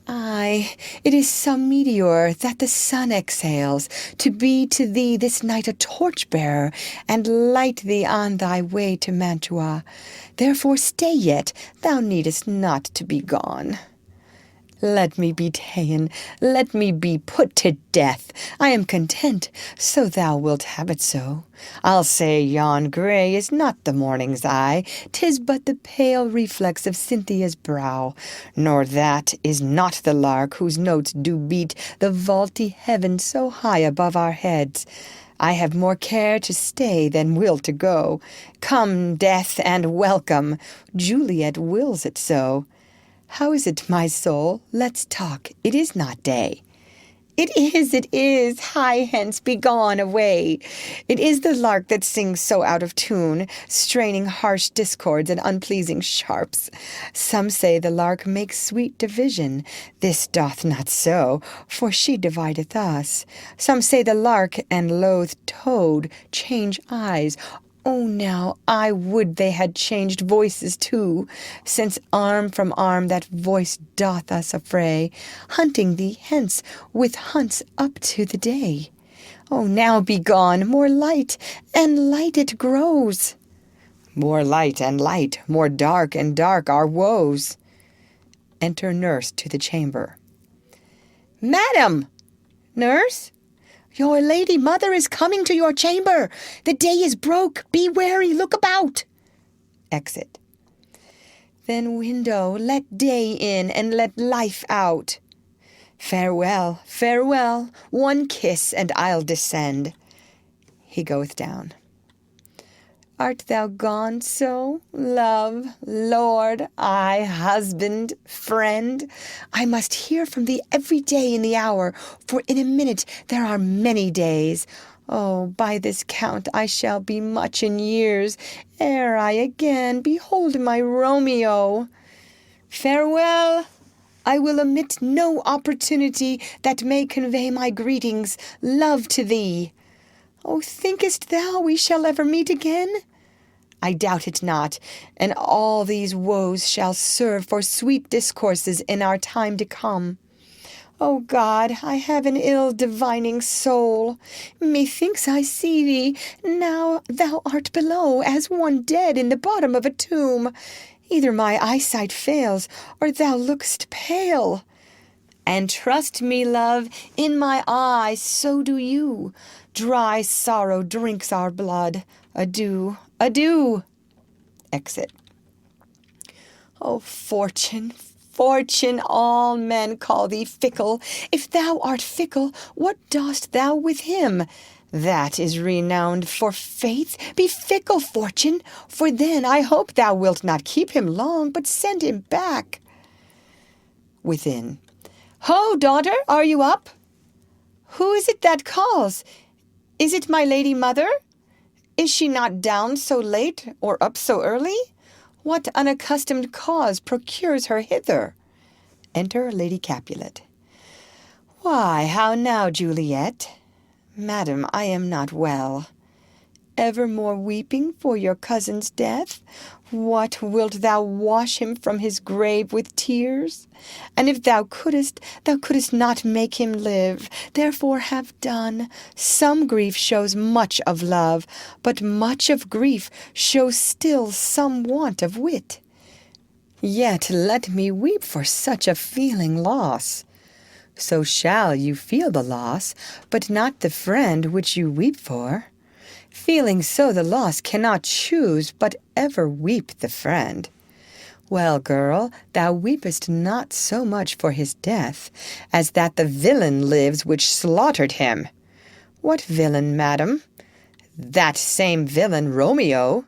Aye, it is some meteor that the sun exhales, to be to thee this night a torch-bearer, and light thee on thy way to Mantua. Therefore stay yet, thou needest not to be gone. Let me be ta'en, let me be put to death. I am content, so thou wilt have it so. I'll say yon grey is not the morning's eye, 'tis but the pale reflex of Cynthia's brow. Nor that is not the lark whose notes do beat the vaulty heaven so high above our heads. I have more care to stay than will to go. Come, death, and welcome. Juliet wills it so. How is it, my soul? Let's talk. It is not day. It is. Hie hence, be gone away. It is the lark that sings so out of tune, straining harsh discords and unpleasing sharps. Some say the lark makes sweet division. This doth not so, for she divideth us. Some say the lark and loath toad change eyes. Oh, now I would they had changed voices too, since arm from arm that voice doth us affray, hunting thee hence with hunts up to the day. Oh, now be gone, more light, and light it grows. More light and light, more dark and dark our woes. Enter nurse to the chamber. Madam! Nurse? Your lady mother is coming to your chamber. The day is broke. Be wary. Look about. Exit. Then, window, let day in and let life out. Farewell, farewell. One kiss and I'll descend. He goeth down. Art thou gone so, love, lord, I, husband, friend? I must hear from thee every day in the hour, for in a minute there are many days. Oh, by this count I shall be much in years, ere I again behold my Romeo. Farewell! I will omit no opportunity that may convey my greetings, love to thee. Oh, thinkest thou we shall ever meet again? I doubt it not, and all these woes shall serve for sweet discourses in our time to come. O God, I have an ill divining soul. Methinks I see thee, now thou art below, as one dead in the bottom of a tomb. Either my eyesight fails, or thou look'st pale. And trust me, love, in my eye so do you. Dry sorrow drinks our blood. Adieu, adieu. Exit. O Fortune, Fortune, all men call thee fickle. If thou art fickle, what dost thou with him? That is renowned for faith. Be fickle, Fortune, for then I hope thou wilt not keep him long, but send him back. Within. Ho, daughter, are you up? Who is it that calls? Is it my lady mother? Is she not down so late, or up so early? What unaccustomed cause procures her hither? Enter Lady Capulet. Why, how now, Juliet? Madam, I am not well. Evermore weeping for your cousin's death? What, wilt thou wash him from his grave with tears? And if thou couldst not make him live. Therefore have done. Some grief shows much of love, but much of grief shows still some want of wit. Yet let me weep for such a feeling loss. So shall you feel the loss, but not the friend which you weep for. Feeling so the loss cannot choose but ever weep the friend. Well, girl, thou weepest not so much for his death, as that the villain lives which slaughtered him. What villain, madam? That same villain, Romeo.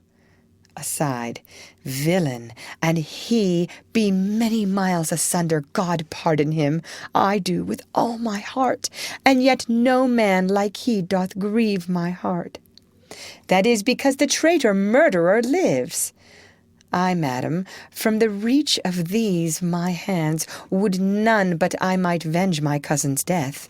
Aside. Villain, and he be many miles asunder, God pardon him, I do with all my heart, and yet no man like he doth grieve my heart. That is because the traitor murderer lives. I, madam, from the reach of these my hands, would none but I might venge my cousin's death.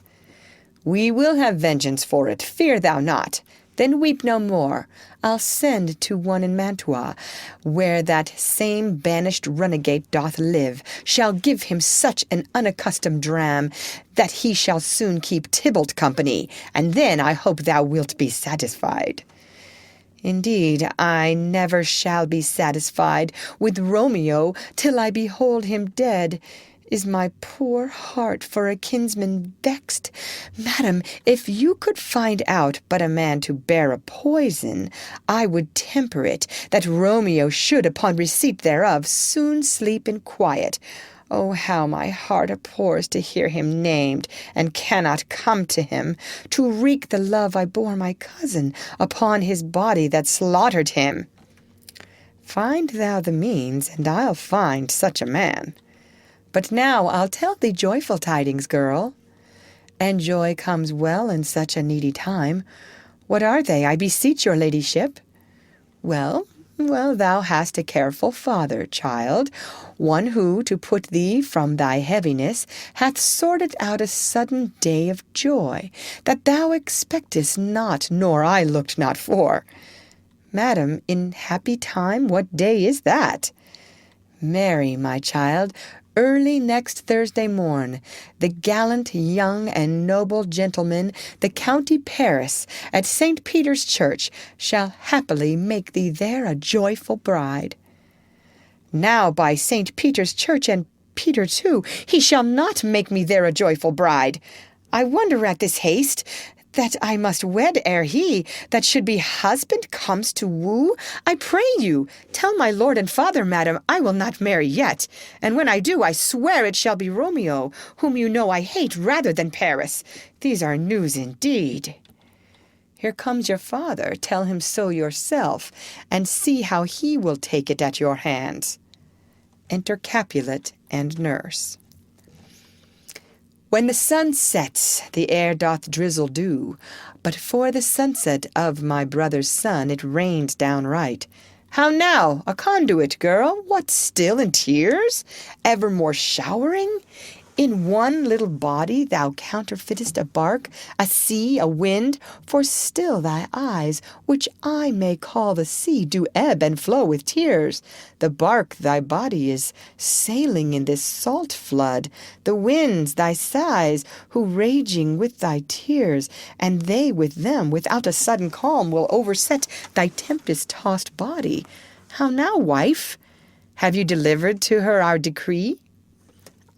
We will have vengeance for it, fear thou not. Then weep no more. I'll send to one in Mantua, where that same banished runagate doth live, shall give him such an unaccustomed dram, that he shall soon keep Tybalt company, and then I hope thou wilt be satisfied. Indeed, I never shall be satisfied with Romeo till I behold him dead. Is my poor heart for a kinsman vexed? Madam, if you could find out but a man to bear a poison, I would temper it, that Romeo should, upon receipt thereof, soon sleep in quiet. Oh, how my heart abhors to hear him named, and cannot come to him, to wreak the love I bore my cousin upon his body that slaughtered him. Find thou the means, and I'll find such a man. But now I'll tell thee joyful tidings, girl. And joy comes well in such a needy time. What are they, I beseech your ladyship? Well, thou hast a careful father, child, one who, to put thee from thy heaviness, hath sorted out a sudden day of joy, that thou expectest not, nor I looked not for. Madam, in happy time, what day is that? Marry, my child, early next Thursday morn, the gallant, young, and noble gentleman, the County Paris, at St. Peter's Church, shall happily make thee there a joyful bride. Now by St. Peter's Church, and Peter too, he shall not make me there a joyful bride. I wonder at this haste, that I must wed ere he, that should be husband, comes to woo. I pray you, tell my lord and father, madam, I will not marry yet, and when I do, I swear it shall be Romeo, whom you know I hate rather than Paris. These are news indeed. Here comes your father, tell him so yourself, and see how he will take it at your hands. Enter Capulet and nurse. When the sun sets, the air doth drizzle dew, but for the sunset of my brother's son it rains downright. How now, a conduit, girl? What, still in tears? Evermore showering? In one little body thou counterfeitest a bark, a sea, a wind, for still thy eyes, which I may call the sea, do ebb and flow with tears. The bark, thy body, is sailing in this salt flood, the winds, thy sighs, who raging with thy tears, and they with them, without a sudden calm, will overset thy tempest-tossed body. How now, wife? Have you delivered to her our decree?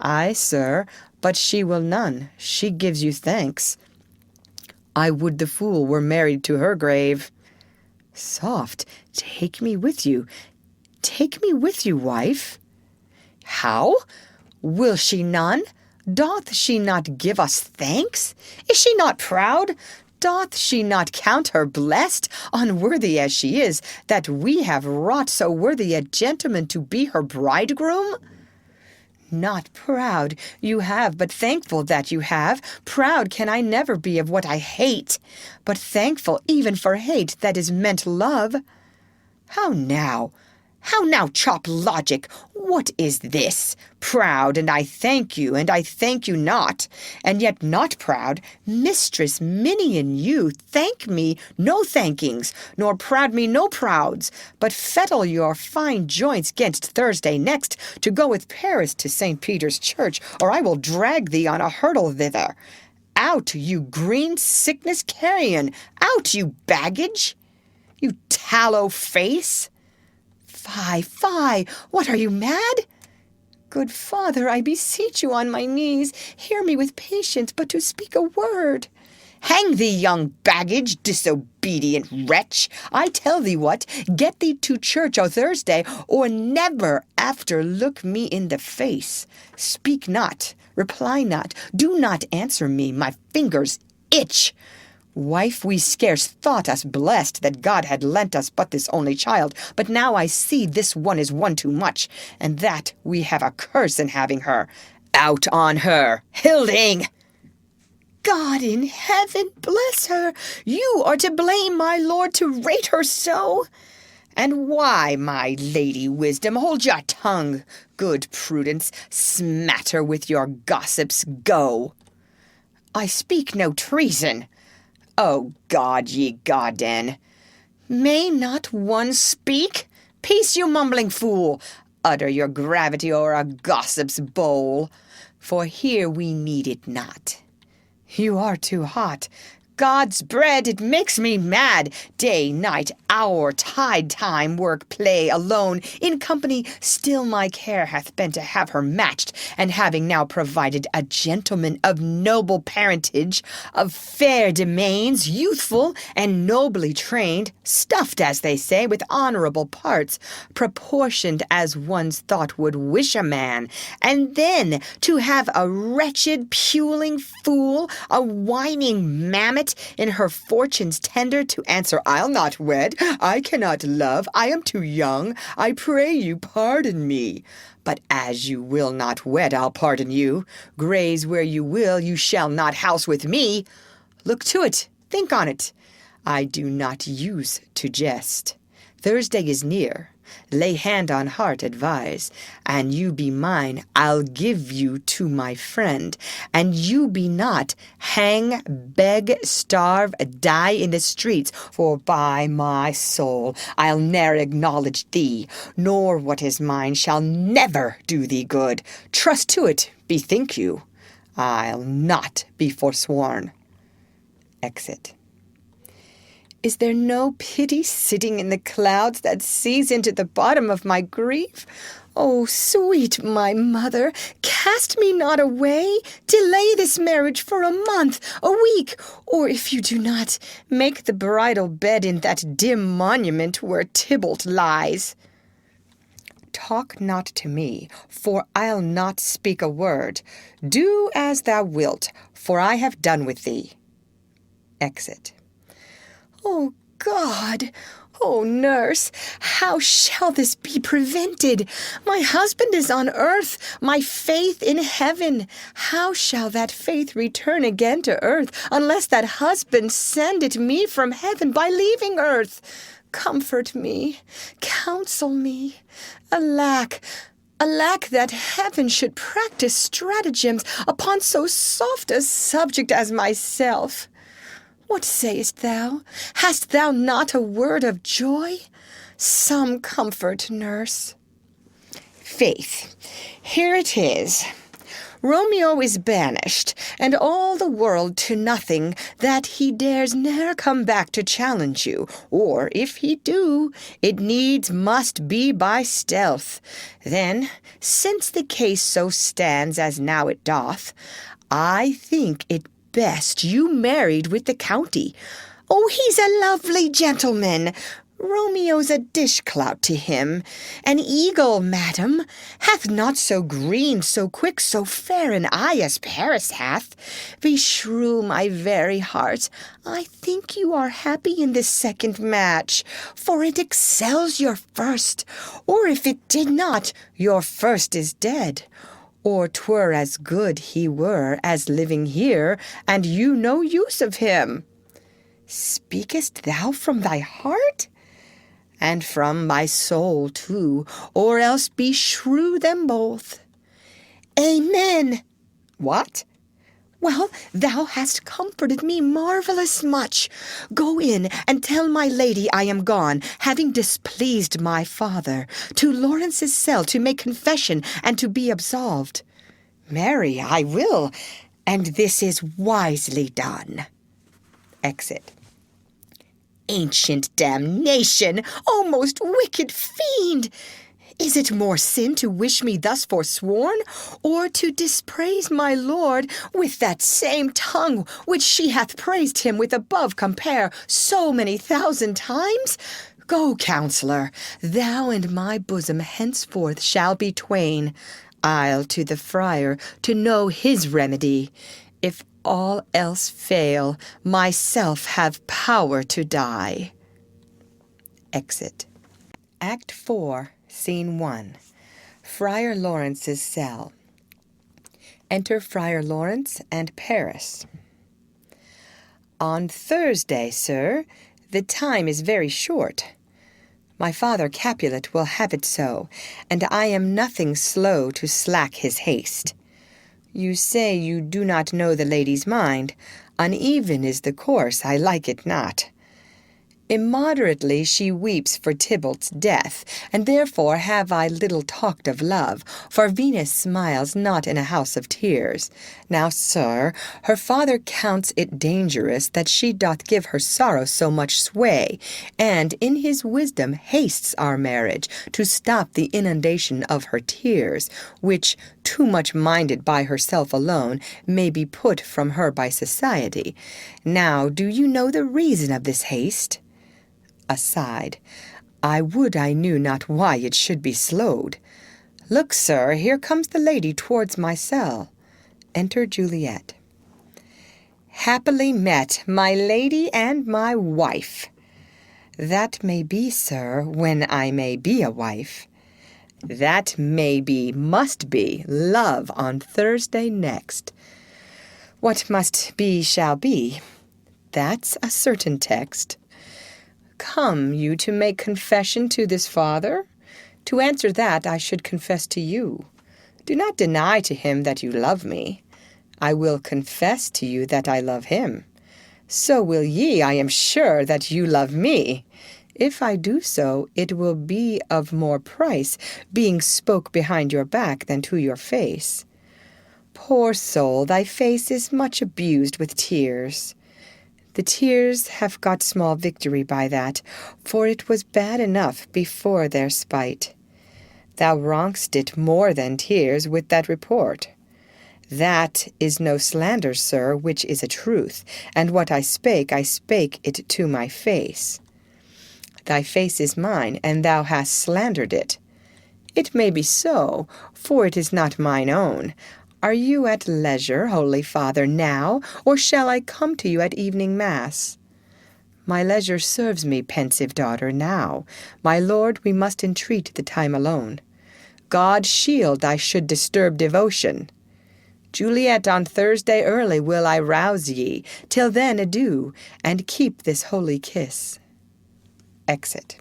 Ay, sir, but she will none. She gives you thanks. I would the fool were married to her grave. Soft, take me with you. Take me with you, wife. How? Will she none? Doth she not give us thanks? Is she not proud? Doth she not count her blessed, unworthy as she is, that we have wrought so worthy a gentleman to be her bridegroom? Not proud you have, but thankful that you have. Proud can I never be of what I hate, but thankful even for hate that is meant love. How now, chop logic? What is this? Proud, and I thank you not, and yet not proud. Mistress minion you, thank me, no thankings, nor proud me, no prouds, but fettle your fine joints 'gainst Thursday next, to go with Paris to St. Peter's Church, or I will drag thee on a hurdle thither. Out, you green sickness carrion, out, you baggage, you tallow face. Fie, what are you mad? Good father, I beseech you on my knees, hear me with patience, but to speak a word. Hang thee, young baggage, disobedient wretch. I tell thee what, get thee to church o' Thursday, or never after look me in the face. Speak not, reply not, do not answer me, my fingers itch. Wife, we scarce thought us blessed that God had lent us but this only child, but now I see this one is one too much, and that we have a curse in having her. Out on her, Hilding! God in heaven bless her! You are to blame, my lord, to rate her so. And why, my lady Wisdom? Hold your tongue. Good Prudence, smatter with your gossips, go. I speak no treason. O God, ye Godden! May not one speak? Peace, you mumbling fool! Utter your gravity o'er a gossip's bowl, for here we need it not. You are too hot. God's bread, it makes me mad. Day, night, hour, tide, time, work, play, alone, in company, still my care hath been to have her matched, and having now provided a gentleman of noble parentage, of fair domains, youthful and nobly trained, stuffed, as they say, with honorable parts, proportioned as one's thought would wish a man, and then to have a wretched, puling fool, a whining mammet, in her fortune's tender to answer, I'll not wed, I cannot love, I am too young, I pray you pardon me. But as you will not wed, I'll pardon you. Graze where you will, you shall not house with me. Look to it, think on it. I do not use to jest. Thursday is near. Lay hand on heart, advise. And you be mine, I'll give you to my friend. And you be not, hang, beg, starve, die in the streets. For by my soul, I'll ne'er acknowledge thee, nor what is mine shall never do thee good. Trust to it, bethink you. I'll not be forsworn. Exit. Is there no pity sitting in the clouds that sees into the bottom of my grief? Oh, sweet my mother, cast me not away. Delay this marriage for a month, a week, or if you do not, make the bridal bed in that dim monument where Tybalt lies. Talk not to me, for I'll not speak a word. Do as thou wilt, for I have done with thee. Exit. Oh, God! Oh, nurse, how shall this be prevented? My husband is on earth, my faith in heaven. How shall that faith return again to earth, unless that husband send it me from heaven by leaving earth? Comfort me, counsel me. Alack, alack, that heaven should practice stratagems upon so soft a subject as myself. What sayest thou? Hast thou not a word of joy? Some comfort, nurse. Faith, here it is. Romeo is banished, and all the world to nothing, that he dares ne'er come back to challenge you, or if he do, it needs must be by stealth. Then, since the case so stands as now it doth, I think it best you married with the county. Oh, he's a lovely gentleman. Romeo's a dish-clout to him. An eagle, madam, hath not so green, so quick, so fair an eye as Paris hath. Beshrew my very heart, I think you are happy in this second match, for it excels your first, or if it did not, your first is dead. Or 'twere as good he were as living here, and you no use of him. Speakest thou from thy heart? And from my soul too, or else beshrew them both. Amen. What? Well, thou hast comforted me marvellous much. Go in and tell my lady I am gone, having displeased my father, to Lawrence's cell to make confession and to be absolved. Marry, I will, and this is wisely done. Exit. Ancient damnation! O most wicked fiend! Is it more sin to wish me thus forsworn, or to dispraise my lord with that same tongue which she hath praised him with above compare so many thousand times? Go, counsellor, thou and my bosom henceforth shall be twain. I'll to the friar to know his remedy. If all else fail, myself have power to die. Exit. Act 4, Scene 1. Friar Lawrence's cell. Enter Friar Lawrence and Paris. On Thursday, sir. The time is very short. My father Capulet will have it so, and I am nothing slow to slack his haste. You say you do not know the lady's mind. Uneven is the course, I like it not. Immoderately she weeps for Tybalt's death, and therefore have I little talked of love, for Venus smiles not in a house of tears. Now, sir, her father counts it dangerous that she doth give her sorrow so much sway, and in his wisdom hastes our marriage to stop the inundation of her tears, which, too much minded by herself alone, may be put from her by society. Now, do you know the reason of this haste? Aside, I would I knew not why it should be slowed. Look, sir, here comes the lady towards my cell. Enter Juliet. Happily met, my lady and my wife. That may be, sir, when I may be a wife. That may be, must be, love on Thursday next. What must be shall be. That's a certain text. Come you to make confession to this father? To answer that I should confess to you. Do not deny to him that you love me. I will confess to you that I love him. So will ye, I am sure, that you love me. If I do so, it will be of more price, being spoke behind your back than to your face. Poor soul, thy face is much abused with tears. The tears have got small victory by that, for it was bad enough before their spite. Thou wrong'st it more than tears with that report. That is no slander, sir, which is a truth, and what I spake it to my face. Thy face is mine, and thou hast slandered it. It may be so, for it is not mine own. Are you at leisure, Holy Father, now, or shall I come to you at evening mass? My leisure serves me, pensive daughter, now. My lord, we must entreat the time alone. God shield I should disturb devotion. Juliet, on Thursday early will I rouse ye. Till then, adieu, and keep this holy kiss. Exit.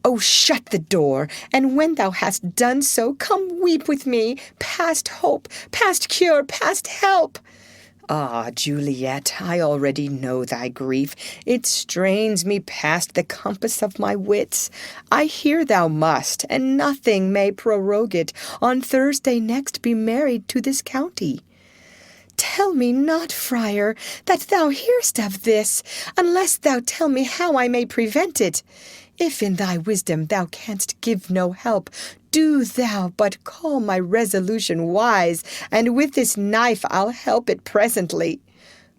Oh, shut the door, and when thou hast done so, come weep with me, past hope, past cure, past help. Ah, Juliet, I already know thy grief. It strains me past the compass of my wits. I hear thou must, and nothing may prorogue it, on Thursday next be married to this county. Tell me not, friar, that thou hear'st of this, unless thou tell me how I may prevent it. If in thy wisdom thou canst give no help, do thou but call my resolution wise, and with this knife I'll help it presently.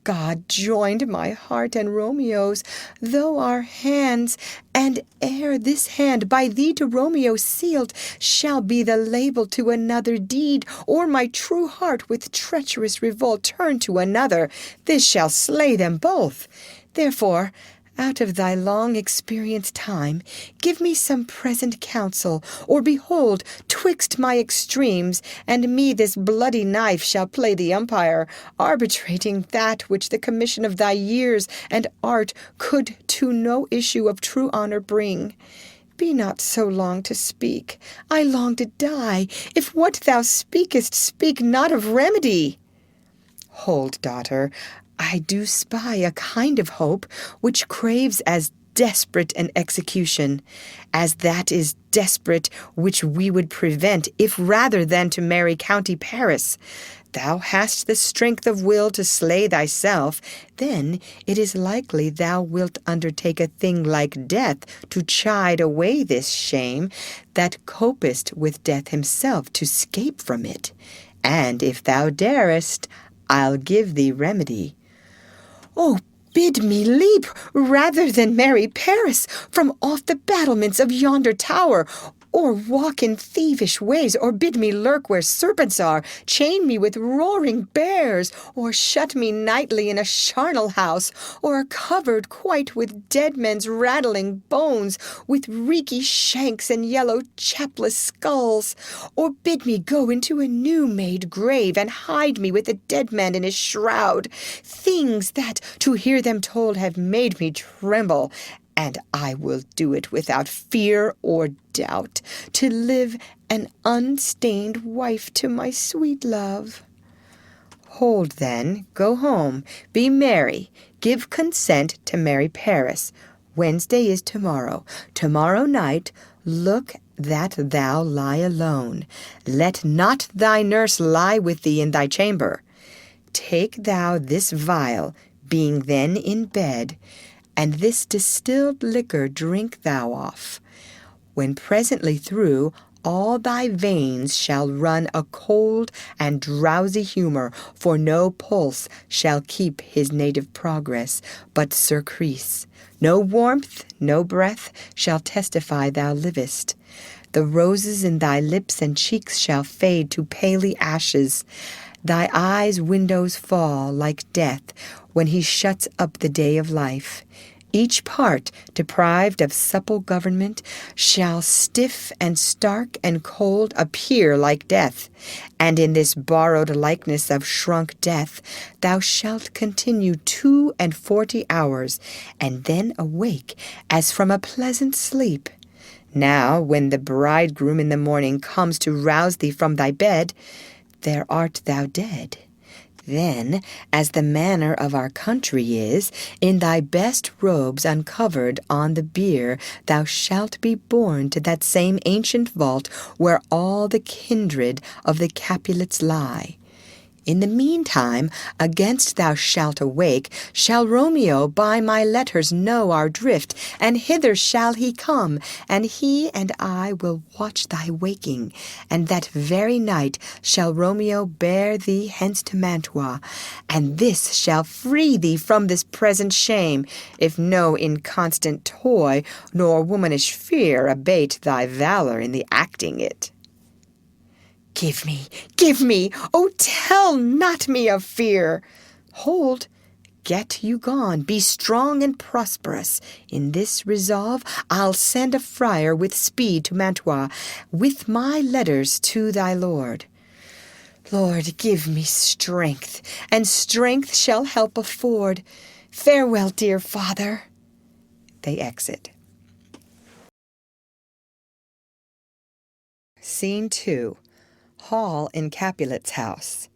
God joined my heart and Romeo's, though our hands, and ere this hand by thee to Romeo sealed, shall be the label to another deed, or my true heart with treacherous revolt turn to another, this shall slay them both. Therefore, out of thy long experienced time, give me some present counsel, or behold, twixt my extremes, and me this bloody knife shall play the umpire, arbitrating that which the commission of thy years and art could to no issue of true honor bring. Be not so long to speak. I long to die, if what thou speakest speak not of remedy. Hold, daughter, I do spy a kind of hope which craves as desperate an execution, as that is desperate which we would prevent, if rather than to marry County Paris. Thou hast the strength of will to slay thyself, then it is likely thou wilt undertake a thing like death to chide away this shame, that copest with death himself to scape from it. And if thou darest, I'll give thee remedy. Oh, bid me leap rather than marry Paris from off the battlements of yonder tower, or walk in thievish ways, or bid me lurk where serpents are, chain me with roaring bears, or shut me nightly in a charnel house, or covered quite with dead men's rattling bones, with reeky shanks and yellow chapless skulls, or bid me go into a new-made grave, and hide me with a dead man in his shroud, things that, to hear them told, have made me tremble, and I will do it without fear or doubt, to live an unstained wife to my sweet love. Hold then, go home, be merry, give consent to marry Paris. Wednesday is tomorrow. Tomorrow night, look that thou lie alone. Let not thy nurse lie with thee in thy chamber. Take thou this vial, being then in bed, and this distilled liquor drink thou off. When presently through, all thy veins shall run a cold and drowsy humour, for no pulse shall keep his native progress, but surcrease. No warmth, no breath shall testify thou livest. The roses in thy lips and cheeks shall fade to paly ashes. Thy eyes' windows fall like death when he shuts up the day of life. Each part, deprived of supple government, shall stiff and stark and cold appear like death. And in this borrowed likeness of shrunk death, thou shalt continue 42 hours, and then awake as from a pleasant sleep. Now, when the bridegroom in the morning comes to rouse thee from thy bed, there art thou dead. Then, as the manner of our country is, in thy best robes uncovered on the bier, thou shalt be borne to that same ancient vault where all the kindred of the Capulets lie. In the meantime, against thou shalt awake, shall Romeo by my letters know our drift, and hither shall he come, and he and I will watch thy waking, and that very night shall Romeo bear thee hence to Mantua, and this shall free thee from this present shame, if no inconstant toy nor womanish fear abate thy valour in the acting it. Give me, oh, tell not me of fear. Hold, get you gone, be strong and prosperous. In this resolve I'll send a friar with speed to Mantua, with my letters to thy lord. Lord, give me strength, and strength shall help afford. Farewell, dear father. They exit. Scene 2. Hall in Capulet's house.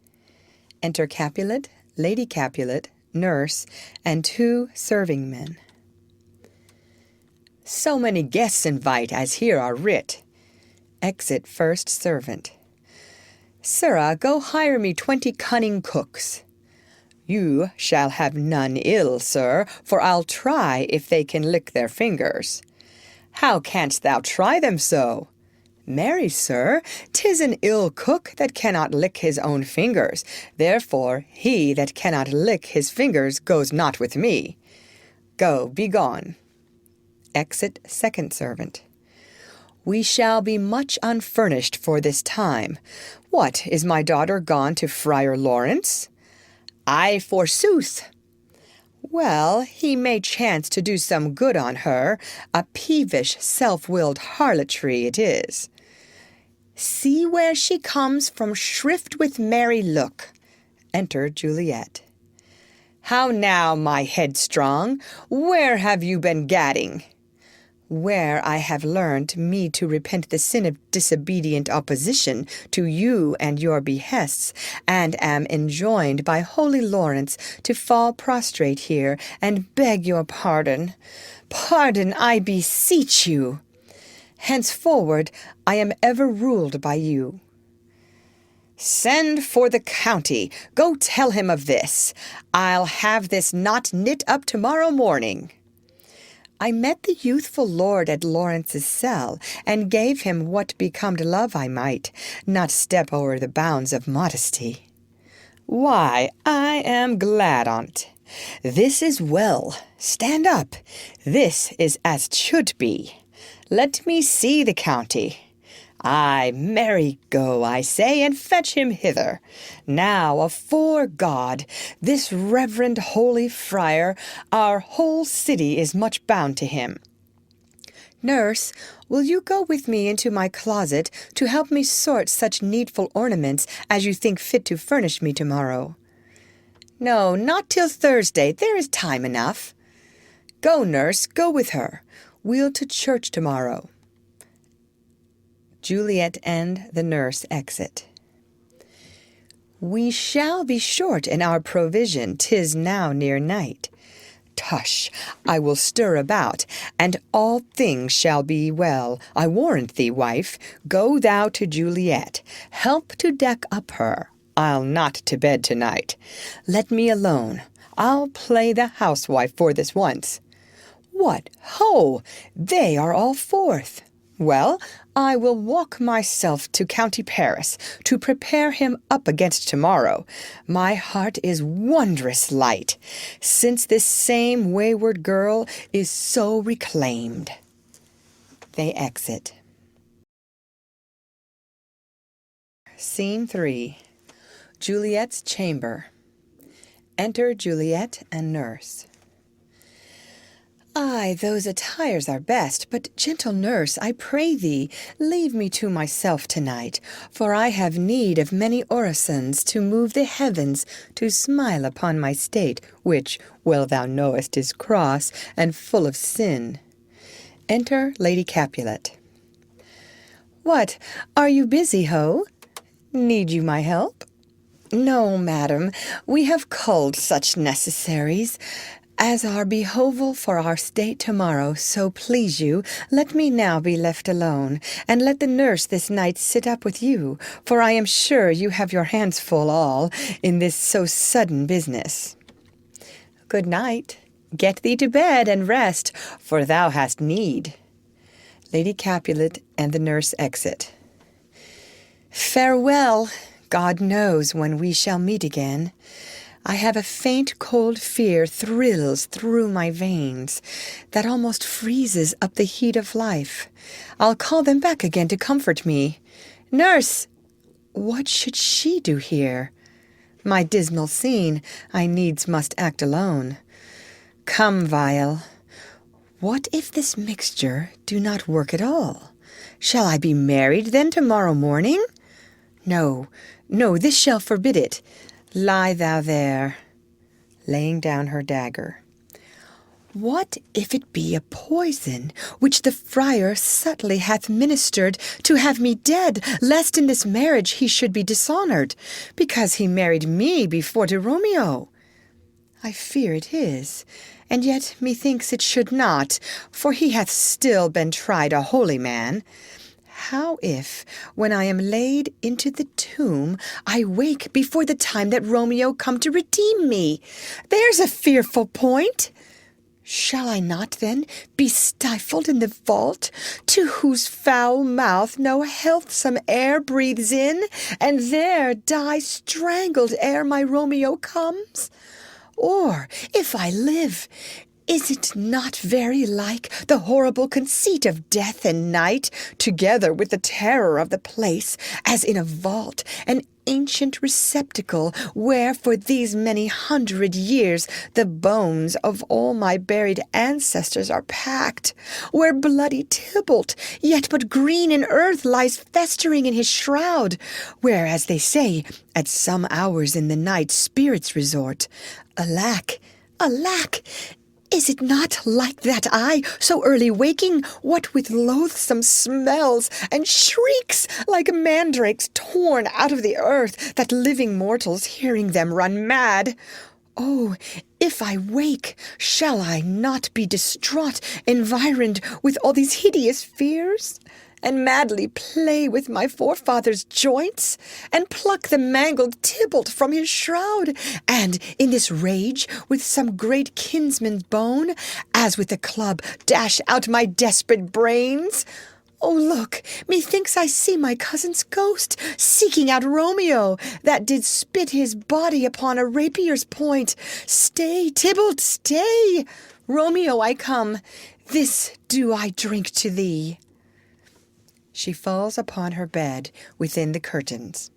Enter Capulet, Lady Capulet, nurse, and 2 serving men. So many guests invite as here are writ. Exit first servant. Sirrah, go hire me 20 cunning cooks. You shall have none ill, sir, for I'll try if they can lick their fingers. How canst thou try them so? Marry, sir, 'tis an ill cook that cannot lick his own fingers. Therefore he that cannot lick his fingers goes not with me. Go, be gone. Exit second servant. We shall be much unfurnished for this time. What, is my daughter gone to Friar Lawrence? Ay, forsooth. Well, he may chance to do some good on her. A peevish, self-willed harlotry it is. See where she comes from shrift with merry look. Enter Juliet. How now, my headstrong? Where have you been gadding? Where I have learned me to repent the sin of disobedient opposition to you and your behests, and am enjoined by holy Lawrence to fall prostrate here and beg your pardon. Pardon, I beseech you. Henceforward I am ever ruled by you. Send for the county. Go tell him of this. I'll have this knot knit up tomorrow morning. I met the youthful lord at Lawrence's cell, and gave him what becomed love I might, not step o'er the bounds of modesty. Why, I am glad on't. This is well. Stand up. This is as 't should be. Let me see the county. Ay, marry, go, I say, and fetch him hither. Now, afore God, this reverend holy friar, our whole city is much bound to him. Nurse, will you go with me into my closet to help me sort such needful ornaments as you think fit to furnish me tomorrow? No, not till Thursday. There is time enough. Go, nurse, go with her. We'll to church tomorrow. Juliet and the nurse exit. We shall be short in our provision, 'tis now near night. Tush, I will stir about, and all things shall be well. I warrant thee, wife, go thou to Juliet, help to deck up her. I'll not to bed tonight. Let me alone. I'll play the housewife for this once. What, ho! They are all forth. Well, I will walk myself to County Paris to prepare him up against tomorrow. My heart is wondrous light, since this same wayward girl is so reclaimed. They exit. Scene 3. Juliet's chamber. Enter Juliet and nurse. Ay, those attires are best, but, gentle nurse, I pray thee, leave me to myself tonight, for I have need of many orisons to move the heavens to smile upon my state, which, well thou knowest, is cross and full of sin. Enter Lady Capulet. What, are you busy, ho? Need you my help? No, madam, we have culled such necessaries as are behoveful for our state tomorrow, so please you, let me now be left alone, and let the nurse this night sit up with you, for I am sure you have your hands full all in this so sudden business. Good night. Get thee to bed and rest, for thou hast need. Lady Capulet and the nurse exit. Farewell. God knows when we shall meet again. I have a faint cold fear thrills through my veins that almost freezes up the heat of life. I'll call them back again to comfort me. Nurse! What should she do here? My dismal scene, I needs must act alone. Come, Vial. What if this mixture do not work at all? Shall I be married then tomorrow morning? No, no, this shall forbid it. Lie thou there, laying down her dagger. What if it be a poison, which the friar subtly hath ministered to have me dead, lest in this marriage he should be dishonored, because he married me before to Romeo? I fear it is, and yet methinks it should not, for he hath still been tried a holy man. How if, when I am laid into the tomb, I wake before the time that Romeo come to redeem me? There's a fearful point. Shall I not, then, be stifled in the vault, to whose foul mouth no healthsome air breathes in, and there die strangled ere my Romeo comes? Or, if I live, is it not very like the horrible conceit of death and night, together with the terror of the place, as in a vault, an ancient receptacle, where for these many 100 years the bones of all my buried ancestors are packed, where bloody Tybalt, yet but green in earth, lies festering in his shroud, where, as they say, at some hours in the night spirits resort. Alack, alack! Is it not like that I, so early waking, what with loathsome smells and shrieks like mandrakes torn out of the earth, that living mortals, hearing them, run mad? Oh, if I wake, shall I not be distraught, environed with all these hideous fears? And madly play with my forefathers' joints, and pluck the mangled Tybalt from his shroud, and, in this rage, with some great kinsman's bone, as with a club, dash out my desperate brains? Oh, look, methinks I see my cousin's ghost, seeking out Romeo, that did spit his body upon a rapier's point. Stay, Tybalt, stay! Romeo, I come. This do I drink to thee. She falls upon her bed within the curtains.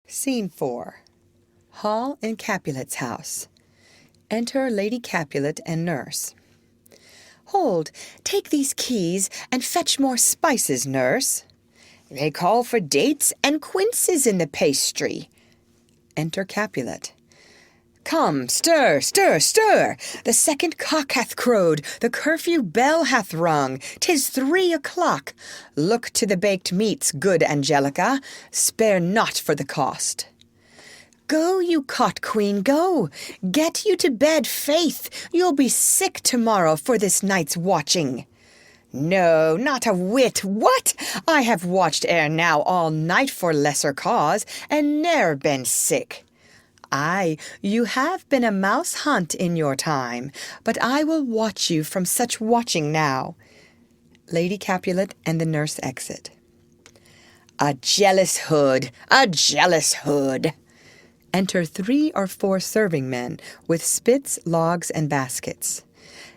Scene 4. Hall in Capulet's house. Enter Lady Capulet and nurse. Hold, take these keys and fetch more spices, nurse. They call for dates and quinces in the pastry. Enter Capulet. Come, stir, stir, stir! The second cock hath crowed, the curfew bell hath rung, 'tis 3 o'clock. Look to the baked meats, good Angelica, spare not for the cost. Go, you cot queen, go! Get you to bed, faith! You'll be sick tomorrow for this night's watching. No, not a whit. What? I have watched ere now all night for lesser cause, and ne'er been sick. Aye, you have been a mouse hunt in your time, but I will watch you from such watching now. Lady Capulet and the nurse exit. A jealous hood, a jealous hood. Enter 3 or 4 serving men with spits, logs, and baskets.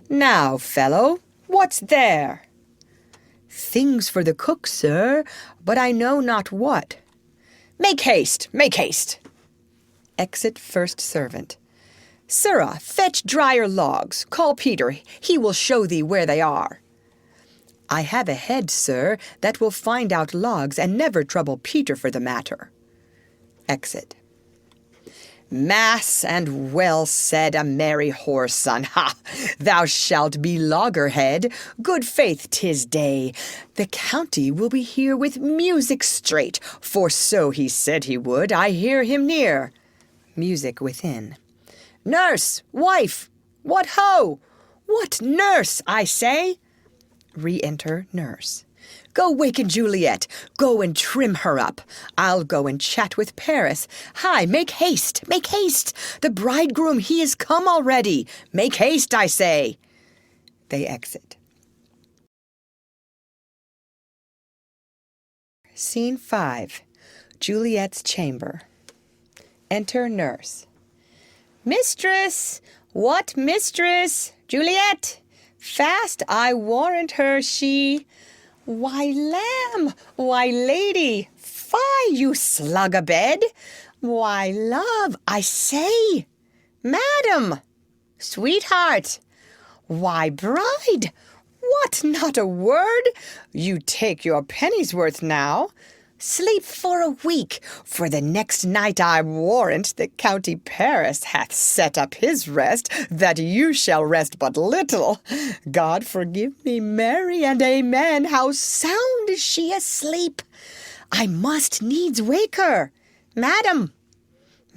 Now, fellow, what's there? Things for the cook, sir, but I know not what. Make haste, make haste. Exit first servant. Sirrah, fetch drier logs. Call Peter, he will show thee where they are. I have a head, sir, that will find out logs and never trouble Peter for the matter. Exit. Mass and well said, a merry whoreson. Ha! Thou shalt be loggerhead. Good faith, 'tis day. The county will be here with music straight, for so he said he would. I hear him near. Music within. Nurse! Wife! What ho! What nurse, I say? Re-enter nurse. Go waken Juliet. Go and trim her up. I'll go and chat with Paris. Hi, make haste, make haste. The bridegroom, he is come already. Make haste, I say. They exit. Scene 5. Juliet's chamber. Enter nurse. Mistress! What mistress? Juliet! Fast, I warrant her she... Why, lamb! Why, lady! Fie, you slug a bed! Why, love, I say! Madam! Sweetheart! Why, bride! What, not a word? You take your penny's worth now. Sleep for a week, for the next night I warrant the county Paris hath set up his rest, that you shall rest but little. God forgive me, Mary, and amen, how sound is she asleep! I must needs wake her. Madam!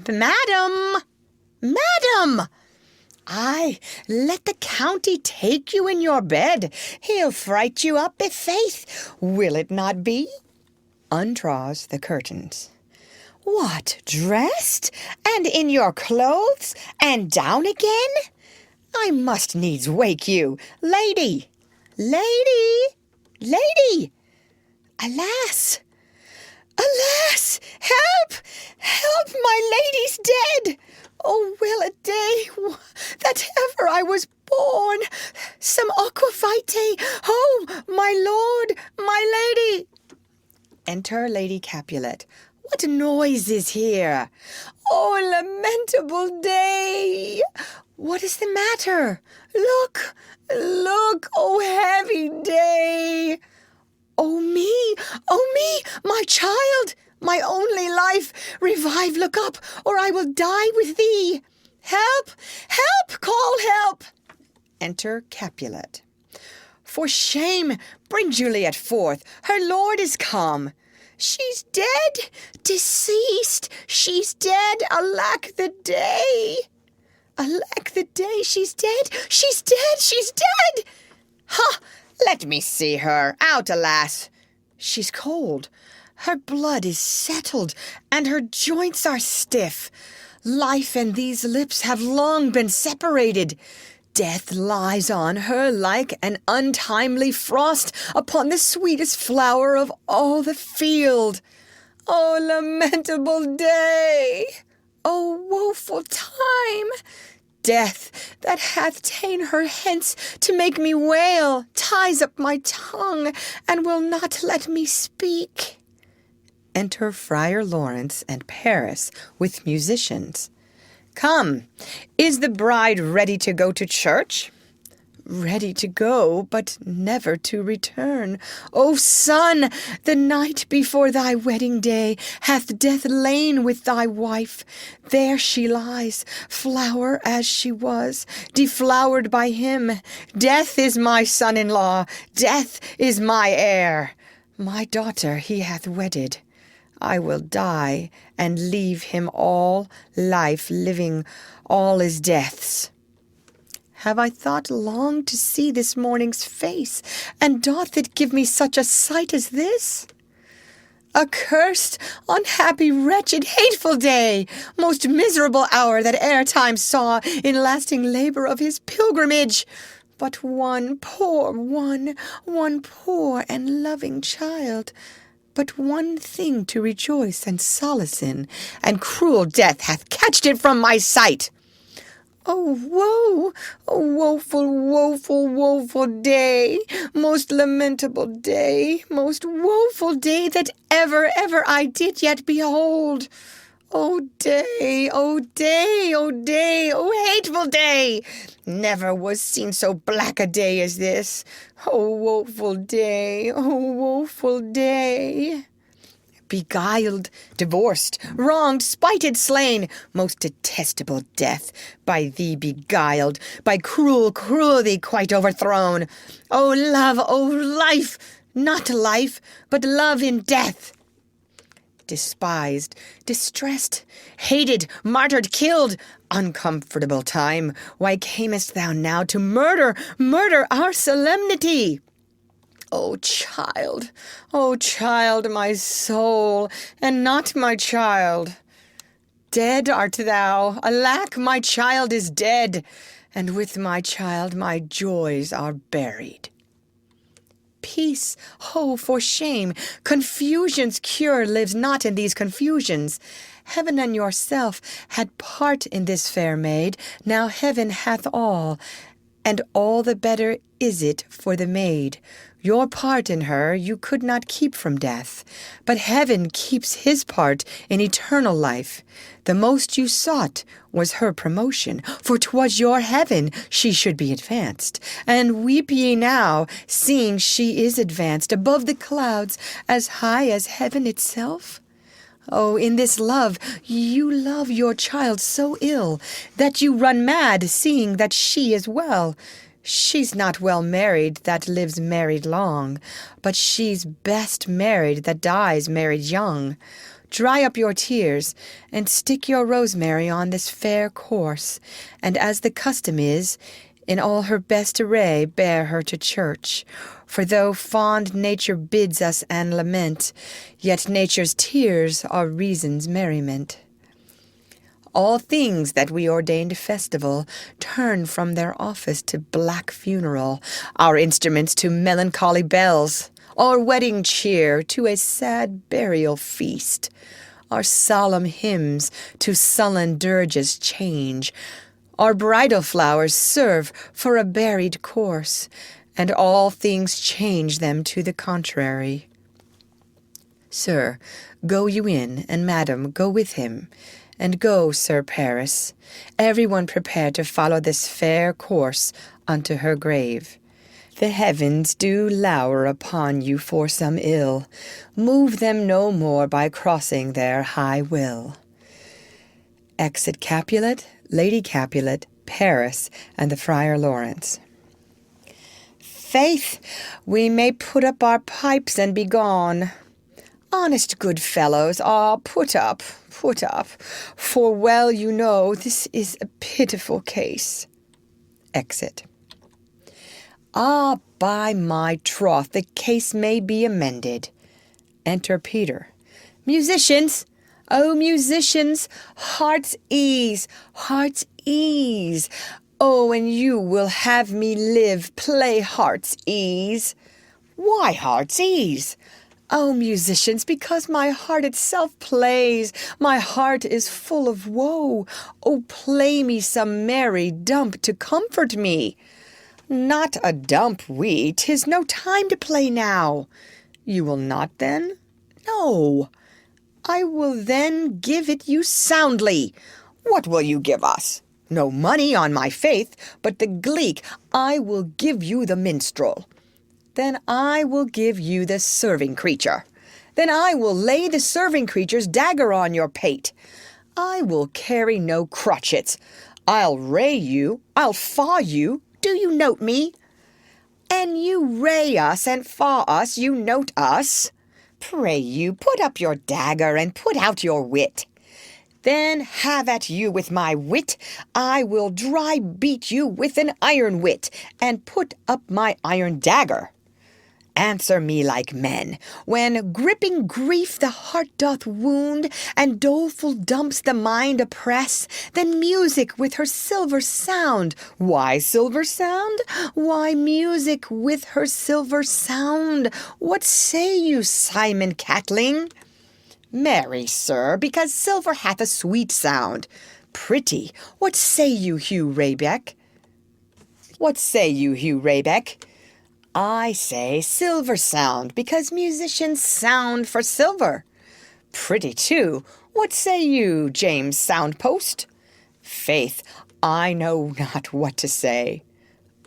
Madam! Madam! Aye, let the county take you in your bed. He'll fright you up, i'faith. Will it not be? Undraws the curtains. What, dressed? And in your clothes? And down again? I must needs wake you. Lady! Lady! Lady! Alas! Alas! Help! Help! My lady's dead! Oh, will a day that ever I was born! Some aqua vitae! Oh, my lord! My lady! Enter Lady Capulet. What noise is here? Oh, lamentable day! What is the matter? Look, look, oh heavy day! Oh me, my child, my only life, revive, look up, or I will die with thee. Help, help, call help. Enter Capulet. For shame, bring Juliet forth, her lord is come. She's dead, deceased, she's dead, alack the day. Alack the day, she's dead, she's dead, she's dead. Ha, let me see her, out alas. She's cold, her blood is settled, and her joints are stiff. Life and these lips have long been separated. Death lies on her like an untimely frost upon the sweetest flower of all the field. Oh, lamentable day! Oh, woeful time! death, that hath ta'en her hence to make me wail, ties up my tongue, and will not let me speak. Enter Friar Lawrence and Paris with musicians. Come, is the bride ready to go to church? Ready to go, but never to return. O son, the night before thy wedding day hath death lain with thy wife. There she lies, flower as she was, deflowered by him. Death is my son-in-law, death is my heir. My daughter he hath wedded. I will die and leave him all life living, all is death's. Have I thought long to see this morning's face, and doth it give me such a sight as this? Accursed, unhappy, wretched, hateful day, most miserable hour that e'er time saw in lasting labor of his pilgrimage. But one poor and loving child, but one thing to rejoice and solace in, and cruel death hath catched it from my sight. Oh, woe! Oh, woeful day! Most lamentable day! Most woeful day that ever I did yet behold! Oh, day! Oh, day! Oh, day! Oh, hateful day! Never was seen so black a day as this! Oh, woeful day! Oh, woeful day! Beguiled, divorced, wronged, spited, slain, most detestable death, by thee beguiled, by cruelty quite overthrown. O love, O life, not life, but love in death. Despised, distressed, hated, martyred, killed, uncomfortable time, why camest thou now to murder our solemnity? O child, my soul, and not my child. Dead art thou, alack, my child is dead, and with my child my joys are buried. Peace, oh, for shame, confusion's cure lives not in these confusions. Heaven and yourself had part in this fair maid, now heaven hath all, and all the better is it for the maid. Your part in her you could not keep from death, but heaven keeps his part in eternal life. The most you sought was her promotion, for 'twas your heaven she should be advanced. And weep ye now, seeing she is advanced above the clouds, as high as heaven itself? Oh, in this love, you love your child so ill, that you run mad, seeing that she is well. She's not well married that lives married long, but she's best married that dies married young. Dry up your tears, and stick your rosemary on this fair corse, and as the custom is, in all her best array bear her to church. For though fond nature bids us and lament, yet nature's tears are reason's merriment. All things that we ordained festival turn from their office to black funeral, our instruments to melancholy bells, our wedding cheer to a sad burial feast, our solemn hymns to sullen dirges change, our bridal flowers serve for a buried corse, and all things change them to the contrary. Sir, go you in, and madam, go with him. And go, Sir Paris, every one prepared to follow this fair course unto her grave. The heavens do lower upon you for some ill. Move them no more by crossing their high will. Exit Capulet, Lady Capulet, Paris, and the Friar Lawrence. Faith, we may put up our pipes and be gone. Honest good fellows, put up, for well you know this is a pitiful case. Exit. By my troth, the case may be amended. Enter Peter. Musicians, oh musicians, heart's ease, heart's ease. Oh, and you will have me live, play heart's ease. Why heart's ease? O musicians, because my heart itself plays, my heart is full of woe. O play me some merry dump to comfort me. Not a dump we, 'tis no time to play now. You will not then? No. I will then give it you soundly. What will you give us? No money, on my faith, but the gleek. I will give you the minstrel. Then I will give you the serving creature. Then I will lay the serving creature's dagger on your pate. I will carry no crotchets. I'll ray you, I'll faw you. Do you note me? And you ray us and faw us, you note us. Pray you, put up your dagger and put out your wit. Then have at you with my wit. I will dry beat you with an iron wit, and put up my iron dagger. Answer me like men. When gripping grief the heart doth wound, and doleful dumps the mind oppress, then music with her silver sound. Why silver sound? Why music with her silver sound? What say you, Simon Catling? Marry, sir, because silver hath a sweet sound. Pretty, what say you, Hugh Raybeck? What say you, Hugh Raybeck? I say silver sound, because musicians sound for silver. Pretty, too. What say you, James Soundpost? Faith, I know not what to say.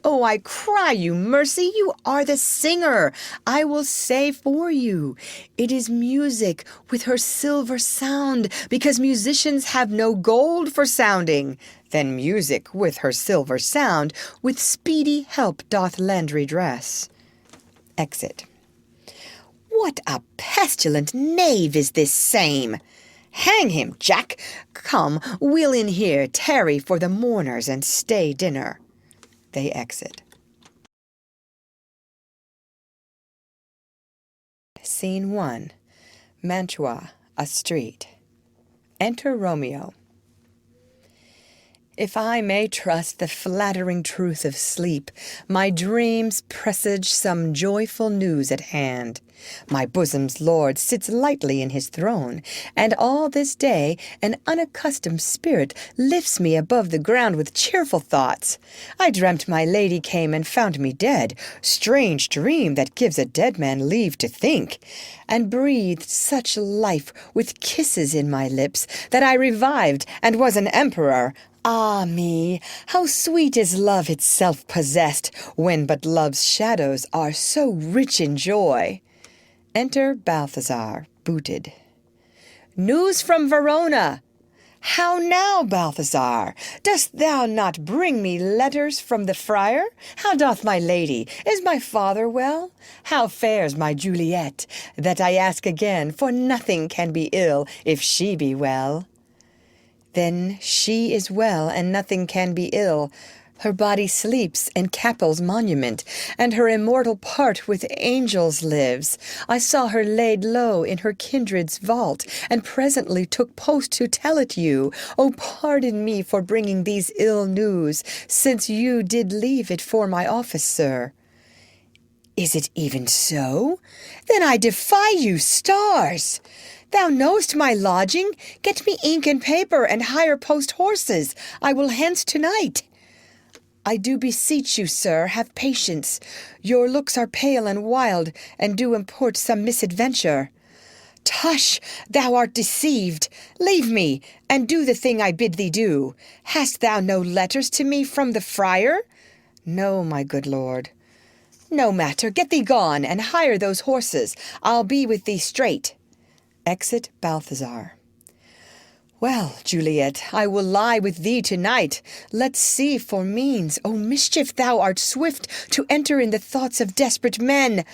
Oh, I cry you mercy, you are the singer. I will say for you, it is music with her silver sound, because musicians have no gold for sounding. Then music with her silver sound, with speedy help doth lend redress. Exit. What a pestilent knave is this same! Hang him, Jack! Come, we'll in here tarry for the mourners and stay dinner. They exit. Scene 1. Mantua, a street. Enter Romeo. If I may trust the flattering truth of sleep, my dreams presage some joyful news at hand. My bosom's lord sits lightly in his throne, and all this day an unaccustomed spirit lifts me above the ground with cheerful thoughts. I dreamt my lady came and found me dead, strange dream that gives a dead man leave to think, and breathed such life with kisses in my lips that I revived and was an emperor. Ah me, how sweet is love itself possessed, when but love's shadows are so rich in joy. Enter Balthazar, booted. News from Verona! How now, Balthazar? Dost thou not bring me letters from the Friar? How doth my lady? Is my father well? How fares my Juliet? That I ask again, for nothing can be ill if she be well. Then she is well, and nothing can be ill. Her body sleeps in Capel's monument, and her immortal part with angels lives. I saw her laid low in her kindred's vault, and presently took post to tell it you. O pardon me for bringing these ill news, since you did leave it for my office, sir. Is it even so? Then I defy you, stars! Thou know'st my lodging. Get me ink and paper, and hire post horses. I will hence tonight. I do beseech you, sir, have patience. Your looks are pale and wild, and do import some misadventure. Tush, thou art deceived. Leave me, and do the thing I bid thee do. Hast thou no letters to me from the Friar? No, my good lord. No matter, get thee gone, and hire those horses. I'll be with thee straight. Exit Balthazar. Well, Juliet, I will lie with thee tonight. Let's see for means. O mischief, thou art swift to enter in the thoughts of desperate men.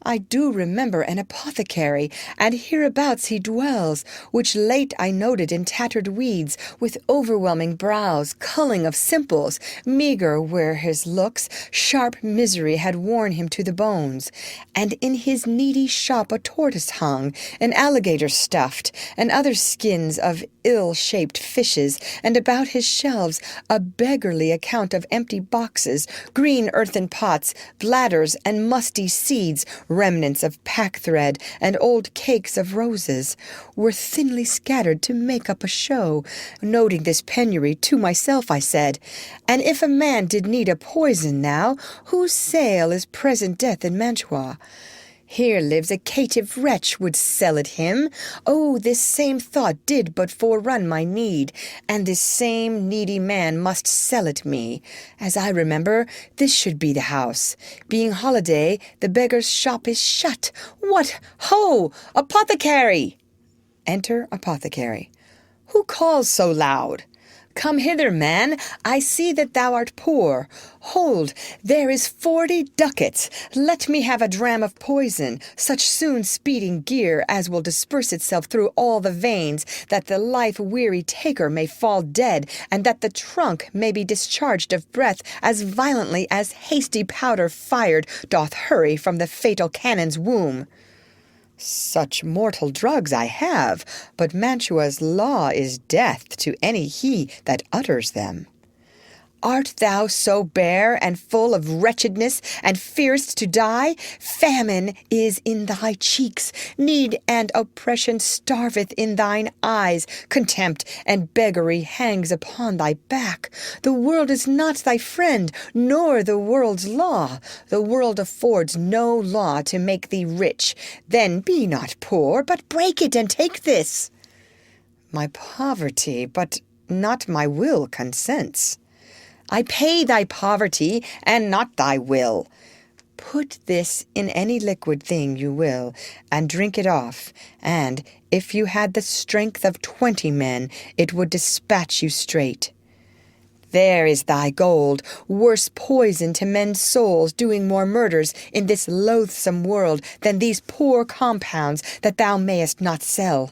I do remember an apothecary, and hereabouts he dwells, which late I noted in tattered weeds, with overwhelming brows, culling of simples, meagre were his looks, sharp misery had worn him to the bones, and in his needy shop a tortoise hung, an alligator stuffed, and other skins of ill-shaped fishes, and about his shelves a beggarly account of empty boxes, green earthen pots, bladders, and musty seeds, remnants of pack-thread and old cakes of roses, were thinly scattered to make up a show. Noting this penury to myself, I said, "And if a man did need a poison now, whose sale is present death in Mantua? Here lives a caitiff wretch would sell it him. Oh, this same thought did but forerun my need, and this same needy man must sell it me. As I remember, this should be the house. Being holiday, the beggar's shop is shut. What, ho, apothecary!" Enter apothecary. "Who calls so loud? Come hither, man, I see that thou art poor. Hold, there is 40 ducats. Let me have a dram of poison, such soon speeding gear as will disperse itself through all the veins, that the life-weary taker may fall dead, and that the trunk may be discharged of breath as violently as hasty powder fired doth hurry from the fatal cannon's womb." "Such mortal drugs I have, but Mantua's law is death to any he that utters them." "Art thou so bare and full of wretchedness, and fearest to die? Famine is in thy cheeks, need and oppression starveth in thine eyes, contempt and beggary hangs upon thy back. The world is not thy friend, nor the world's law. The world affords no law to make thee rich. Then be not poor, but break it and take this." "My poverty, but not my will, consents." "I pay thy poverty, and not thy will. Put this in any liquid thing you will, and drink it off, and, if you had the strength of 20 men, it would dispatch you straight. There is thy gold, worse poison to men's souls, doing more murders in this loathsome world than these poor compounds that thou mayest not sell.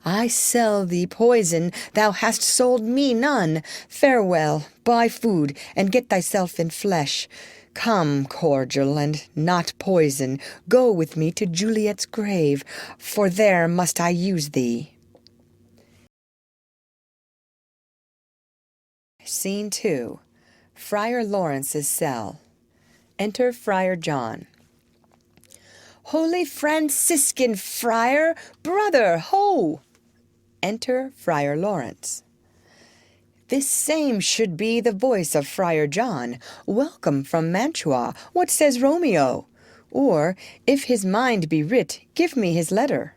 I sell thee poison, thou hast sold me none. Farewell, buy food, and get thyself in flesh. Come, cordial, and not poison, go with me to Juliet's grave, for there must I use thee." Scene 2. Friar Lawrence's cell. Enter Friar John. "Holy Franciscan friar, brother, ho!" Enter Friar Lawrence. "This same should be the voice of Friar John. Welcome from Mantua. What says Romeo? Or, if his mind be writ, give me his letter."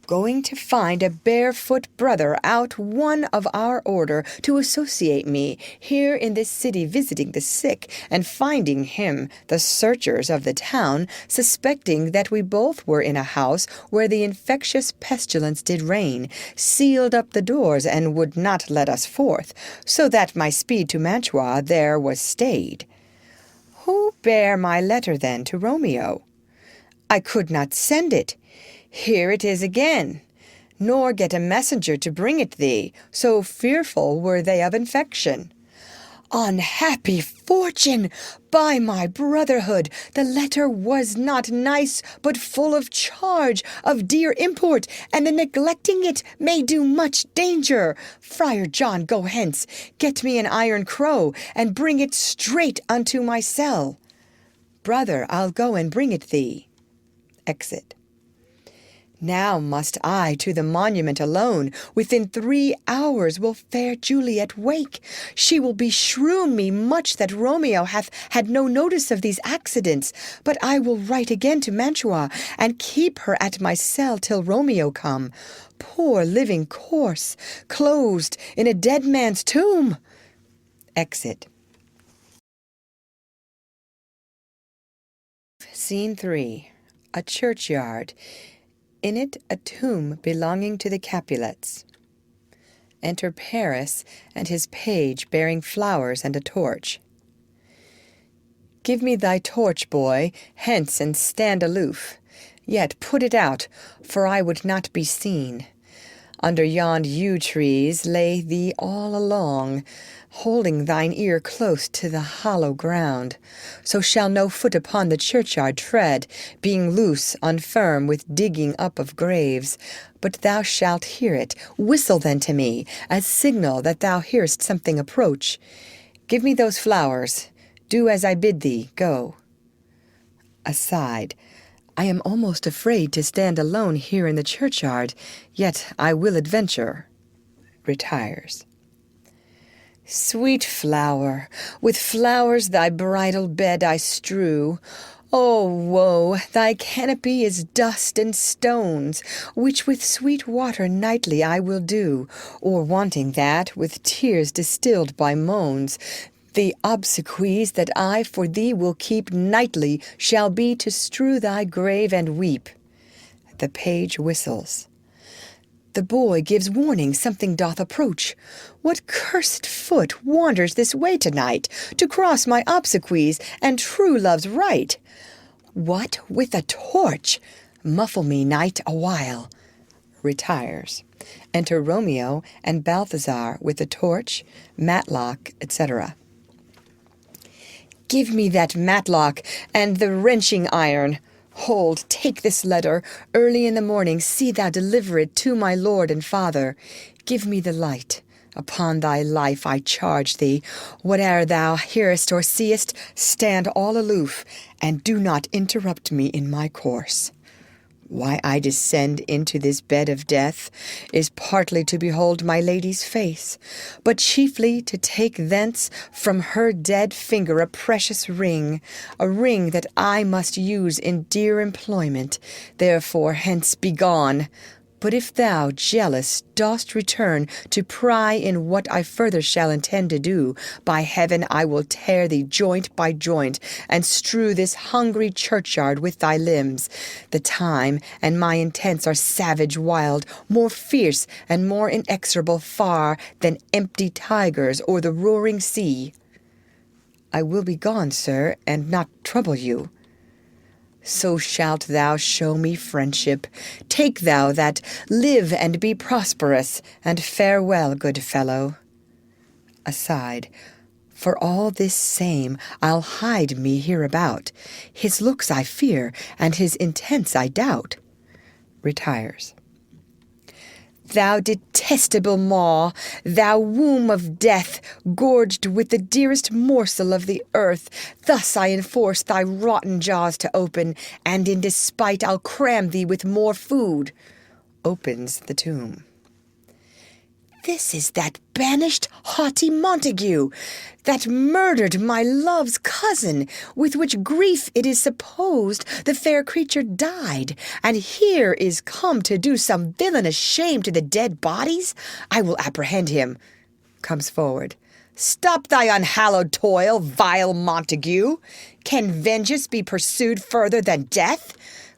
"Going to find a barefoot brother out, one of our order, to associate me, here in this city visiting the sick, and finding him, the searchers of the town, suspecting that we both were in a house where the infectious pestilence did reign, sealed up the doors and would not let us forth, so that my speed to Mantua there was stayed." "Who bare my letter then to Romeo?" "I could not send it. Here it is again, nor get a messenger to bring it thee, so fearful were they of infection." "Unhappy fortune! By my brotherhood, the letter was not nice, but full of charge, of dear import, and the neglecting it may do much danger. Friar John, go hence, get me an iron crow, and bring it straight unto my cell." "Brother, I'll go and bring it thee." Exit. Now must I to the monument alone. Within 3 hours will fair Juliet wake. She will beshrew me much that Romeo hath had no notice of these accidents. But I will write again to Mantua, and keep her at my cell till Romeo come. Poor living corse, closed in a dead man's tomb. Exit. Scene 3. A churchyard. In it a tomb belonging to the Capulets. Enter Paris and his page bearing flowers and a torch. "Give me thy torch, boy, hence and stand aloof. Yet put it out, for I would not be seen. Under yond yew trees lay thee all along, holding thine ear close to the hollow ground. So shall no foot upon the churchyard tread, being loose, unfirm with digging up of graves. But thou shalt hear it. Whistle then to me, as signal that thou hearest something approach. Give me those flowers. Do as I bid thee. Go." Aside. I am almost afraid to stand alone here in the churchyard, yet I will adventure. Retires. Sweet flower, with flowers thy bridal bed I strew. Oh, woe, thy canopy is dust and stones, which with sweet water nightly I will dew, or wanting that, with tears distilled by moans. The obsequies that I for thee will keep nightly shall be to strew thy grave and weep. The page whistles. The boy gives warning something doth approach. What cursed foot wanders this way tonight, to cross my obsequies and true love's right? What, with a torch? Muffle me, knight, awhile. Retires. Enter Romeo and Balthazar with a torch, matlock, etc. Give me that matlock and the wrenching iron. Hold, take this letter. Early in the morning see thou deliver it to my lord and father. Give me the light. Upon thy life I charge thee, whate'er thou hearest or seest, stand all aloof, and do not interrupt me in my course. Why I descend into this bed of death is partly to behold my lady's face, but chiefly to take thence from her dead finger a precious ring, a ring that I must use in dear employment. Therefore hence begone. But if thou, jealous, dost return to pry in what I further shall intend to do, by heaven I will tear thee joint by joint, and strew this hungry churchyard with thy limbs. The time and my intents are savage wild, more fierce and more inexorable far than empty tigers or the roaring sea. I will be gone, sir, and not trouble you. So shalt thou show me friendship. Take thou that, live and be prosperous, and farewell, good fellow. Aside. For all this same, I'll hide me hereabout. His looks I fear, and his intents I doubt. Retires. Thou detestable maw, thou womb of death, gorged with the dearest morsel of the earth, thus I enforce thy rotten jaws to open, and in despite I'll cram thee with more food. Opens the tomb. This is that banished haughty Montague, that murdered my love's cousin, with which grief it is supposed the fair creature died, and here is come to do some villainous shame to the dead bodies. I will apprehend him. Comes forward. Stop thy unhallowed toil, vile Montague. Can vengeance be pursued further than death?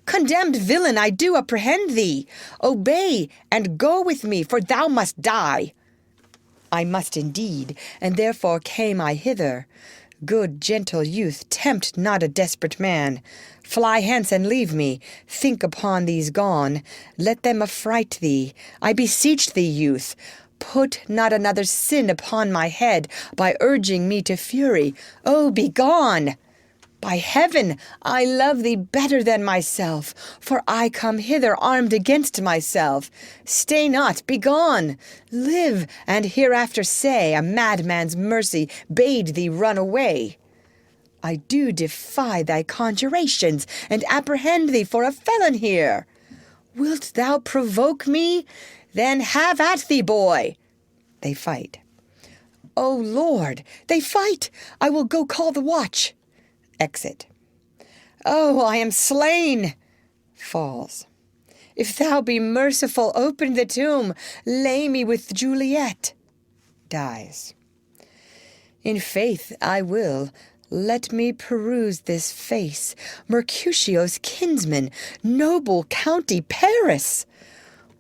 Condemned villain, I do apprehend thee. Obey, and go with me, for thou must die. I must indeed, and therefore came I hither. Good, gentle youth, tempt not a desperate man. Fly hence and leave me. Think upon these gone. Let them affright thee. I beseech thee, youth. Put not another sin upon my head by urging me to fury. Oh, begone! By heaven, I love thee better than myself, for I come hither armed against myself. Stay not, begone. Live, and hereafter say a madman's mercy bade thee run away. I do defy thy conjurations, and apprehend thee for a felon here. Wilt thou provoke me? Then have at thee, boy. They fight. O Lord, they fight! I will go call the watch. Exit. Oh, I am slain! Falls. If thou be merciful, open the tomb. Lay me with Juliet. Dies. In faith, I will. Let me peruse this face. Mercutio's kinsman, noble county Paris.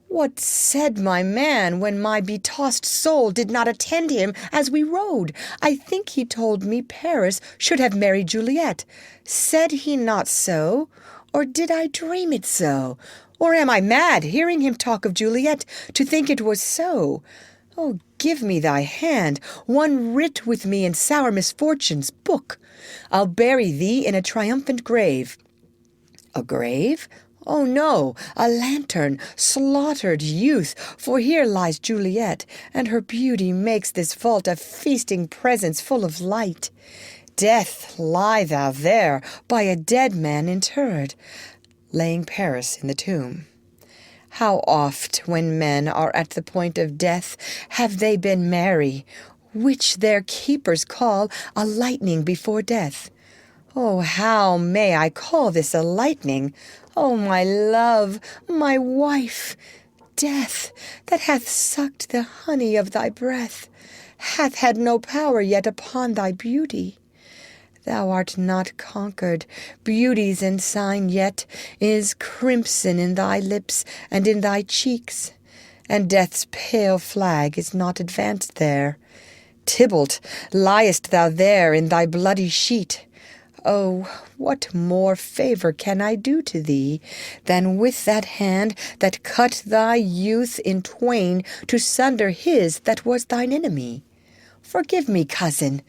What said my man when my betossed soul did not attend him as we rode? I think he told me Paris should have married Juliet. Said he not so? Or did I dream it so? Or am I mad, hearing him talk of Juliet, to think it was so? Oh, give me thy hand, one writ with me in sour misfortune's book. I'll bury thee in a triumphant grave. A grave? Oh, no, a lantern, slaughtered youth, for here lies Juliet, and her beauty makes this vault a feasting presence full of light. Death, lie thou there, by a dead man interred. laying Paris in the tomb. How oft, when men are at the point of death, have they been merry, which their keepers call a lightning before death. Oh, how may I call this a lightning? Oh, my love, my wife, death, that hath sucked the honey of thy breath, hath had no power yet upon thy beauty. Thou art not conquered, beauty's ensign yet is crimson in thy lips and in thy cheeks, and death's pale flag is not advanced there. Tybalt, liest thou there in thy bloody sheet? Oh, what more favour can I do to thee than with that hand that cut thy youth in twain to sunder his that was thine enemy? Forgive me, cousin.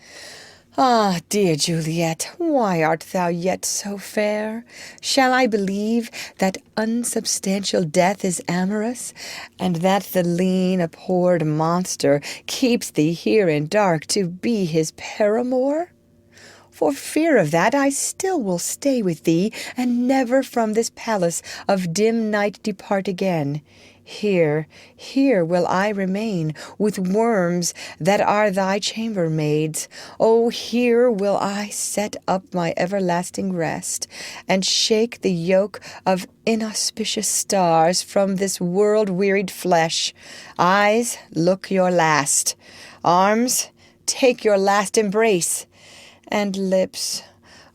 Ah, dear Juliet, why art thou yet so fair? Shall I believe that unsubstantial death is amorous, and that the lean, abhorred monster keeps thee here in dark to be his paramour? For fear of that, I still will stay with thee, and never from this palace of dim night depart again. Here will I remain, with worms that are thy chambermaids. Oh, here will I set up my everlasting rest, and shake the yoke of inauspicious stars from this world-wearied flesh. Eyes, look your last. Arms, take your last embrace. And lips,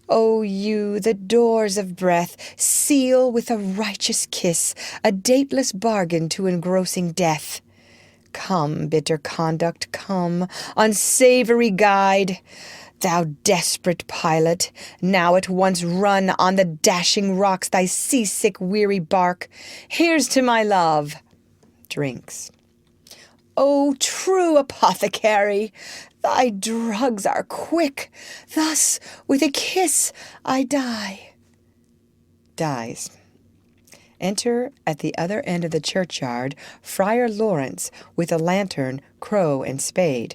O you, the doors of breath, seal with a righteous kiss, a dateless bargain to engrossing death. Come, bitter conduct, come, unsavory guide. Thou desperate pilot, now at once run on the dashing rocks thy seasick weary bark. Here's to my love. Drinks. O true apothecary, thy drugs are quick. Thus, with a kiss, I die. Dies. Enter, at the other end of the churchyard, Friar Lawrence with a lantern, crow, and spade.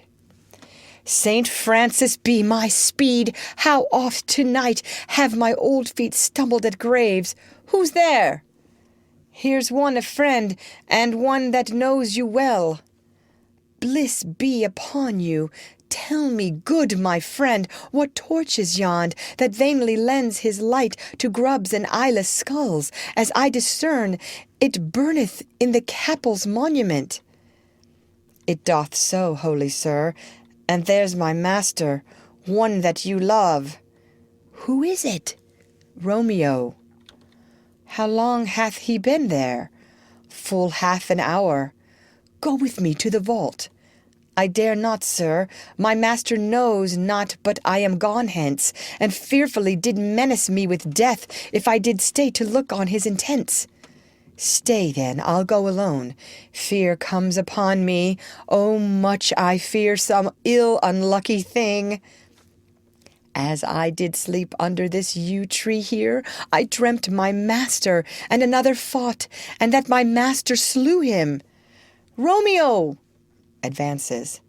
Saint Francis be my speed! How oft tonight have my old feet stumbled at graves! Who's there? Here's one a friend, and one that knows you well. Bliss be upon you. Tell me, good my friend, what torch is yond that vainly lends his light to grubs and eyeless skulls, as I discern it burneth in the capel's monument? It doth so, holy sir, and there's my master, one that you love. Who is it? Romeo. How long hath he been there? Full half an hour. Go with me to the vault. I dare not, sir. My master knows not but I am gone hence, and fearfully did menace me with death if I did stay to look on his intents. Stay, then, I'll go alone. Fear comes upon me. Oh, much I fear some ill unlucky thing. As I did sleep under this yew tree here, I dreamt my master and another fought, and that my master slew him. Romeo! Advances.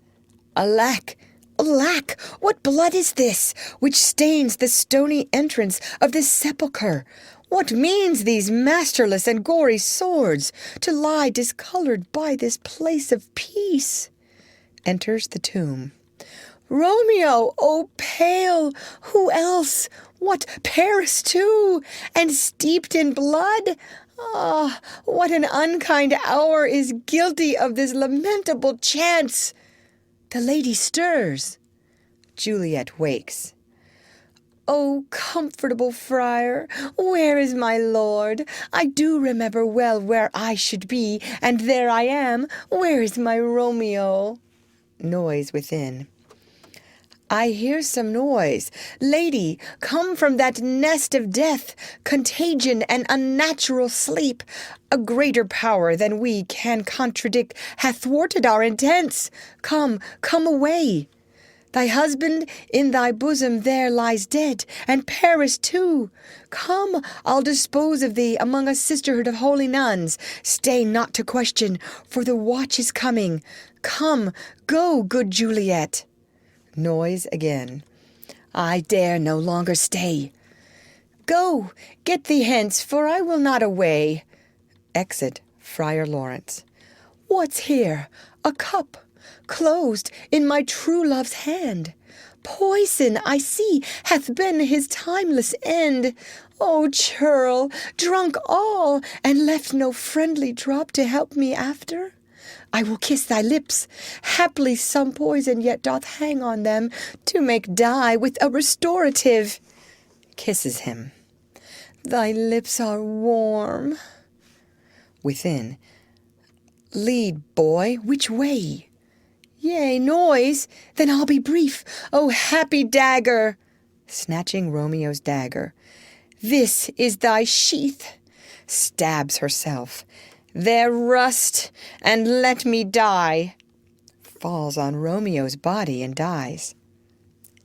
Alack! Alack! What blood is this, which stains the stony entrance of this sepulchre? What means these masterless and gory swords, to lie discoloured by this place of peace? Enters the tomb. Romeo, oh pale! Who else? What, Paris too? And steeped in blood? Ah, what an unkind hour is guilty of this lamentable chance! The lady stirs. Juliet wakes. Oh, comfortable friar, where is my lord? I do remember well where I should be, and there I am. Where is my Romeo? Noise within. I hear some noise. Lady, come from that nest of death, contagion and unnatural sleep. A greater power than we can contradict hath thwarted our intents. Come, come away. Thy husband in thy bosom there lies dead, and Paris too. Come, I'll dispose of thee among a sisterhood of holy nuns. Stay not to question, for the watch is coming. Come, go, good Juliet. Noise again. I dare no longer stay. Go, get thee hence, for I will not away. Exit Friar Lawrence. What's here? A cup, closed in my true love's hand. Poison, I see, hath been his timeless end. O churl, drunk all, and left no friendly drop to help me after? I will kiss thy lips. Haply some poison yet doth hang on them, to make dye with a restorative. Kisses him. Thy lips are warm. Within. Lead, boy, which way? Yea, noise, then I'll be brief. O happy dagger! Snatching Romeo's dagger. This is thy sheath. Stabs herself. There rust, and let me die. Falls on Romeo's body and dies.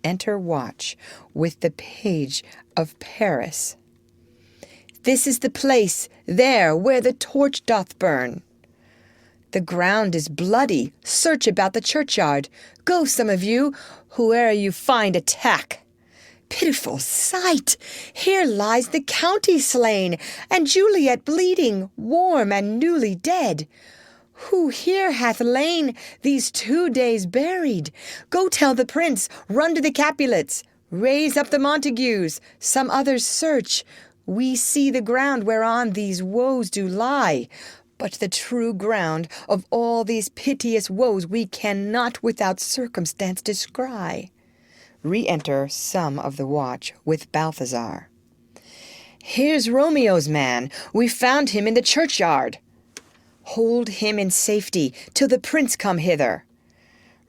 Enter watch with the page of Paris. This is the place, there where the torch doth burn. The ground is bloody. Search about the churchyard. Go, some of you, whoe'er you find, attack. Pitiful sight! Here lies the county slain, and Juliet bleeding, warm and newly dead. Who here hath lain these 2 days buried? Go tell the prince, run to the Capulets, raise up the Montagues, some others search. We see the ground whereon these woes do lie. But the true ground of all these piteous woes we cannot without circumstance descry. Re-enter some of the watch with Balthazar. Here's Romeo's man. We found him in the churchyard. Hold him in safety till the prince come hither.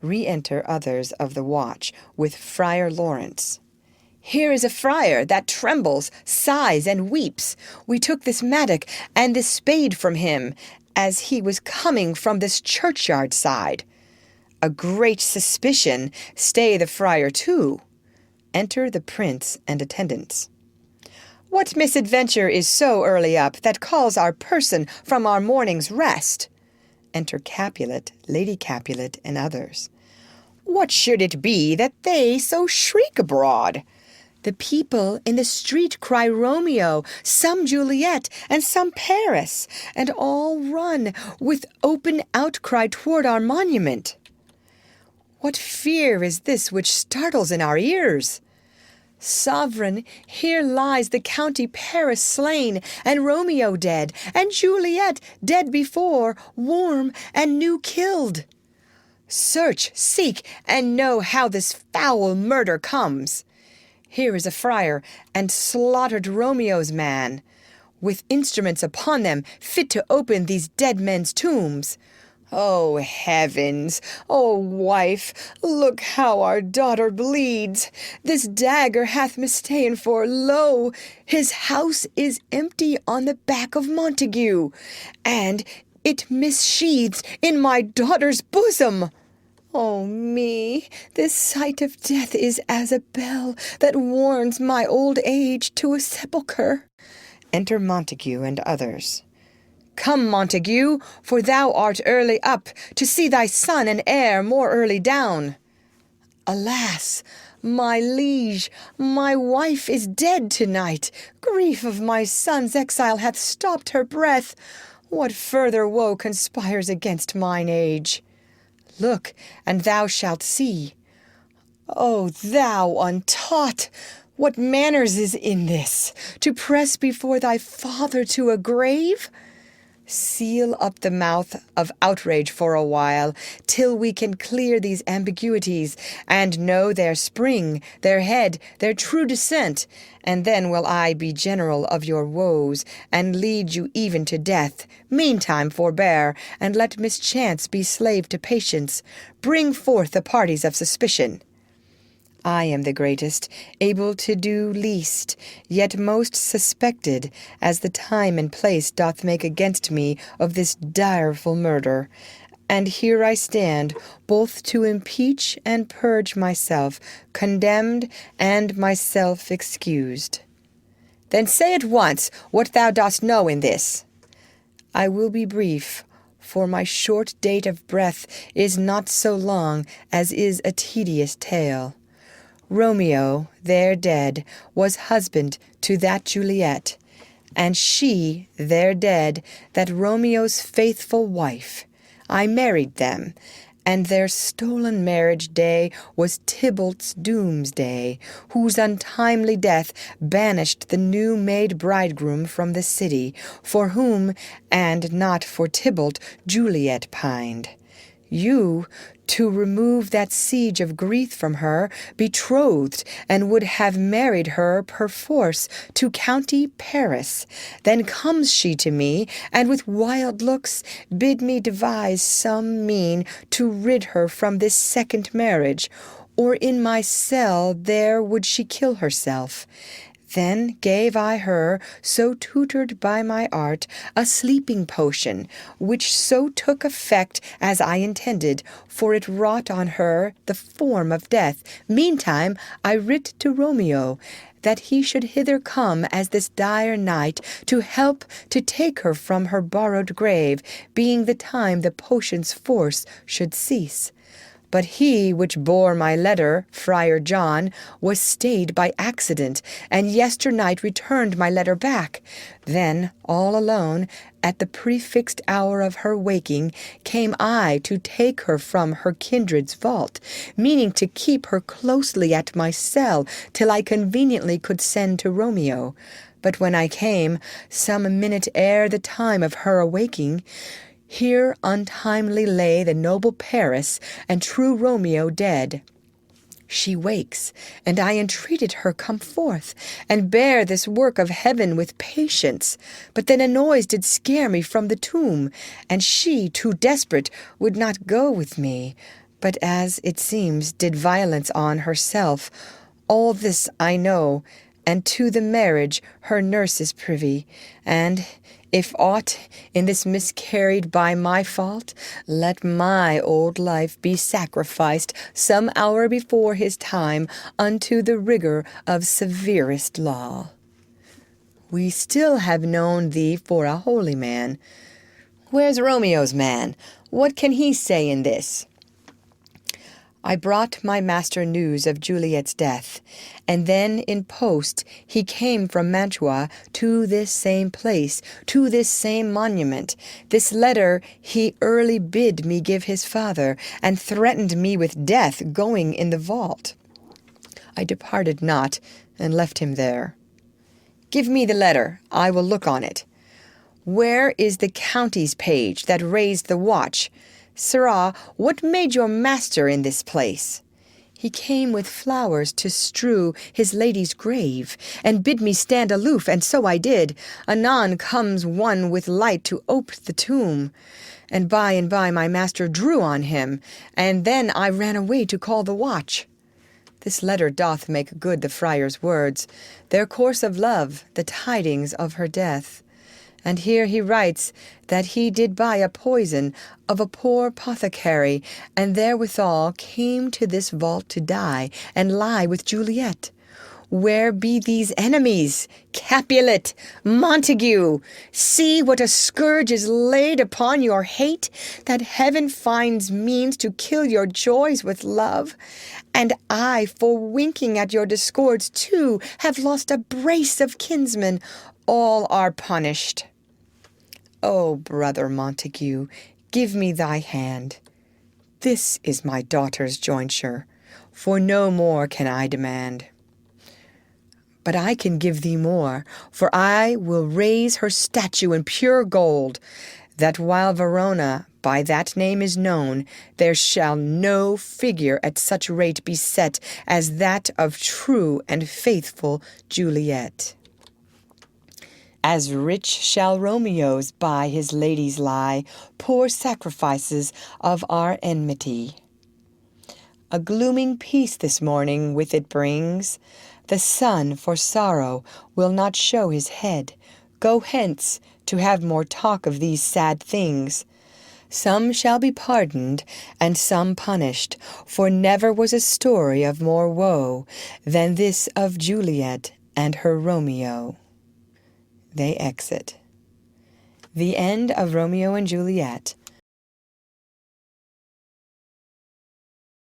Re-enter others of the watch with Friar Lawrence. Here is a friar that trembles, sighs, and weeps. We took this mattock and this spade from him, as he was coming from this churchyard side. A great suspicion, stay the friar too. Enter the prince and attendants. What misadventure is so early up that calls our person from our morning's rest? Enter Capulet, Lady Capulet, and others. What should it be that they so shriek abroad? The people in the street cry Romeo, some Juliet, and some Paris, and all run with open outcry toward our monument. What fear is this which startles in our ears? Sovereign, here lies the county Paris slain, and Romeo dead, and Juliet dead before, warm and new killed. Search, seek, and know how this foul murder comes. Here is a friar, and slaughtered Romeo's man, with instruments upon them fit to open these dead men's tombs. O heavens! O wife, look how our daughter bleeds! This dagger hath mista'en for, lo, his house is empty on the back of Montague, and it missheathes in my daughter's bosom. Oh me, this sight of death is as a bell that warns my old age to a sepulchre. Enter Montague and others. Come, Montague, for thou art early up, to see thy son and heir more early down. Alas, my liege, my wife is dead tonight. Grief of my son's exile hath stopped her breath. What further woe conspires against mine age? Look, and thou shalt see. O thou untaught! What manners is in this, to press before thy father to a grave? Seal up the mouth of outrage for a while, till we can clear these ambiguities, and know their spring, their head, their true descent, and then will I be general of your woes, and lead you even to death. Meantime forbear, and let mischance be slave to patience. Bring forth the parties of suspicion. I am the greatest, able to do least, yet most suspected, as the time and place doth make against me of this direful murder. And here I stand, both to impeach and purge myself, condemned and myself excused. Then say at once what thou dost know in this. I will be brief, for my short date of breath is not so long as is a tedious tale. Romeo, there dead, was husband to that Juliet, and she, there dead, that Romeo's faithful wife. I married them, and their stolen marriage day was Tybalt's doomsday, whose untimely death banished the new-made bridegroom from the city, for whom, and not for Tybalt, Juliet pined. You, to remove that siege of grief from her, betrothed, and would have married her perforce to county Paris. Then comes she to me, and with wild looks bid me devise some mean to rid her from this second marriage, or in my cell there would she kill herself. Then gave I her, so tutored by my art, a sleeping potion, which so took effect as I intended, for it wrought on her the form of death. Meantime I writ to Romeo, that he should hither come as this dire night, to help to take her from her borrowed grave, being the time the potion's force should cease. But he which bore my letter, Friar John, was stayed by accident, and yesternight returned my letter back. Then, all alone, at the prefixed hour of her waking, came I to take her from her kindred's vault, meaning to keep her closely at my cell till I conveniently could send to Romeo. But when I came, some minute ere the time of her awaking, here untimely lay the noble Paris, and true Romeo dead. She wakes, and I entreated her come forth, and bear this work of heaven with patience. But then a noise did scare me from the tomb, and she, too desperate, would not go with me, but as it seems did violence on herself. All this I know, and to the marriage her nurse is privy, and if aught in this miscarried by my fault, let my old life be sacrificed some hour before his time unto the rigor of severest law. We still have known thee for a holy man. Where's Romeo's man? What can he say in this? I brought my master news of Juliet's death, and then in post he came from Mantua to this same place, to this same monument. This letter he early bid me give his father, and threatened me with death going in the vault. I departed not, and left him there. Give me the letter, I will look on it. Where is the county's page that raised the watch? Sirrah, what made your master in this place? He came with flowers to strew his lady's grave, and bid me stand aloof, and so I did. Anon comes one with light to ope the tomb, and by my master drew on him, and then I ran away to call the watch. This letter doth make good the friar's words, their course of love, the tidings of her death. And here he writes that he did buy a poison of a poor apothecary, and therewithal came to this vault to die, and lie with Juliet. Where be these enemies? Capulet, Montague, see what a scourge is laid upon your hate, that heaven finds means to kill your joys with love. And I, for winking at your discords too, have lost a brace of kinsmen. All are punished. O brother Montague, give me thy hand. This is my daughter's jointure, for no more can I demand. But I can give thee more, for I will raise her statue in pure gold, that while Verona by that name is known, there shall no figure at such rate be set as that of true and faithful Juliet. As rich shall Romeo's by his ladies lie, poor sacrifices of our enmity. A glooming peace this morning with it brings. The sun for sorrow will not show his head. Go hence to have more talk of these sad things. Some shall be pardoned, and some punished, for never was a story of more woe than this of Juliet and her Romeo. They exit. The end of Romeo and Juliet